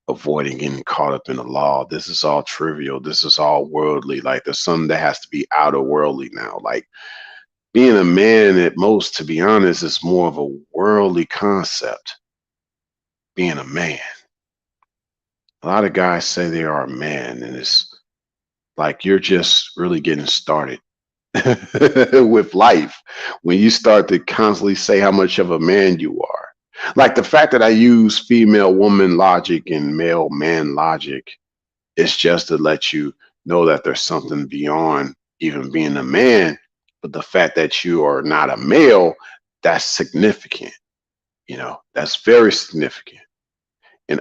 avoiding getting caught up in the law. This is all trivial. This is all worldly. Like, there's something that has to be outer worldly now. Like, being a man at most, to be honest, is more of a worldly concept. Being a man. A lot of guys say they are a man, and it's like you're just really getting started with life when you start to constantly say how much of a man you are. Like the fact that I use female woman logic and male man logic, it's just to let you know that there's something beyond even being a man. But the fact that you are not a male, that's significant. You know, that's very significant. And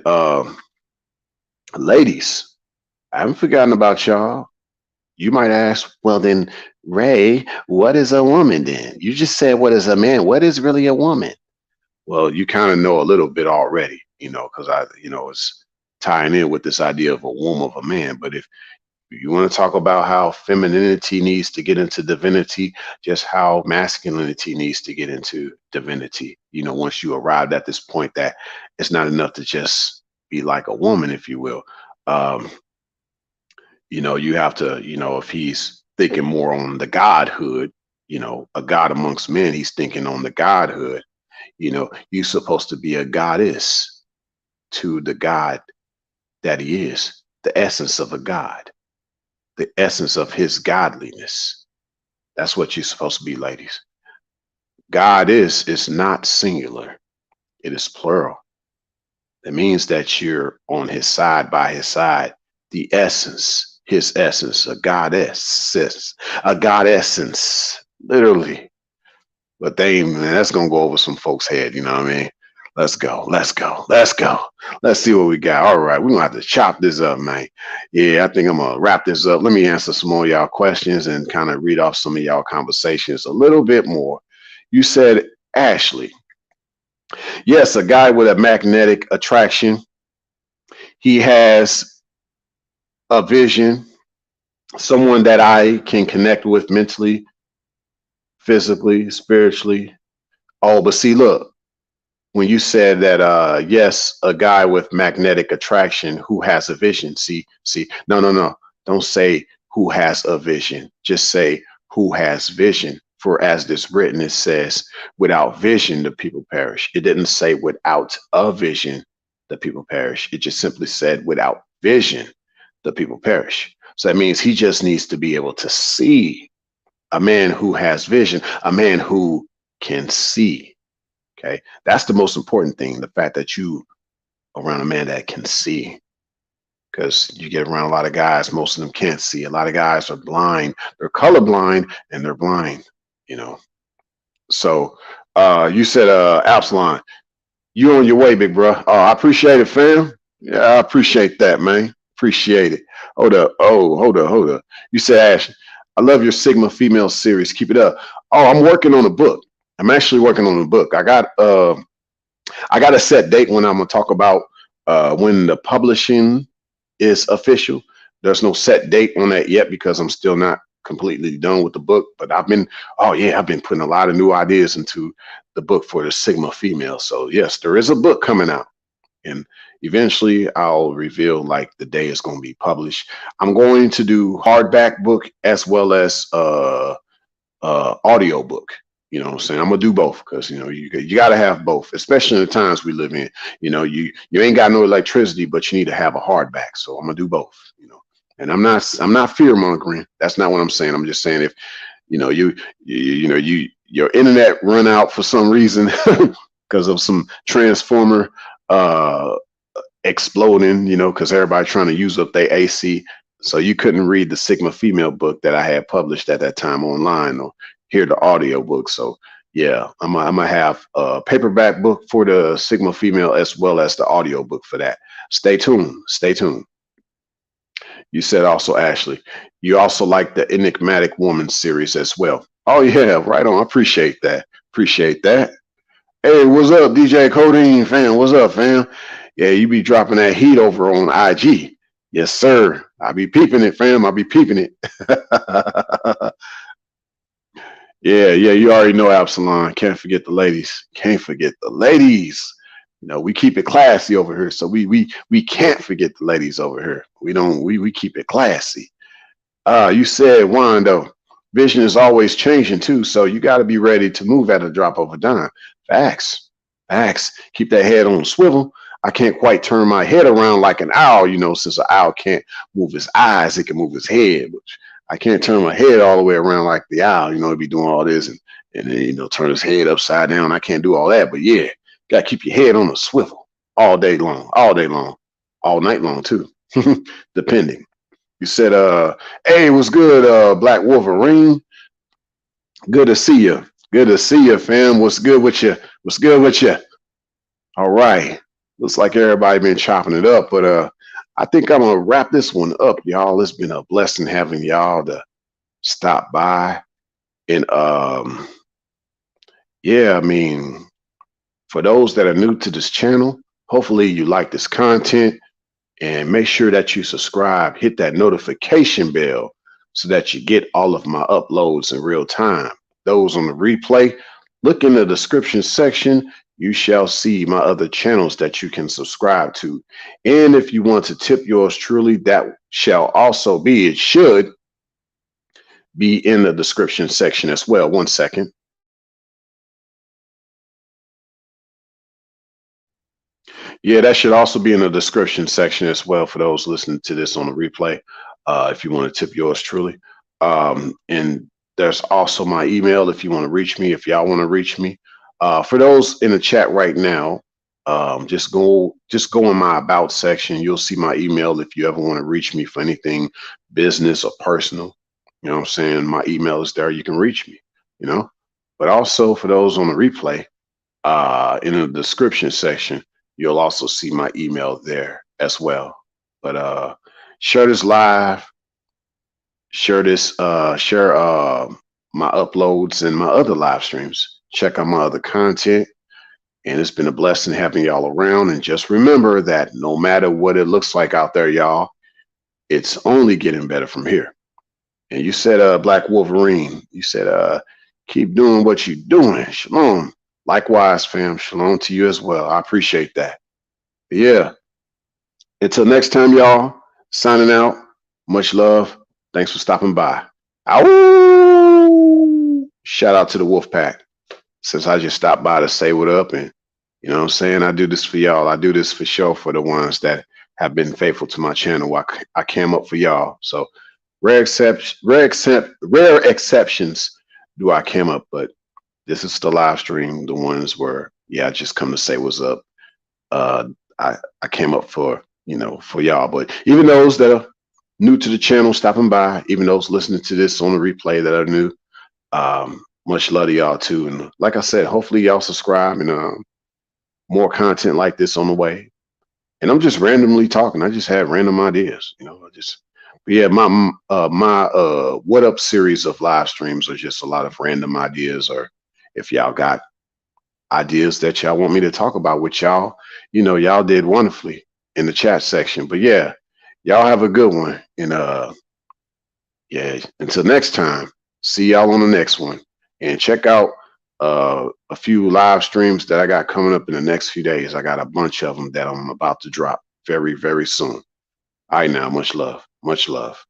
ladies, I haven't forgotten about y'all. You might ask, well, then, Ray, what is a woman then? You just said, what is a man? What is really a woman? Well, you kind of know a little bit already, you know, because it's tying in with this idea of a womb of a man. But if you want to talk about how femininity needs to get into divinity, just how masculinity needs to get into divinity, you know, once you arrived at this point that it's not enough to just be like a woman, if you will. You know, you have to, you know, if he's thinking more on the godhood, you know, a god amongst men, he's thinking on the godhood. You know, you're supposed to be a goddess to the God that he is, the essence of a God, the essence of his godliness. That's what you're supposed to be, ladies. God is not singular, it is plural. It means that you're on his side, by his side, the essence. His essence, a goddess, a god essence, literally. But that's gonna go over some folks' head, you know what I mean? Let's go. Let's see what we got. All right, we're gonna have to chop this up, man. Yeah, I think I'm gonna wrap this up. Let me answer some more of y'all questions and kind of read off some of y'all conversations a little bit more. You said, Ashley, yes, a guy with a magnetic attraction. He has a vision, someone that I can connect with mentally, physically, spiritually. Oh, but see, look, when you said that, yes, a guy with magnetic attraction who has a vision. See, no. Don't say who has a vision. Just say who has vision. For as this written, it says, without vision, the people perish. It didn't say without a vision, the people perish. It just simply said without vision, the people perish. So that means he just needs to be able to see. A man who has vision, a man who can see. Okay, that's the most important thing. The fact that you around a man that can see, because you get around a lot of guys, most of them can't see. A lot of guys are blind. They're colorblind and they're blind. You know. So you said, Absalon, you on your way, big bro. Oh, I appreciate it, fam. Yeah, I appreciate that, man. Appreciate it. Hold up. Oh, hold up. You said, Ash, I love your Sigma female series. Keep it up. Oh, I'm working on a book. I'm actually working on a book. I got a set date when I'm gonna talk about when the publishing is official. There's no set date on that yet because I'm still not completely done with the book. But I've been putting a lot of new ideas into the book for the Sigma female. So yes, there is a book coming out. And eventually I'll reveal like the day it's going to be published. I'm going to do hardback book as well as audio book. You know what I'm saying? I'm gonna do both because you know you got to have both, especially in the times we live in. You know, you ain't got no electricity, but you need to have a hardback. So I'm gonna do both. You know, and I'm not fear mongering. That's not what I'm saying. I'm just saying if you know your internet run out for some reason because of some transformer exploding, you know, because everybody trying to use up their AC. So you couldn't read the Sigma Female book that I had published at that time online or hear the audio book. So yeah, I'm gonna have a paperback book for the Sigma Female as well as the audio book for that. Stay tuned. Stay tuned. You said also, Ashley, you also like the Enigmatic Woman series as well. Oh yeah, right on. I appreciate that. Appreciate that. Hey, what's up, DJ Codeine fam? What's up, fam? Yeah, you be dropping that heat over on IG. Yes, sir. I be peeping it, fam. I be peeping it. Yeah, yeah, you already know Absalon. Can't forget the ladies. Can't forget the ladies. You know, we keep it classy over here. So we can't forget the ladies over here. We don't we keep it classy. You said Wando, vision is always changing too, so you got to be ready to move at a drop of a dime. Facts, facts. Keep that head on a swivel. I can't quite turn my head around like an owl, you know, since an owl can't move his eyes, it can move his head. But I can't turn my head all the way around like the owl, you know, be doing all this and then, you know, turn his head upside down. I can't do all that. But yeah, got to keep your head on a swivel all day long, all night long too, depending. You said, hey, what's good, Black Wolverine? Good to see you. Good to see you, fam. What's good with you? What's good with you? All right. Looks like everybody been chopping it up, but I think I'm gonna wrap this one up, y'all. It's been a blessing having y'all to stop by. And yeah, I mean, for those that are new to this channel, hopefully you like this content. And make sure that you subscribe, hit that notification bell so that you get all of my uploads in real time. Those on the replay, look in the description section. You shall see my other channels that you can subscribe to. And if you want to tip yours truly, that shall also be, it should be in the description section as well. 1 second. Yeah, that should also be in the description section as well for those listening to this on the replay. If you want to tip yours truly. And there's also my email if you want to reach me, if y'all want to reach me. For those in the chat right now, just go in my about section. You'll see my email if you ever want to reach me for anything business or personal. You know what I'm saying? My email is there. You can reach me, you know. But also for those on the replay, in the description section, you'll also see my email there as well. But share this live, share my uploads and my other live streams. Check out my other content. And it's been a blessing having y'all around. And just remember that no matter what it looks like out there, y'all, it's only getting better from here. And you said, Black Wolverine, you said, keep doing what you're doing. Shalom. Likewise, fam. Shalom to you as well. I appreciate that. But yeah. Until next time, y'all. Signing out. Much love. Thanks for stopping by. Ow! Shout out to the Wolf Pack. Since I just stopped by to say what up, and you know what I'm saying, I do this for y'all. I do this for sure for the ones that have been faithful to my channel. I came up for y'all. So rare exceptions do I came up, but this is the live stream, the ones where, yeah, I just come to say what's up. I came up for, you know, for y'all. But even those that are new to the channel, stopping by, even those listening to this on the replay that are new, much love to y'all too. And like I said, hopefully y'all subscribe and more content like this on the way. And I'm just randomly talking. I just had random ideas, you know. But yeah, my What Up series of live streams are just a lot of random ideas, or if y'all got ideas that y'all want me to talk about with y'all, you know, y'all did wonderfully in the chat section. But yeah, y'all have a good one. And yeah, until next time, see y'all on the next one. And check out a few live streams that I got coming up in the next few days. I got a bunch of them that I'm about to drop very, very soon. All right, now, much love. Much love.